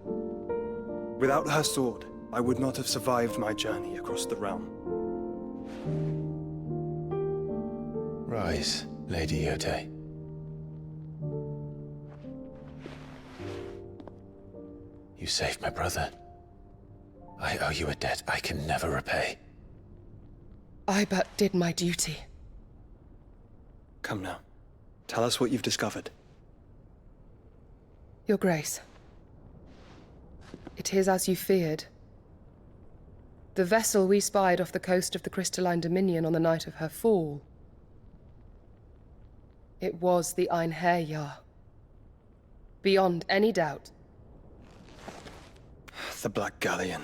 Without her sword, I would not have survived my journey across the realm. Rise, Lady Yote. You saved my brother. I owe you a debt I can never repay. I but did my duty. Come now. Tell us what you've discovered. Your Grace. It is as you feared. The vessel we spied off the coast of the Crystalline Dominion on the night of her fall. It was the Einherjar. Beyond any doubt. The Black Galleon.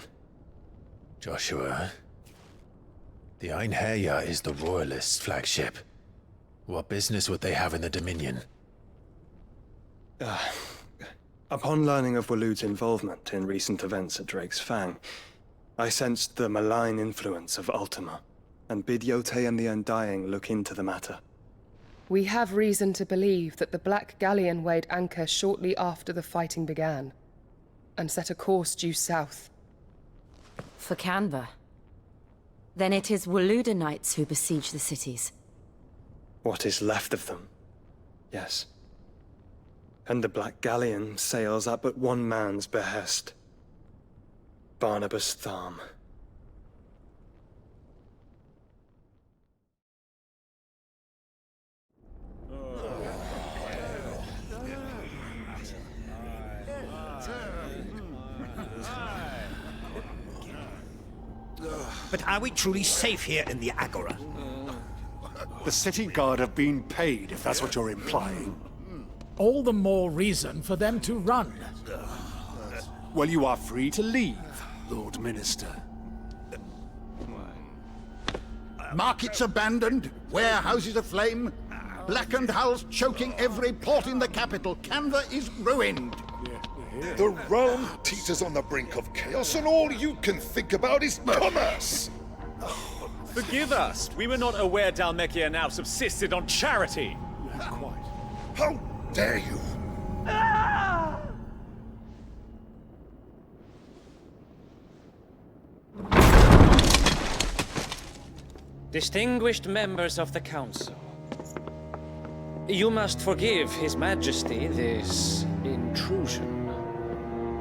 Joshua, the Einherjar is the Royalists' flagship. What business would they have in the Dominion? Upon learning of Waloed's involvement in recent events at Drake's Fang, I sensed the malign influence of Ultima, and bid Yote and the Undying look into the matter. We have reason to believe that the Black Galleon weighed anchor shortly after the fighting began, and set a course due south. For Canva. Then it is Waloeda Knights who besiege the cities. What is left of them, yes. And the Black Galleon sails at but one man's behest. Barnabas Tharm. But are we truly safe here in the Agora? The city guard have been paid, if that's what you're implying. All the more reason for them to run. Well, you are free to leave, Lord Minister. Markets abandoned, warehouses aflame, blackened hulls choking every port in the capital. Canva is ruined. The realm teeters on the brink of chaos, and all you can think about is commerce! Forgive us! We were not aware Dhalmekia now subsisted on charity! How dare you! Distinguished members of the Council, you must forgive His Majesty this intrusion.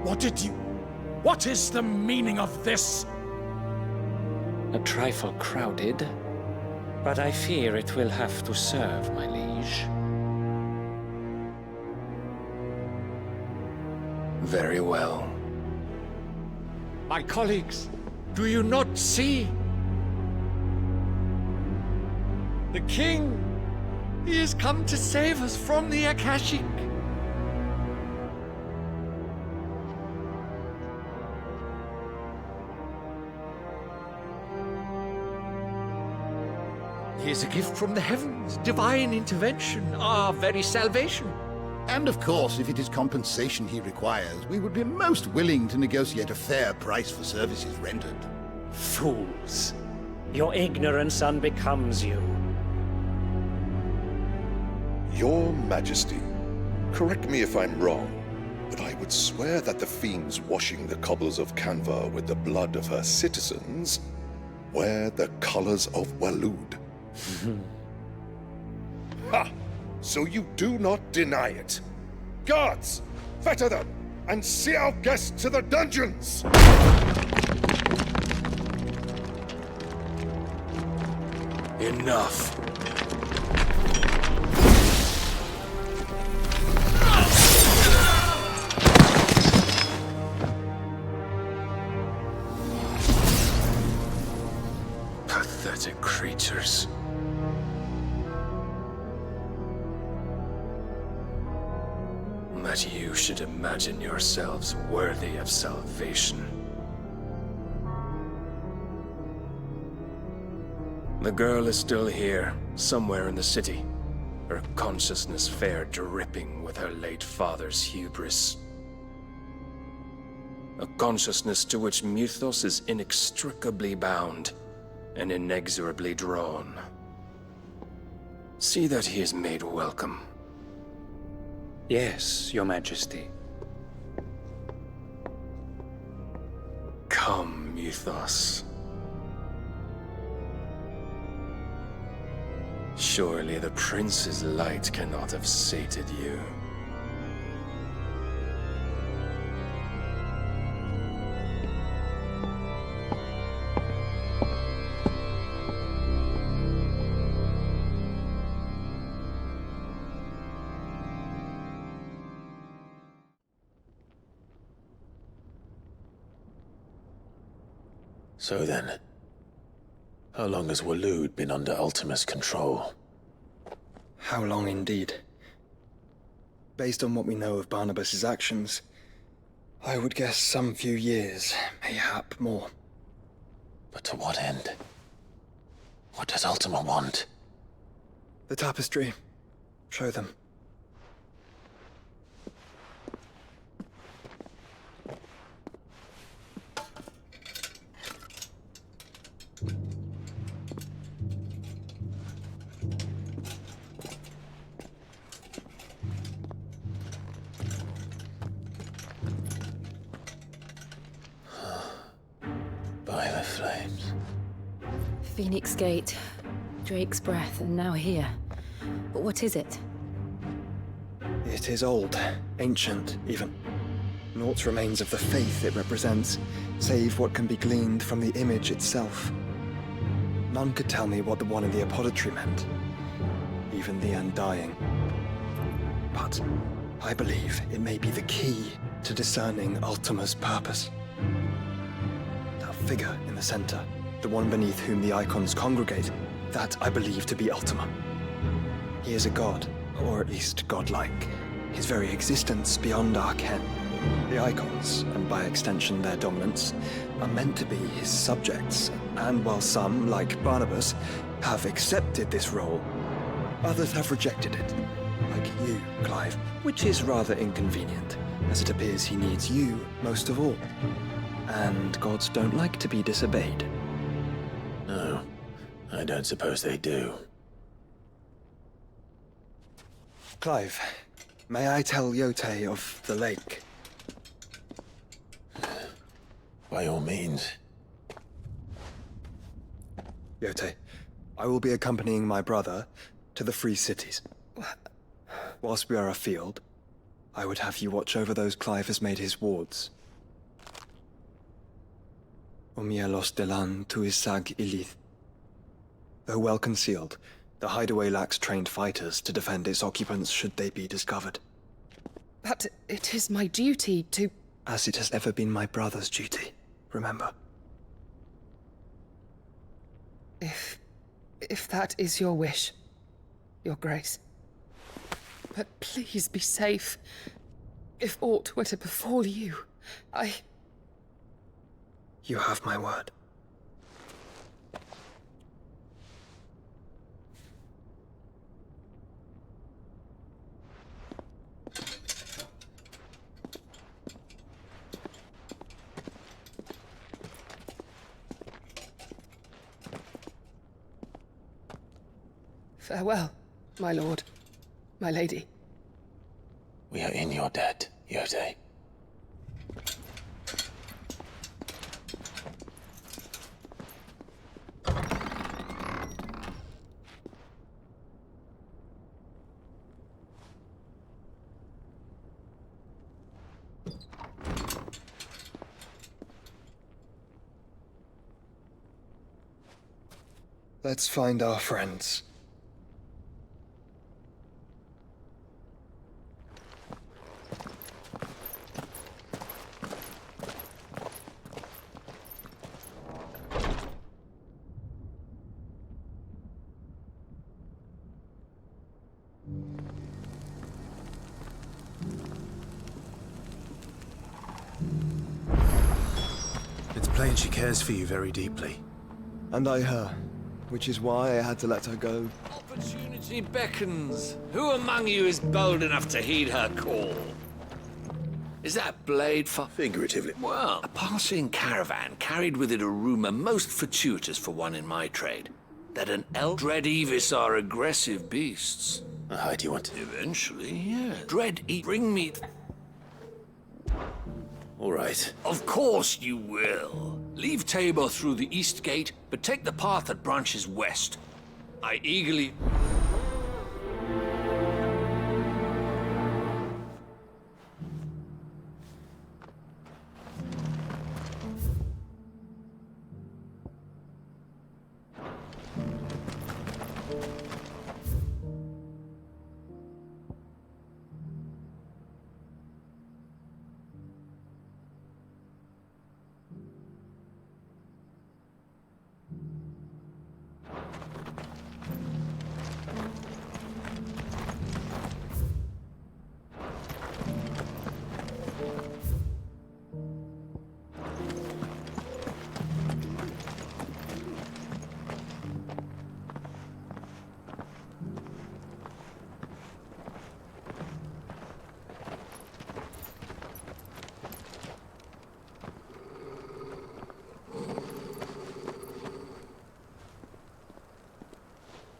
What is the meaning of this? A trifle crowded, but I fear it will have to serve, my liege. Very well. My colleagues, do you not see? The King! He has come to save us from the Akashic! He is a gift from the heavens, divine intervention, our very salvation. And of course, if it is compensation he requires, we would be most willing to negotiate a fair price for services rendered. Fools! Your ignorance unbecomes you. Your Majesty, correct me if I'm wrong, but I would swear that the fiends washing the cobbles of Canva with the blood of her citizens wear the colors of Waloed. Ha! So you do not deny it. Guards, fetter them, and see our guests to the dungeons! Enough. Pathetic creatures. That you should imagine yourselves worthy of salvation. The girl is still here, somewhere in the city, her consciousness fair dripping with her late father's hubris. A consciousness to which Mythos is inextricably bound and inexorably drawn. See that he is made welcome. Yes, Your Majesty. Come, Mythos. Surely the prince's light cannot have sated you. So then, how long has Waloed been under Ultima's control? How long indeed? Based on what we know of Barnabas's actions, I would guess some few years, mayhap more. But to what end? What does Ultima want? The tapestry. Show them. By the flames. Phoenix Gate, Drake's Breath, and now here. But what is it? It is old, ancient, even. Naught remains of the faith it represents, save what can be gleaned from the image itself. None could tell me what the one in the apothecary meant, even the Undying. But I believe it may be the key to discerning Ultima's purpose. That figure in the center, the one beneath whom the icons congregate, that I believe to be Ultima. He is a god, or at least godlike, his very existence beyond our ken. The icons, and by extension their dominance, are meant to be his subjects, and while some, like Barnabas, have accepted this role, others have rejected it, like you, Clive, which is rather inconvenient, as it appears he needs you most of all. And gods don't like to be disobeyed. No, I don't suppose they do. Clive, may I tell Yote of the lake? By all means. Yote, I will be accompanying my brother to the Free Cities. Whilst we are afield, I would have you watch over those Clive has made his wards. Omielos delan tuisag ilith. Though well concealed, the hideaway lacks trained fighters to defend its occupants should they be discovered. But it is my duty to... As it has ever been my brother's duty, remember. If that is your wish, Your Grace. But please be safe. If aught were to befall you, You have my word. Farewell, my lord, my lady. We are in your debt, Yote. Let's find our friends. sense she cares for you very deeply. And I her, which is why I had to let her go. Opportunity beckons. Who among you is bold enough to heed her call? Is that blade for... Figuratively. Well, a passing caravan carried with it a rumor most fortuitous for one in my trade. That an elk... Dread Evis are aggressive beasts. How do you want to... Eventually, yeah. Dread bring me... All right. Of course you will. Leave Tabor through the east gate, but take the path that branches west. I eagerly...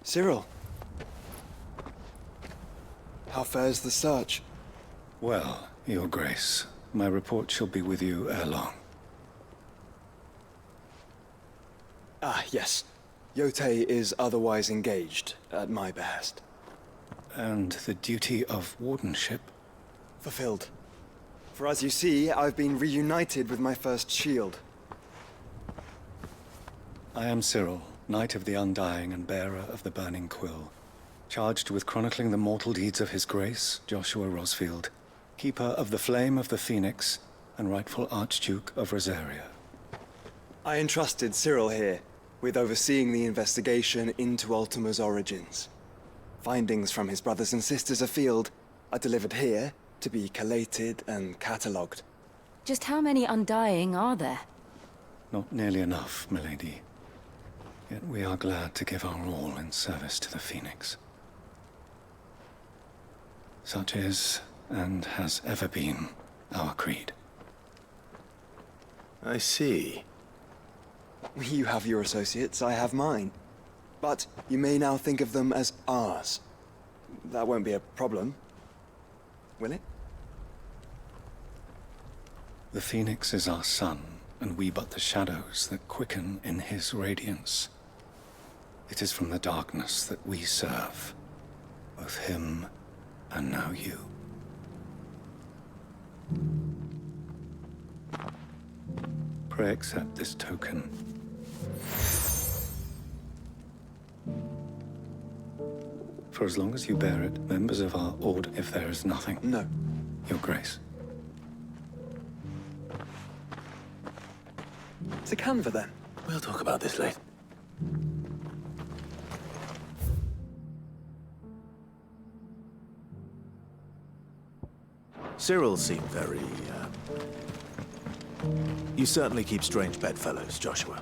Cyril. How fares the search? Well, Your Grace, my report shall be with you ere long. Ah, yes. Yotei is otherwise engaged, at my behest. And the duty of wardenship? Fulfilled. For as you see, I've been reunited with my first shield. I am Cyril, Knight of the Undying and bearer of the Burning Quill, charged with chronicling the mortal deeds of His Grace, Joshua Rosfield, Keeper of the Flame of the Phoenix, and rightful Archduke of Rosaria. I entrusted Cyril here with overseeing the investigation into Ultima's origins. Findings from his brothers and sisters afield are delivered here to be collated and catalogued. Just how many Undying are there? Not nearly enough, milady. Yet we are glad to give our all in service to the Phoenix. Such is, and has ever been, our creed. I see. You have your associates, I have mine. But you may now think of them as ours. That won't be a problem, will it? The Phoenix is our sun, and we but the shadows that quicken in his radiance. It is from the darkness that we serve, both him and now you. Pray accept this token. For as long as you bear it, members of our order, if there is nothing... No. Your Grace. To Canva, then. We'll talk about this later. Cyril seemed very, You certainly keep strange bedfellows, Joshua.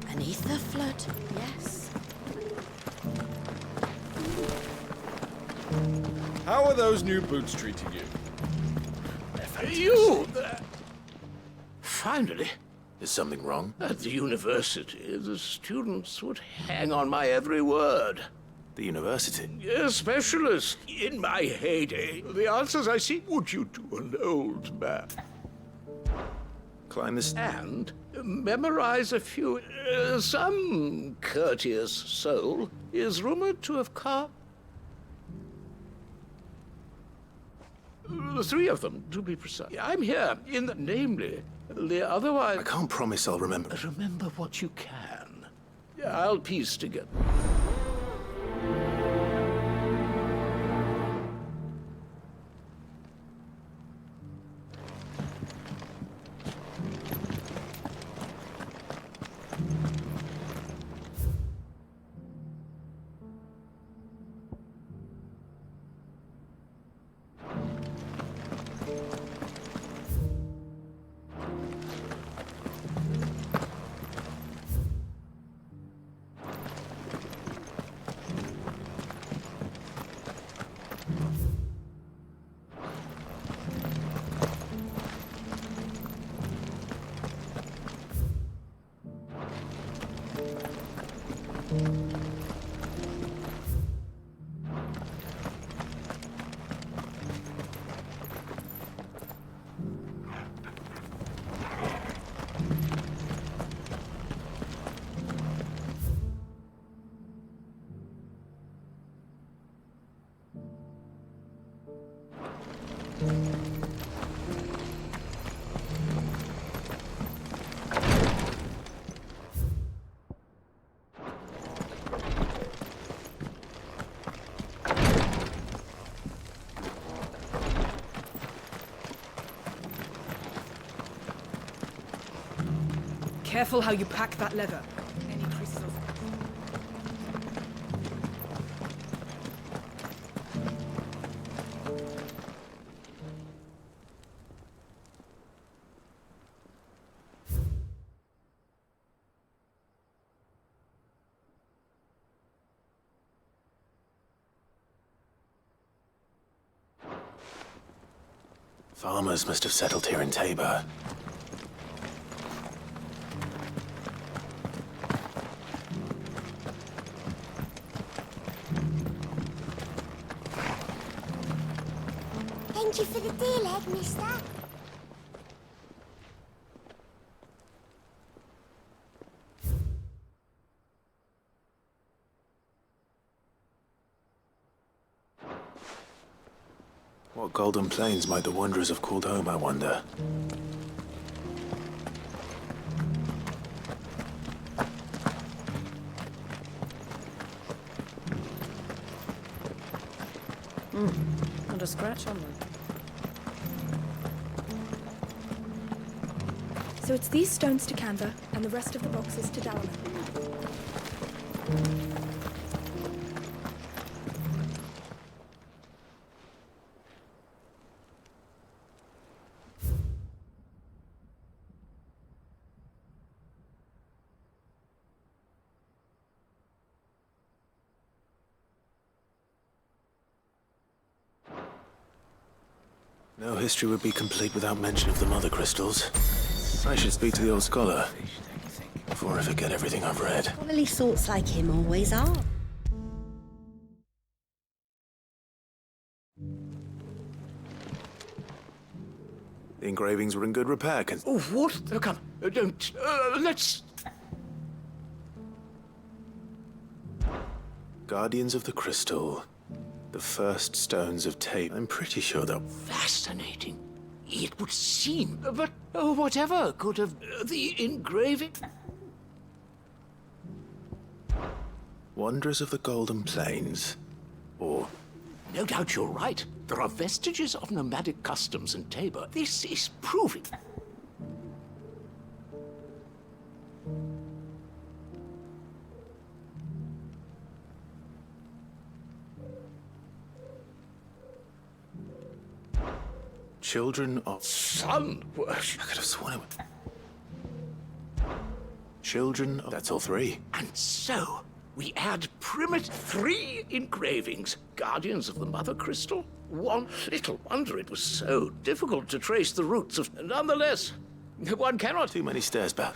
An ether flood, yes. How are those new boots treating you? You! Finally. Is something wrong? At the university, the students would hang on my every word. The university? A specialist. In my heyday, the answers I seek, would you to an old man? Climb this... And memorize a few... some courteous soul is rumored to have carved... The three of them, to be precise. I'm here, in the... namely, the otherwise... I can't promise I'll remember. Remember what you can. I'll piece together. Careful how you pack that leather. Any crystals. Farmers must have settled here in Tabor. Thank you for the deal, egg, mister. What golden plains might the Wanderers have called home, I wonder? Not a scratch on them. So it's these stones to Canva, and the rest of the boxes to Dalaman. No history would be complete without mention of the Mother Crystals. I should speak to the old scholar before I forget everything I've read. Scholarly sorts like him always are. The engravings were in good repair. Oh, what? Come, don't. Let's. Guardians of the Crystal. The first stones of Tabor. I'm pretty sure they're Fascinating. It would seem, but whatever could have the engraving. Wanderers of the Golden Plains. Or No doubt you're right. There are vestiges of nomadic customs in Tabor. This is proving. children of sun worship. I could have sworn it was children of... That's all three. And so we add primitive 3 engravings, guardians of the Mother Crystal. One little wonder it was so difficult to trace the roots of. Nonetheless, one cannot. Too many stairs back.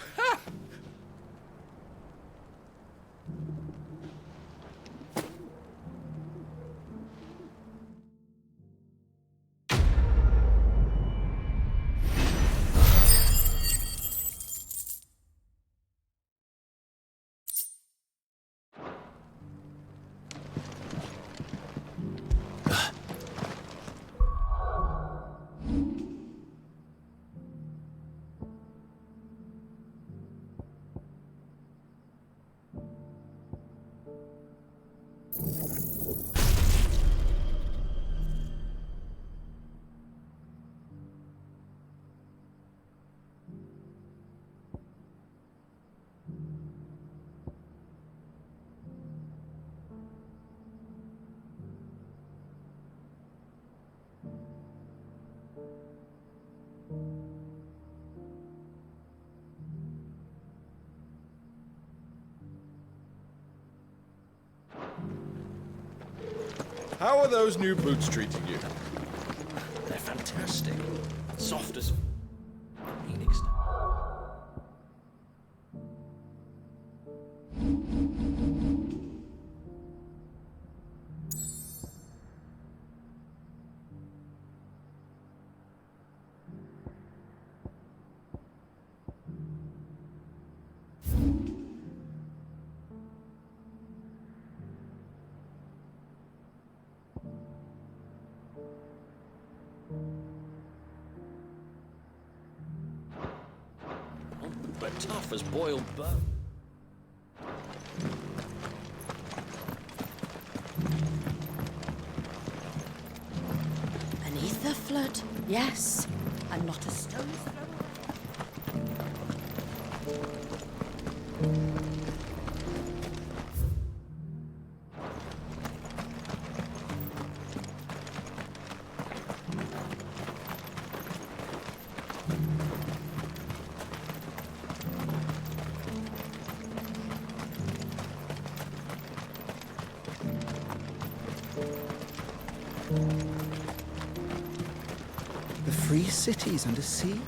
How are those new boots treating you? They're fantastic. Soft as Phoenix. But tough as boiled bone. An ether flood, yes, and not a stone's throw. The free cities under siege?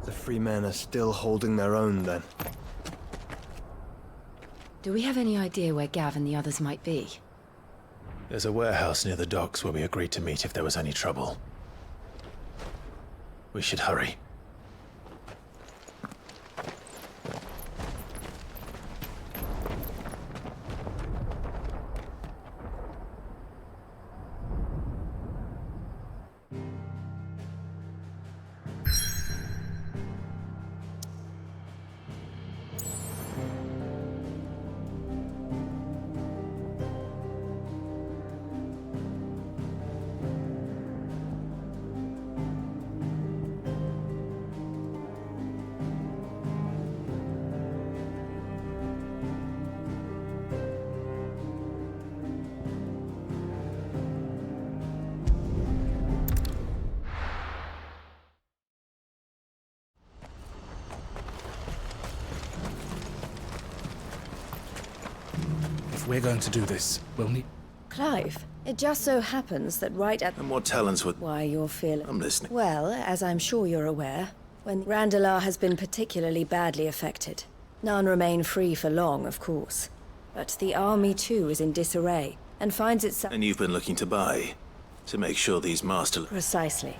The free men are still holding their own, then. Do we have any idea where Gav and the others might be? There's a warehouse near the docks where we agreed to meet if there was any trouble. We should hurry. If we're going to do this, we'll need... Clive, it just so happens that right at... And what talents would... Why, you're feeling... I'm listening. Well, as I'm sure you're aware, when Randalar has been particularly badly affected. None remain free for long, of course. But the army too is in disarray, and finds itself... And you've been looking to buy, to make sure these master... Precisely.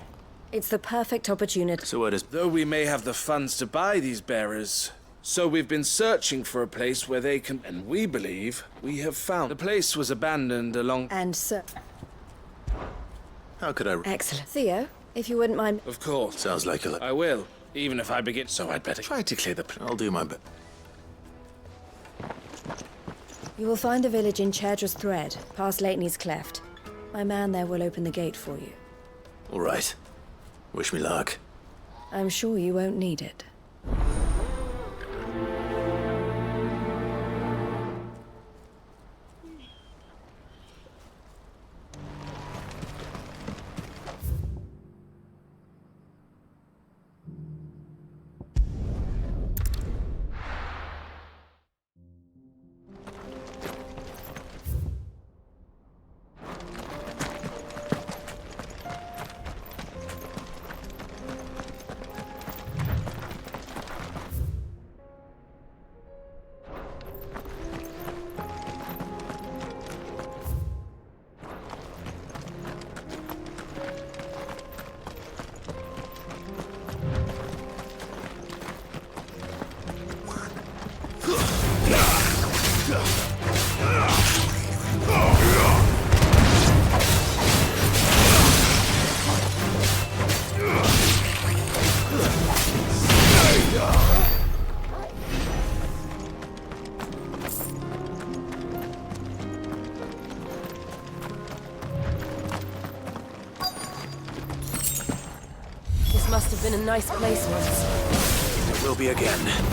It's the perfect opportunity... So what is... Though we may have the funds to buy these bearers, so we've been searching for a place where they can... And we believe we have found. The place was abandoned along... And so... How could I... Excellent. Theo, if you wouldn't mind... Of course. Sounds like a... I will, even if I begin... So I'd better... Try to clear the... I'll do my best. You will find a village in Chadra's Thread, past Lateney's Cleft. My man there will open the gate for you. All right. Wish me luck. I'm sure you won't need it. Must have been a nice place once. It will be again.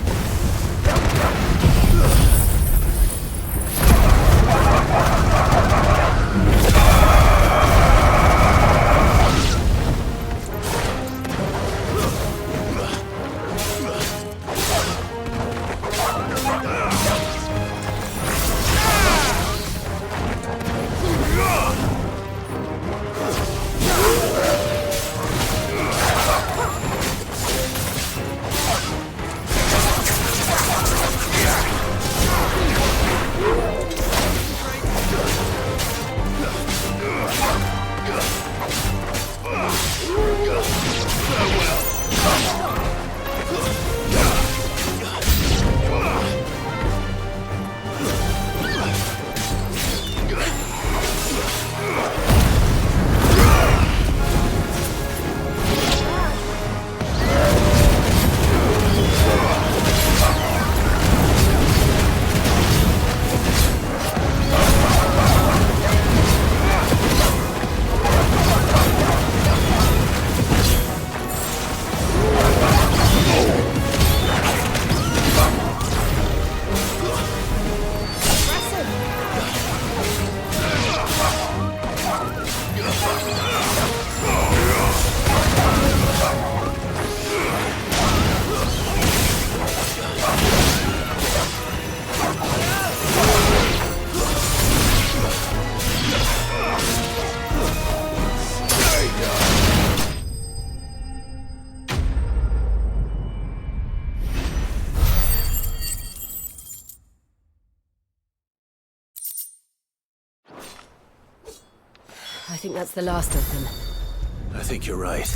I think that's the last of them. I think you're right.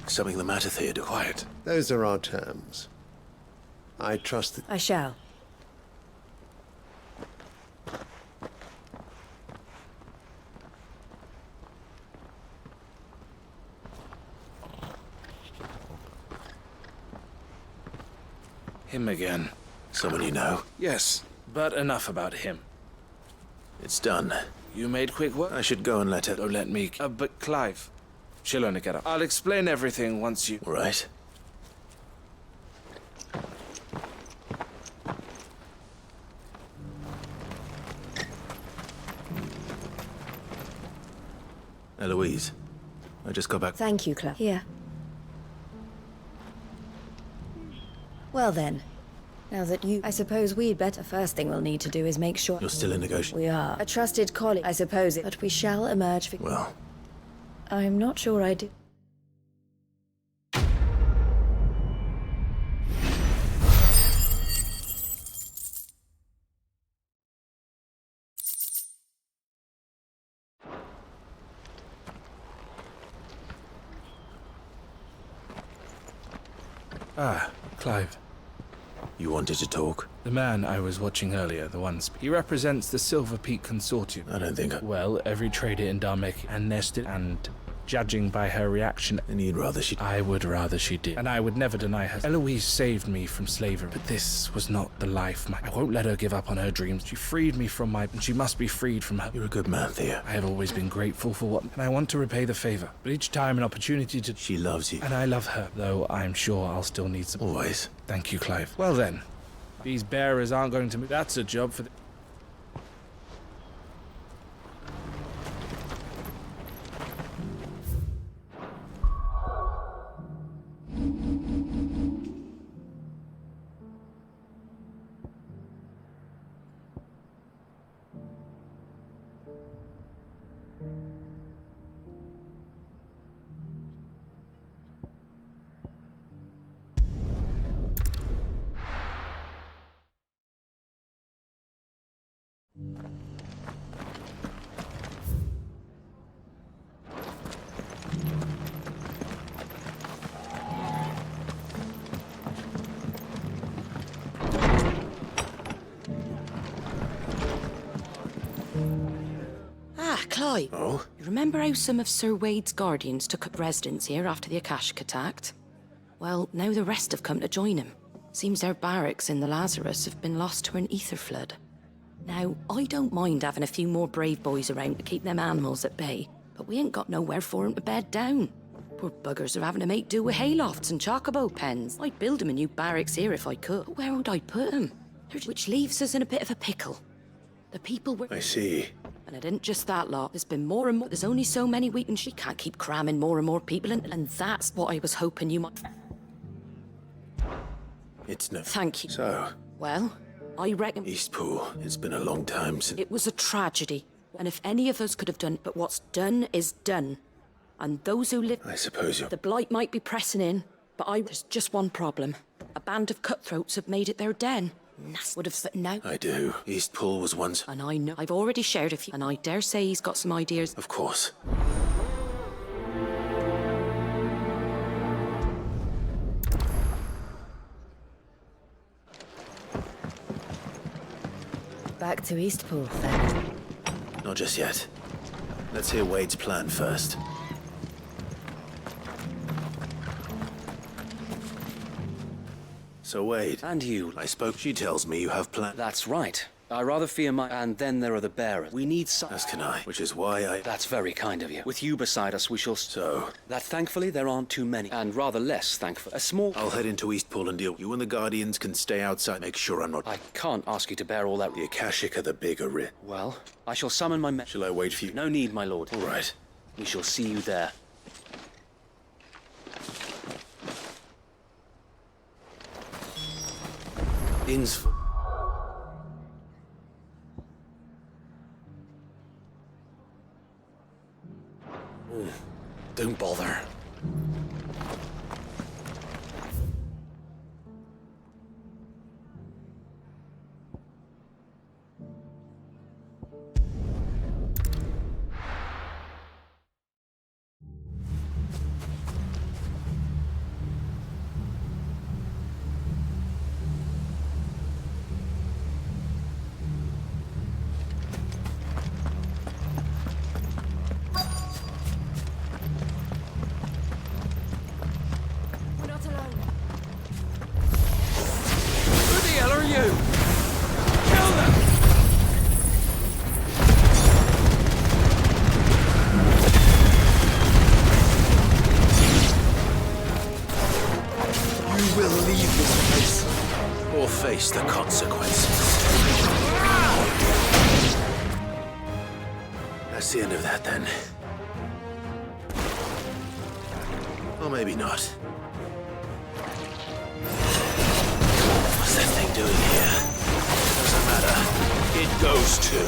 Something the matter, Theodore? Quiet. Those are our terms. I trust that... I shall. Him again. Someone you know? Yes, but enough about him. It's done. You made quick work? I should go and let her... Don't let me... but Clive. She'll only get up. I'll explain everything once you... All right. Eloise, I just got back... Thank you, Clive. Here. Well then, now that you... I suppose we'd better... First thing we'll need to do is make sure... You're still in negotiation? We are. A trusted colleague, I suppose, but we shall emerge... Well... I'm not sure I do. Ah, Clive. You wanted to talk? The man I was watching earlier, the one... He represents the Silver Peak Consortium. I don't think... Well, every trader in Dharmeki and nested, and judging by her reaction... And you'd rather she... I would rather she did. And I would never deny her. Eloise saved me from slavery, but this was not the life. I won't let her give up on her dreams. She freed me from my... And she must be freed from her. You're a good man, Thea. I have always been grateful for what... And I want to repay the favor. But each time an opportunity to... She loves you. And I love her, though I'm sure I'll still need some... Always. Thank you, Clive. Well then. These bearers aren't going to move. That's a job for the... Clive. Oh? You remember how some of Sir Wade's guardians took up residence here after the Akashic attacked? Well, now the rest have come to join him. Seems their barracks in the Lazarus have been lost to an ether flood. Now, I don't mind having a few more brave boys around to keep them animals at bay, but we ain't got nowhere for 'em to bed down. Poor buggers are having to make do with haylofts and chocobo pens. I'd build 'em a new barracks here if I could, but where would I put 'em? Which leaves us in a bit of a pickle. The people were... I see. And it isn't just that lot. There's been more and more. There's only so many we can... She can't keep cramming more and more people in, and that's what I was hoping you might... It's no... Thank you. So... Well, I reckon... Eastpool. It's been a long time since... It was a tragedy. And if any of us could have done... But what's done is done. And those who live... I suppose you... The blight might be pressing in, but there's just one problem. A band of cutthroats have made it their den. Nass would have said no. I do. Eastpool was once... And I know. I've already shared a few, and I dare say he's got some ideas. Of course. Back to Eastpool, then. Not just yet. Let's hear Wade's plan first. So Wade... And you. I spoke. She tells me you have plans. That's right. I rather fear my... And then there are the bearers. We need some... As can I. Which is why I... That's very kind of you. With you beside us, we shall... So... That thankfully there aren't too many. And rather less thankful. A small... I'll head into Eastpool and deal. You and the Guardians can stay outside. Make sure I'm not... I can't ask you to bear all that... The Akashic are the bigger writ. Well, I shall summon my men... Shall I wait for you? No need, my lord. All right. We shall see you there. Inns... Don't bother. will leave this place. Or face the consequences. That's the end of that, then. Or maybe not. What's that thing doing here? Doesn't matter. It goes too.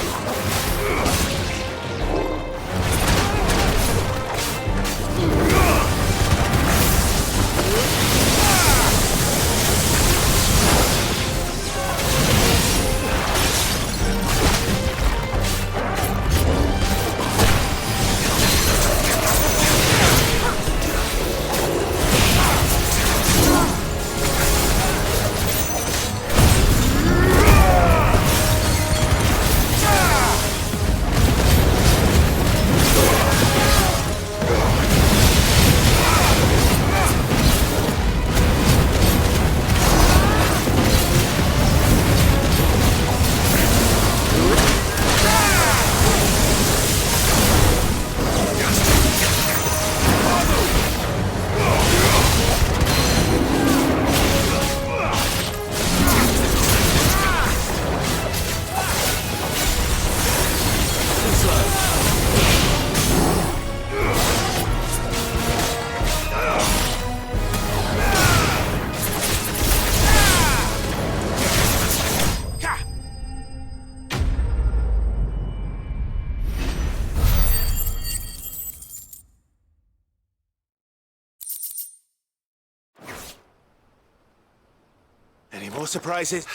Any more surprises?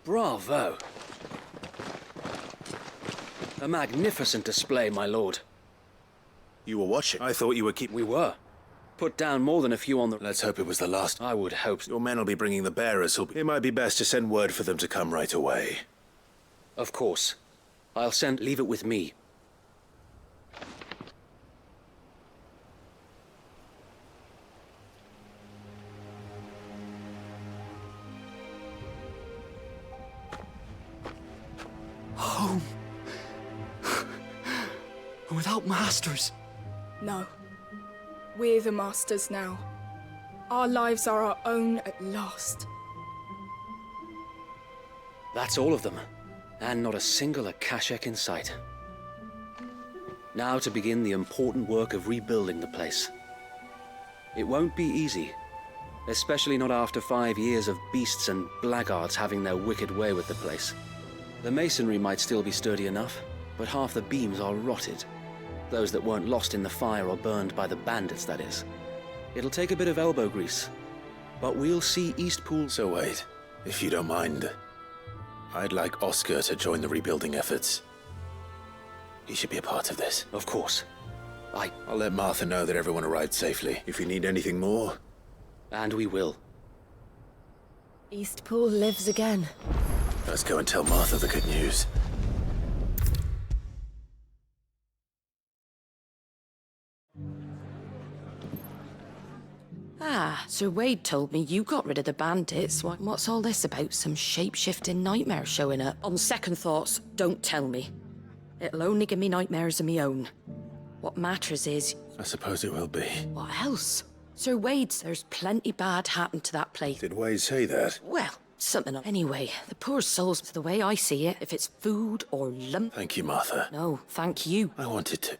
Bravo. A magnificent display, my lord. You were watching? I thought you were keeping... We were. Put down more than a few on the... Let's hope it was the last. I would hope so. Your men will be bringing the bearers. It might be best to send word for them to come right away. Of course. I'll send... Leave it with me. Home. Without masters. No. We're the masters now. Our lives are our own at last. That's all of them. And not a single Akashak in sight. Now to begin the important work of rebuilding the place. It won't be easy. Especially not after 5 years of beasts and blackguards having their wicked way with the place. The masonry might still be sturdy enough, but half the beams are rotted. Those that weren't lost in the fire or burned by the bandits, that is. It'll take a bit of elbow grease, but we'll see Eastpool... So wait, if you don't mind, I'd like Oscar to join the rebuilding efforts. He should be a part of this. Of course. I'll let Martha know that everyone arrived safely. If you need anything more... And we will. Eastpool lives again. Let's go and tell Martha the good news. Ah, Sir Wade told me you got rid of the bandits. What's all this about? Some shape-shifting nightmare showing up? On second thoughts, don't tell me. It'll only give me nightmares of my own. What matters is... I suppose it will be. What else? Sir Wade's, there's plenty bad happened to that place. Did Wade say that? Well, something... Anyway, the poor souls, the way I see it, if it's food or lump... Thank you, Martha. No, thank you. I wanted to...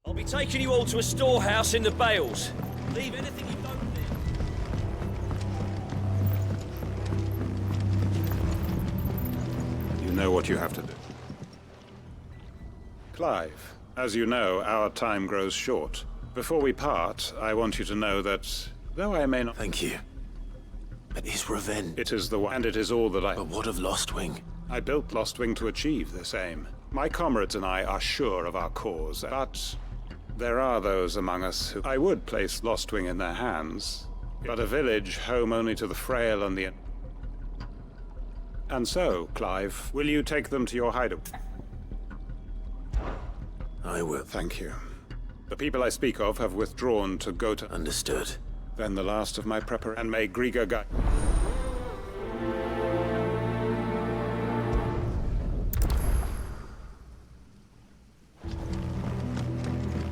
I'll be taking you all to a storehouse in the Bales. Leave anything you don't need. You know what you have to do. Clive, as you know, our time grows short. Before we part, I want you to know that, though I may not... Thank you. But his revenge... It is the one, and it is all that I... But what of Lostwing? I built Lostwing to achieve this aim. My comrades and I are sure of our cause, but There are those among us who I would place Lostwing in their hands, but a village home only to the frail and the... And so, Clive, will you take them to your hideaway? I will. Thank you. The people I speak of have withdrawn to Gota. Understood. Then the last of my prepper, and may Griga guide.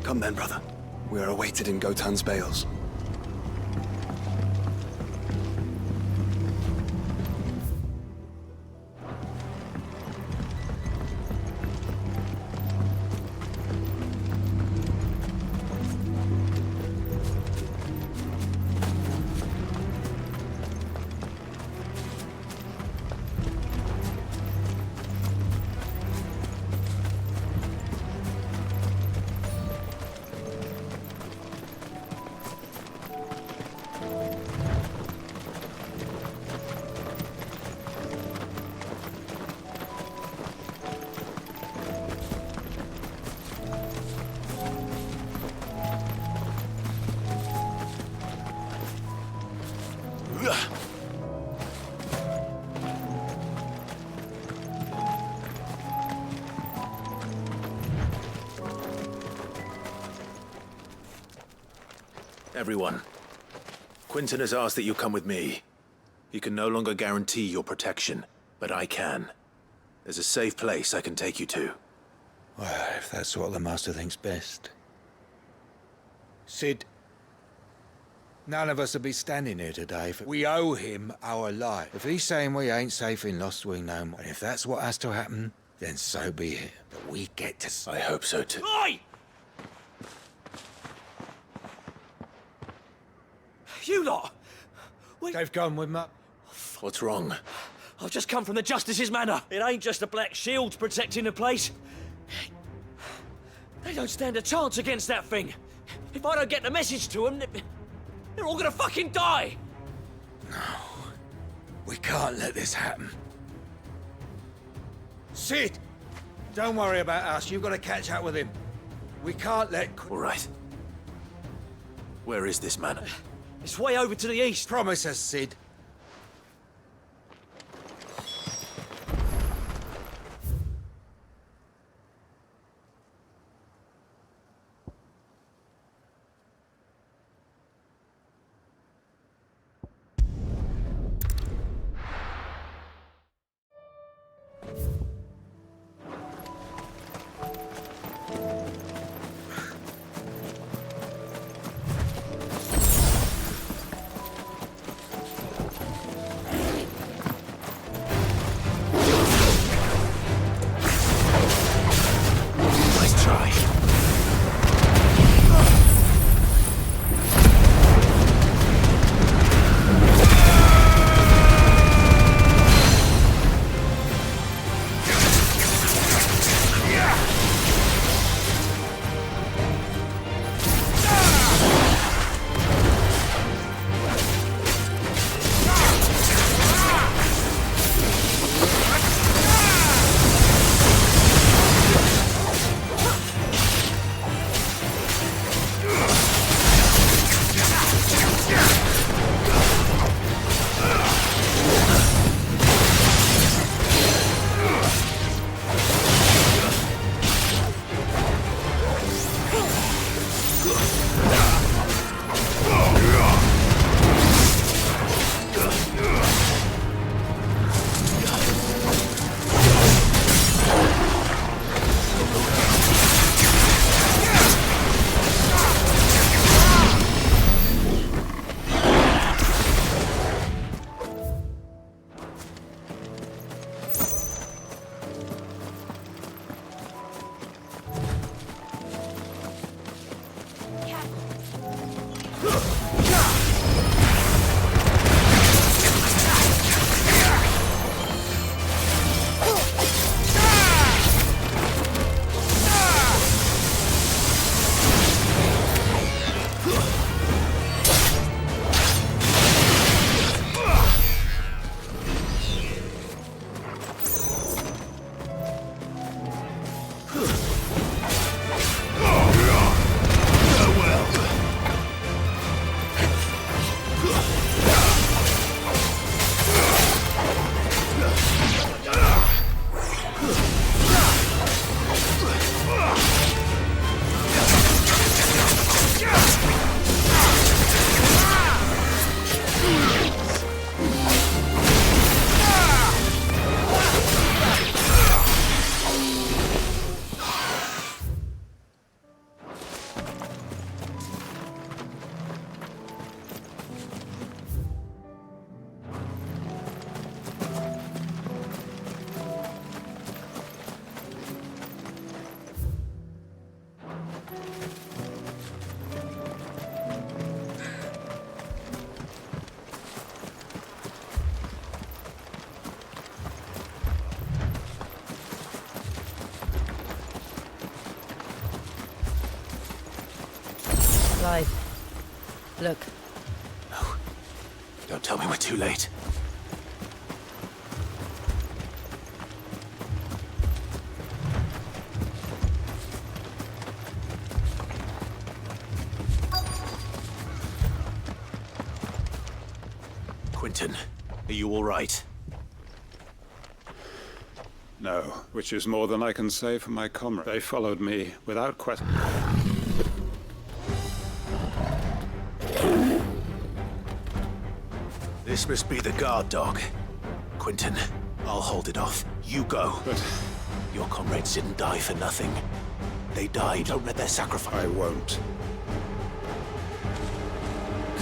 Come then, brother. We are awaited in Gotan's bales. Everyone, Quinton has asked that you come with me. He can no longer guarantee your protection, but I can. There's a safe place I can take you to. Well, if that's what the Master thinks best. Cid, none of us will be standing here today, for we owe him our life. If he's saying we ain't safe in Lostwing no more, and if that's what has to happen, then so be it. But we get to... I hope so too. Oi! You lot! They've gone with me. What's wrong? I've just come from the Justice's Manor. It ain't just the Black Shields protecting the place. They don't stand a chance against that thing. If I don't get the message to them, they're all gonna fucking die! No. We can't let this happen. Cid! Don't worry about us. You've got to catch up with him. We can't let... All right. Where is this manor? It's way over to the east. Promise us, Cid. Clive, look. No. Don't tell me we're too late. Quentin, are you all right? No, which is more than I can say for my comrade. They followed me without question. This must be the guard dog. Quentin, I'll hold it off. You go. But your comrades didn't die for nothing. They died. Don't let their sacrifice. I won't.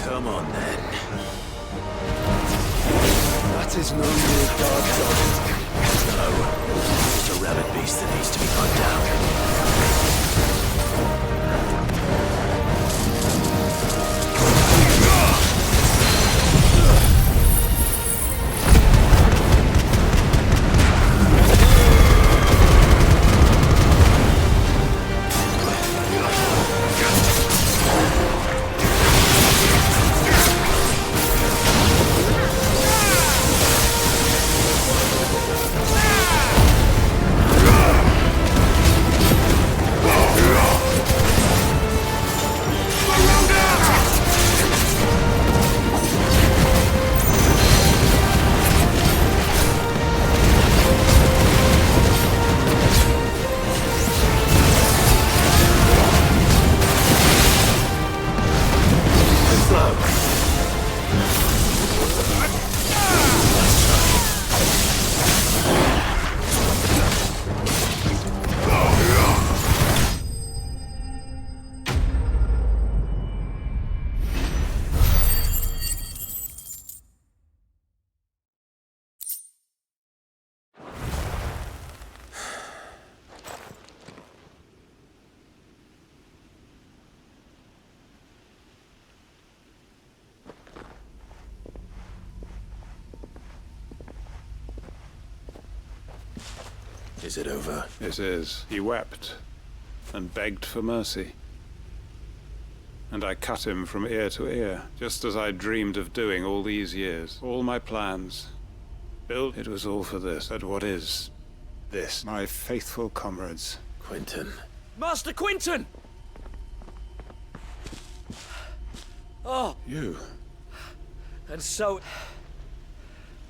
Come on, then. That is no mere guard dog. No. It's a rabid beast that needs to be put down. Is it over? It is. He wept and begged for mercy. And I cut him from ear to ear, just as I dreamed of doing all these years. All my plans. Built, it was all for this. But what is this? My faithful comrades. Quentin. Master Quentin! Oh. You. And so...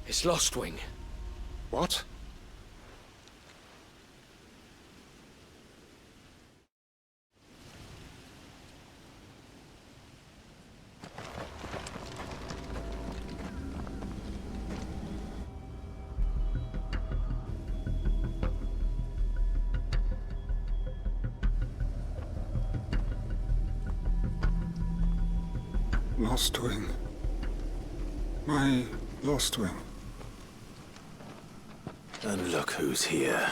it's Lostwing. What? Lostwing. My Lostwing. And look who's here.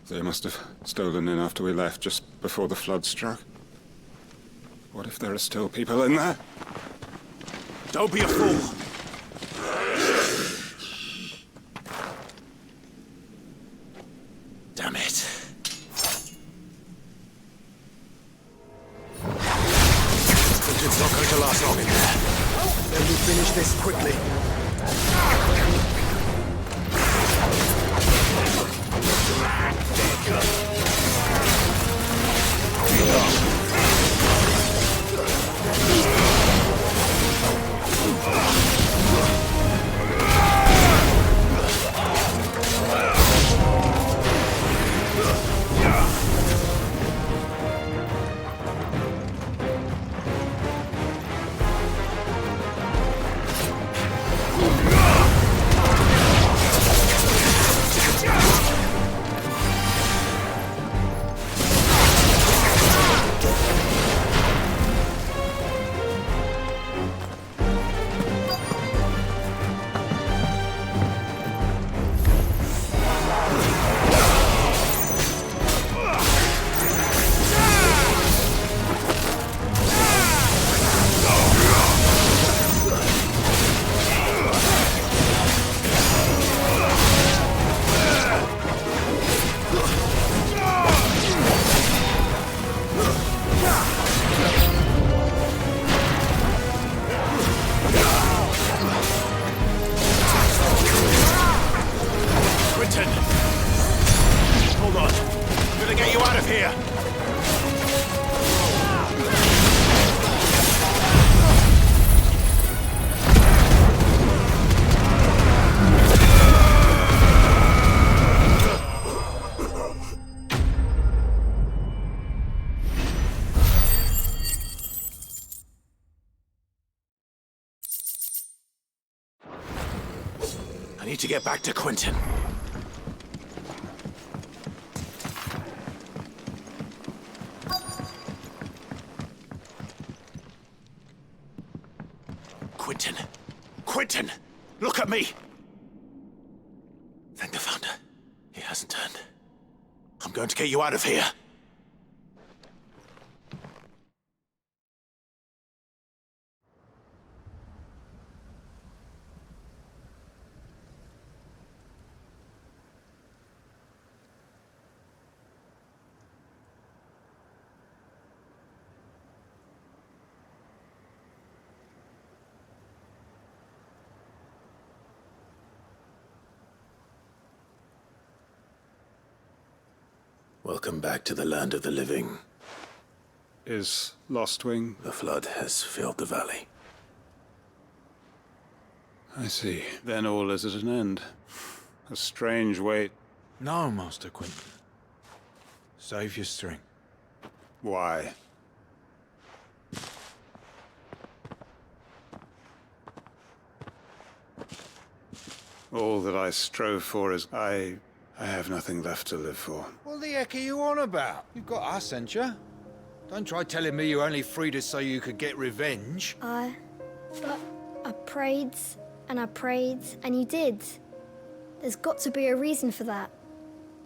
They must have stolen in after we left, just before the flood struck. What if there are still people in there? Don't be a fool! Damn it. It's not going to last long in there. Then we finish this quickly. need to get back to Quentin. Quentin! Quentin! Look at me! Thank the Founder. He hasn't turned. I'm going to get you out of here. Welcome back to the land of the living. Is Lostwing? The flood has filled the valley. I see. Then all is at an end. A strange wait. No, Master Quentin. Save your strength. Why? All that I strove for is... I have nothing left to live for. What the heck are you on about? You've got us, ain't you? Don't try telling me you only freed us so you could get revenge. But I prayed, and I prayed, and you did. There's got to be a reason for that,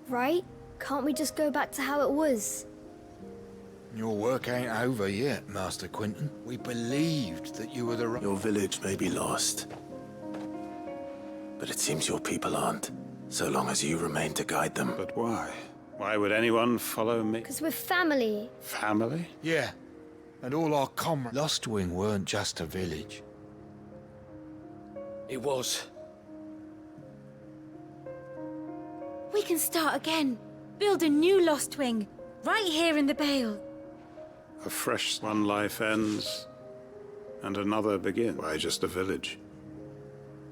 right? Can't we just go back to how it was? Your work ain't over yet, Master Quentin. We believed that you were the right... Your village may be lost, but it seems your people aren't, so long as you remain to guide them. But why? Why would anyone follow me? Because we're family. Family? Yeah, and all our comrades. Lostwing weren't just a village. It was. We can start again. Build a new Lostwing. Right here in the Vale. A fresh one life ends, and another begins. Why just a village?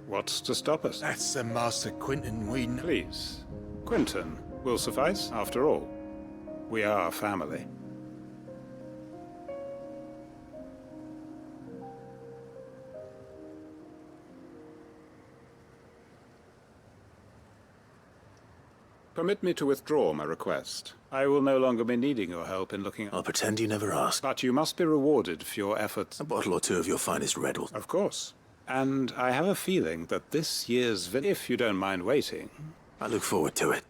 What's to stop us? That's the Master Quentin we know. Please. Quentin will suffice, after all. We are family. Permit me to withdraw my request. I will no longer be needing your help in looking... I'll pretend you never asked. But you must be rewarded for your efforts. A bottle or two of your finest red will... Of course. And I have a feeling that this year's if you don't mind waiting... I look forward to it.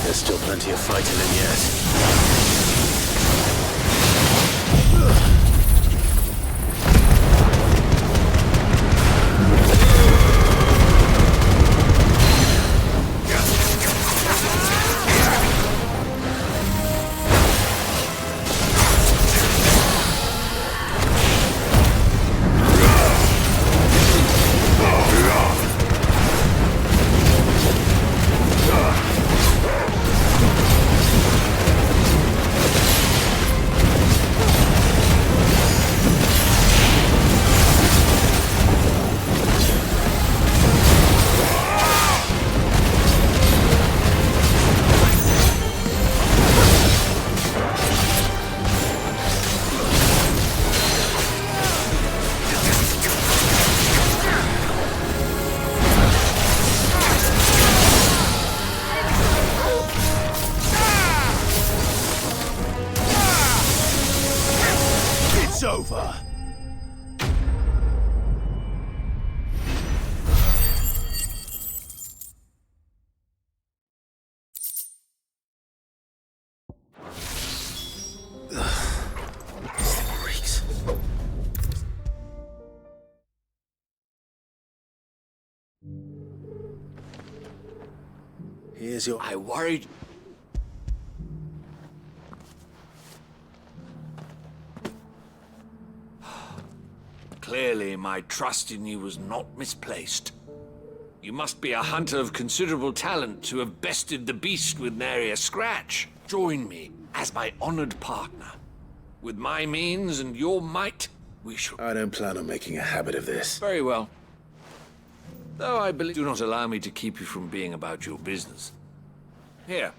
There's still plenty of fight in him yet. It's over. Here's your... I worried... Clearly, my trust in you was not misplaced. You must be a hunter of considerable talent to have bested the beast with nary a scratch. Join me as my honored partner. With my means and your might, we shall... I don't plan on making a habit of this. Very well. Though I believe... Do not allow me to keep you from being about your business. Here.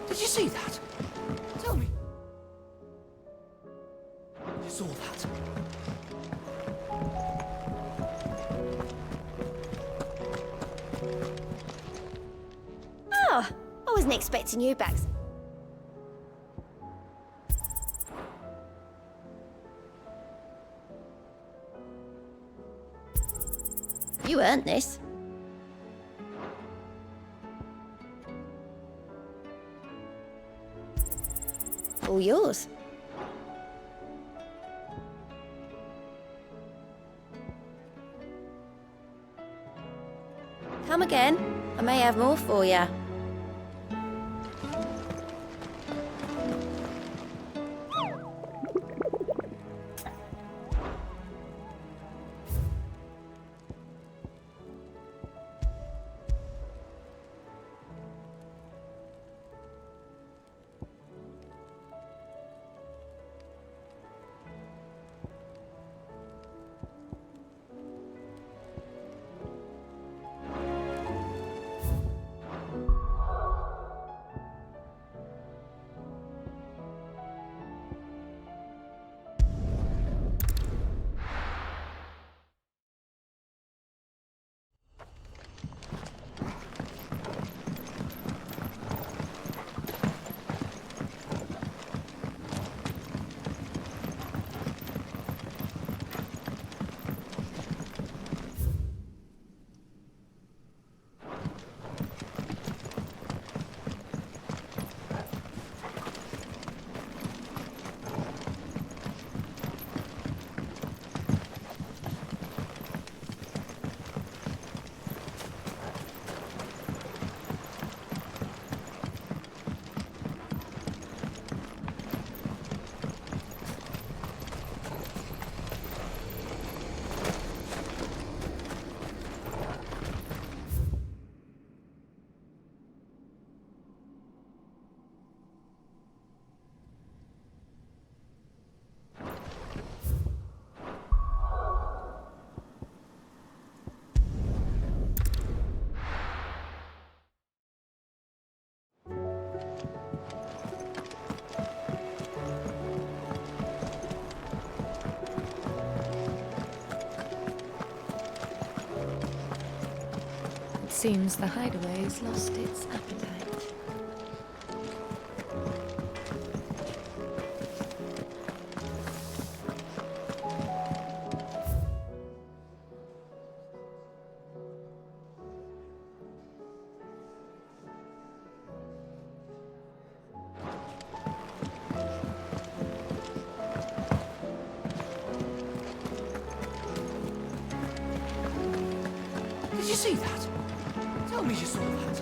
Did you see that? Tell me. You saw that? Oh, I wasn't expecting you back. You earned this. All yours. Come again. I may have more for you. It seems the hideaway has lost its appetite. Did you see that? Tell me you saw that.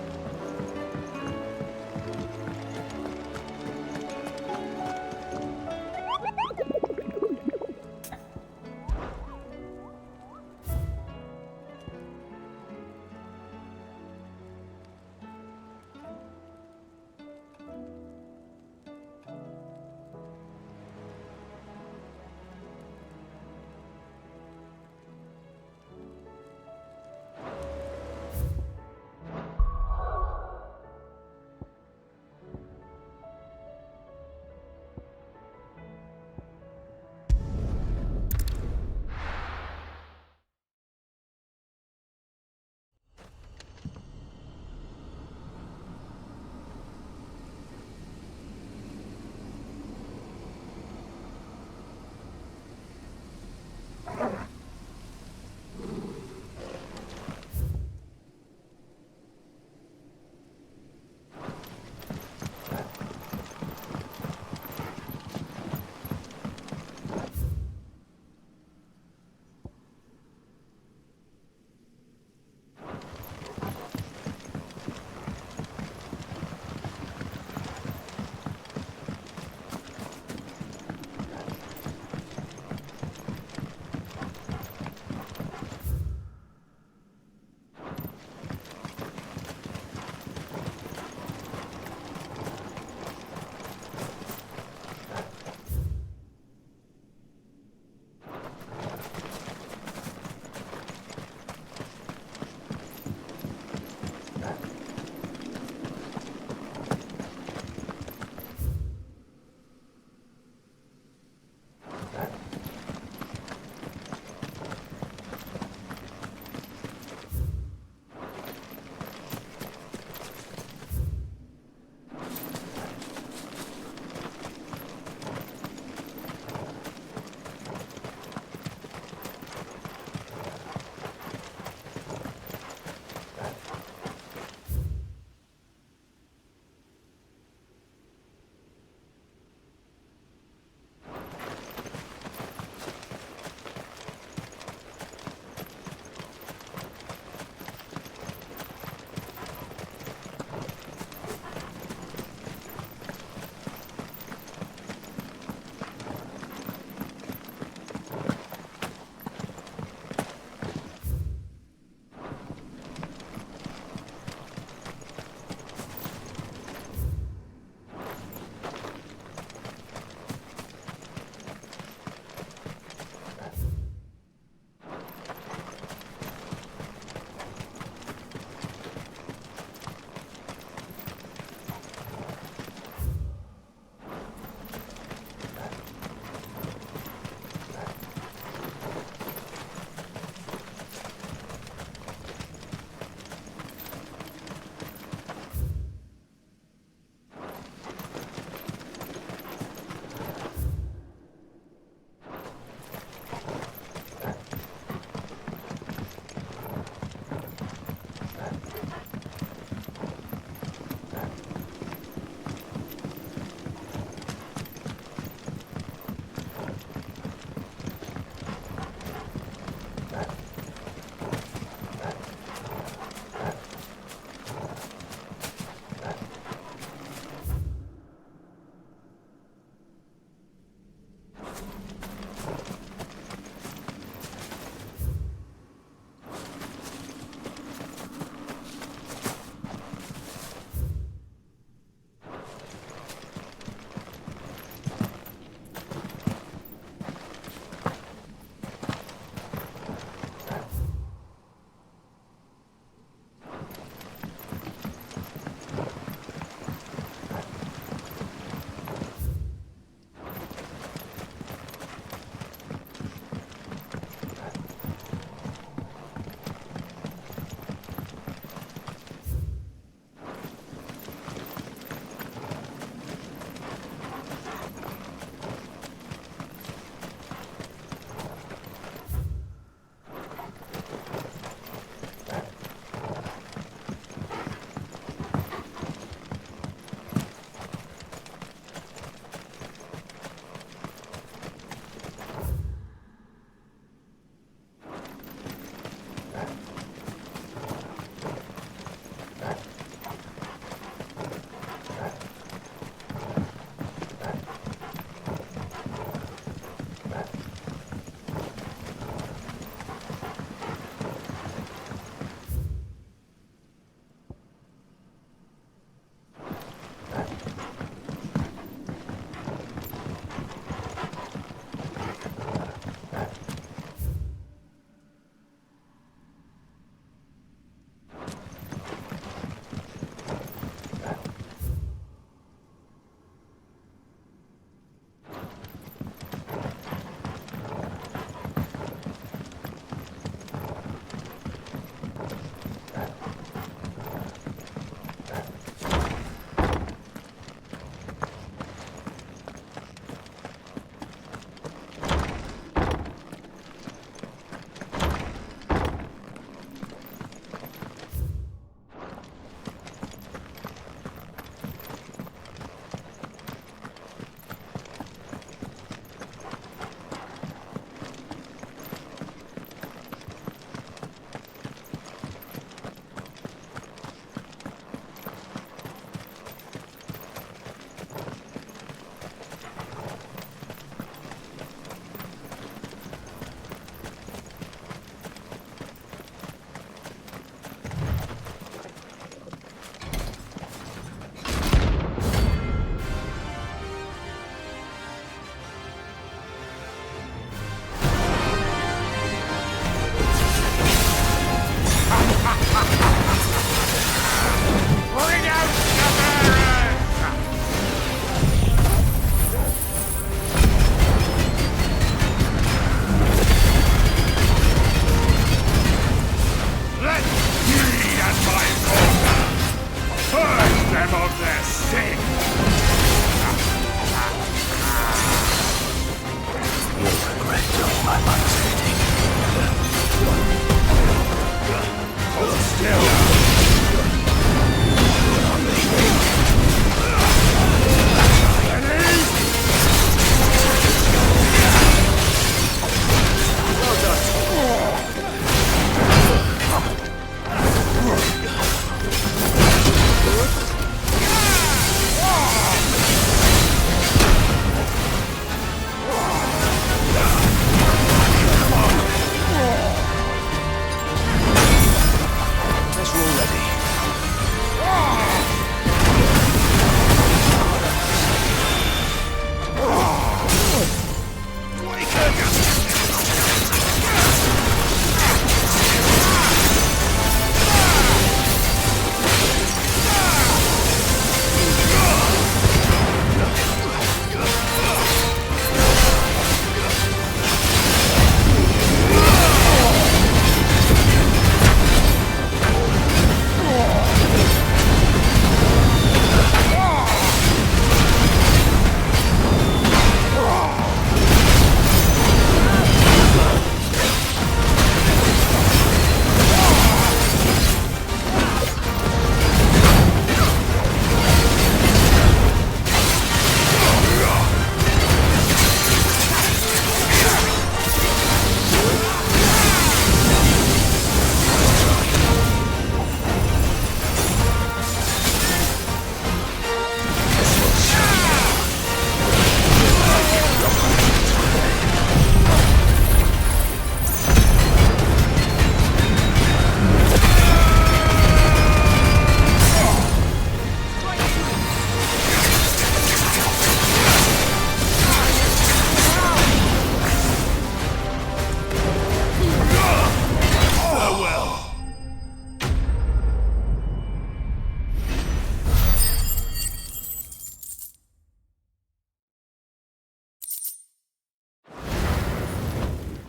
them of their sin! You'll regret doing my mother's bidding. Hold still!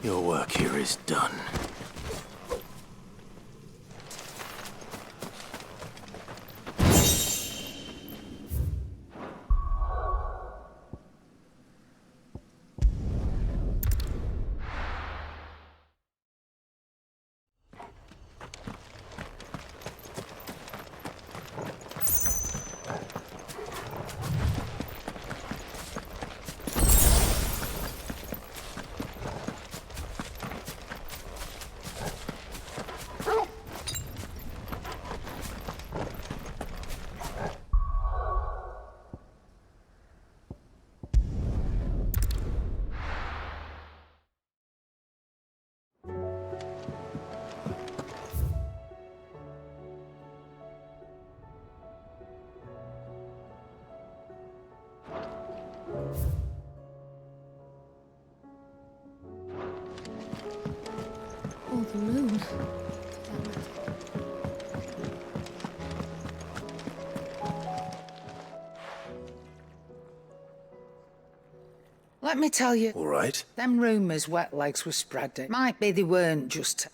Your work here is done. Oh, the moon. Let me tell you. All right. Them rumours wet legs were spreading. Might be they weren't just.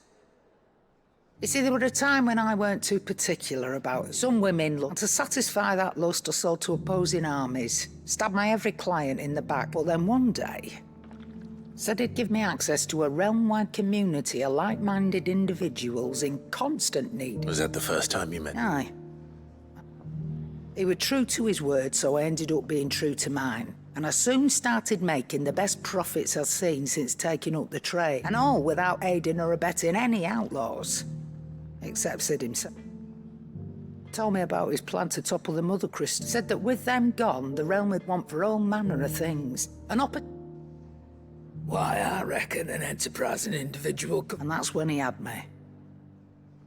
You see, there were a time when I weren't too particular about it. Some women looked to satisfy that lust or sold to opposing armies. Stabbed my every client in the back, but then one day said he'd give me access to a realm-wide community of like-minded individuals in constant need. Was that the first time you met? Aye. He was true to his word, so I ended up being true to mine. And I soon started making the best profits I've seen since taking up the trade. And all without aiding or abetting any outlaws. Except Sid himself. Told me about his plan to topple the Mother Crystal. Said that with them gone, the realm would want for all manner of things. Why, I reckon an enterprising individual could... And that's when he had me.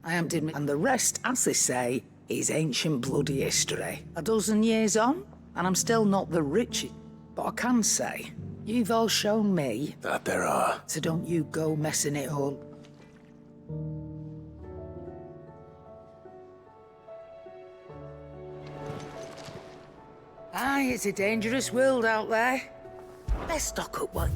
I emptied me. And the rest, as they say, is ancient bloody history. A dozen years on, and I'm still not the richest. But I can say, you've all shown me... that there are. So don't you go messing it all. Aye, it's a dangerous world out there. Let's stock up one.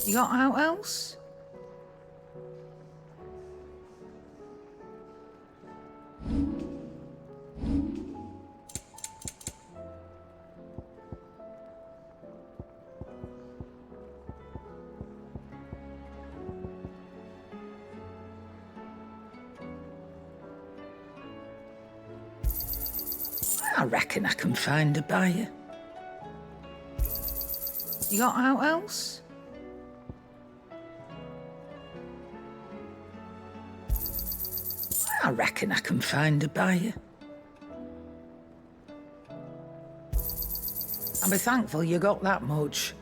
You got out else? I reckon I can find a buyer. You got out else? I reckon I can find a buyer. I'll be thankful you got that much.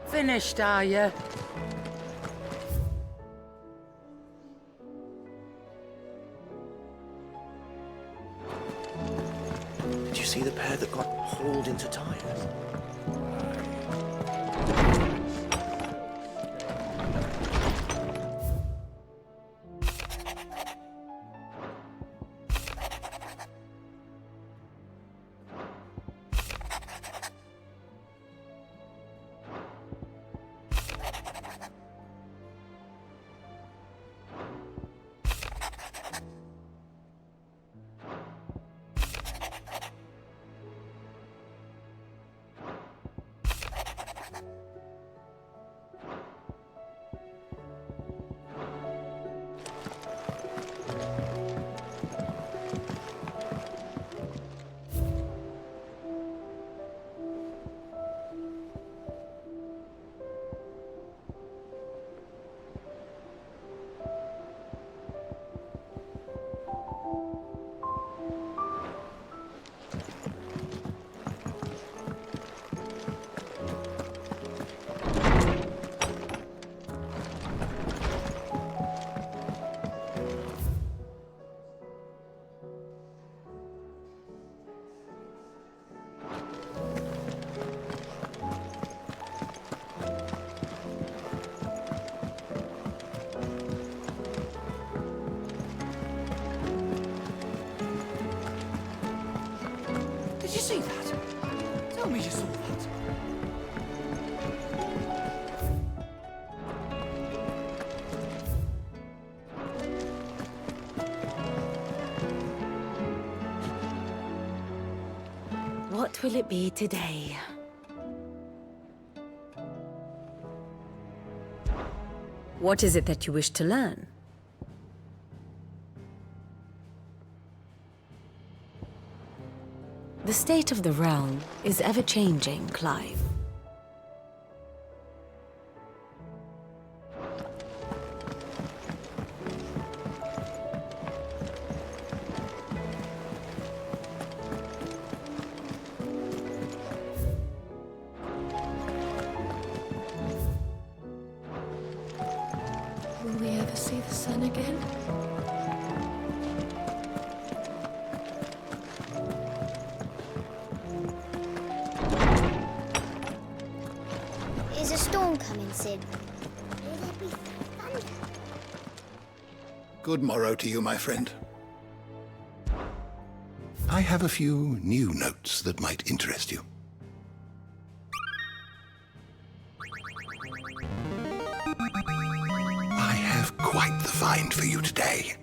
Finished, are you? Did you see the pair that got hauled into tires? Did you see that? Tell me you saw that. What will it be today? What is it that you wish to learn? The state of the realm is ever-changing, Clive. Will we ever see the sun again? Is a storm coming, Sid? Will there be thunder? Good morrow to you, my friend. I have a few new notes that might interest you. I have quite the find for you today.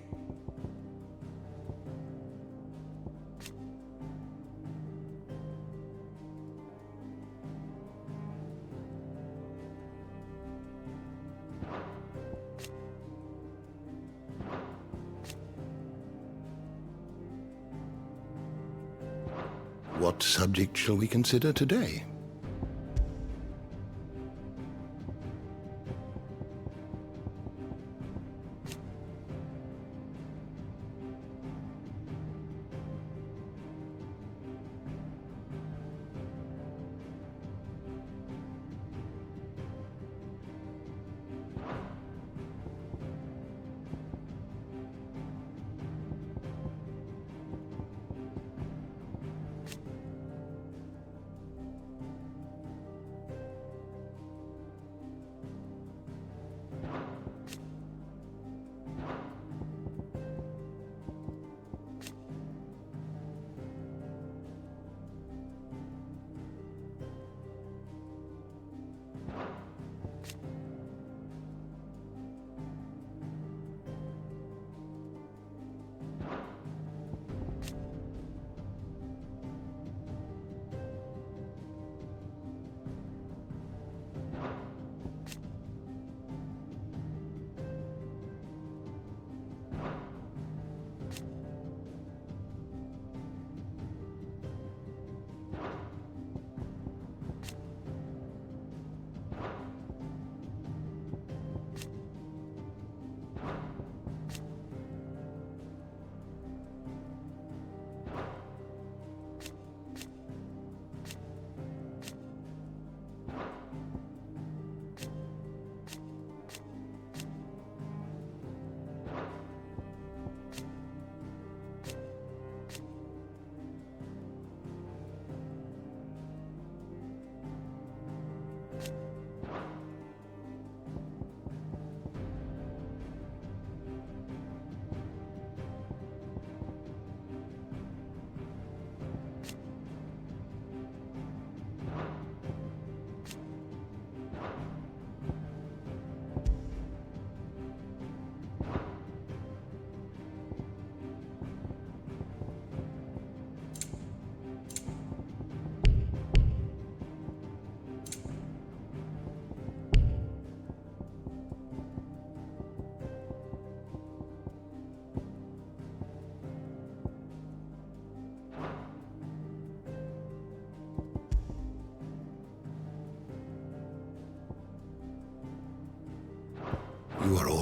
What subject shall we consider today?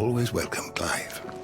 always welcome, Clive.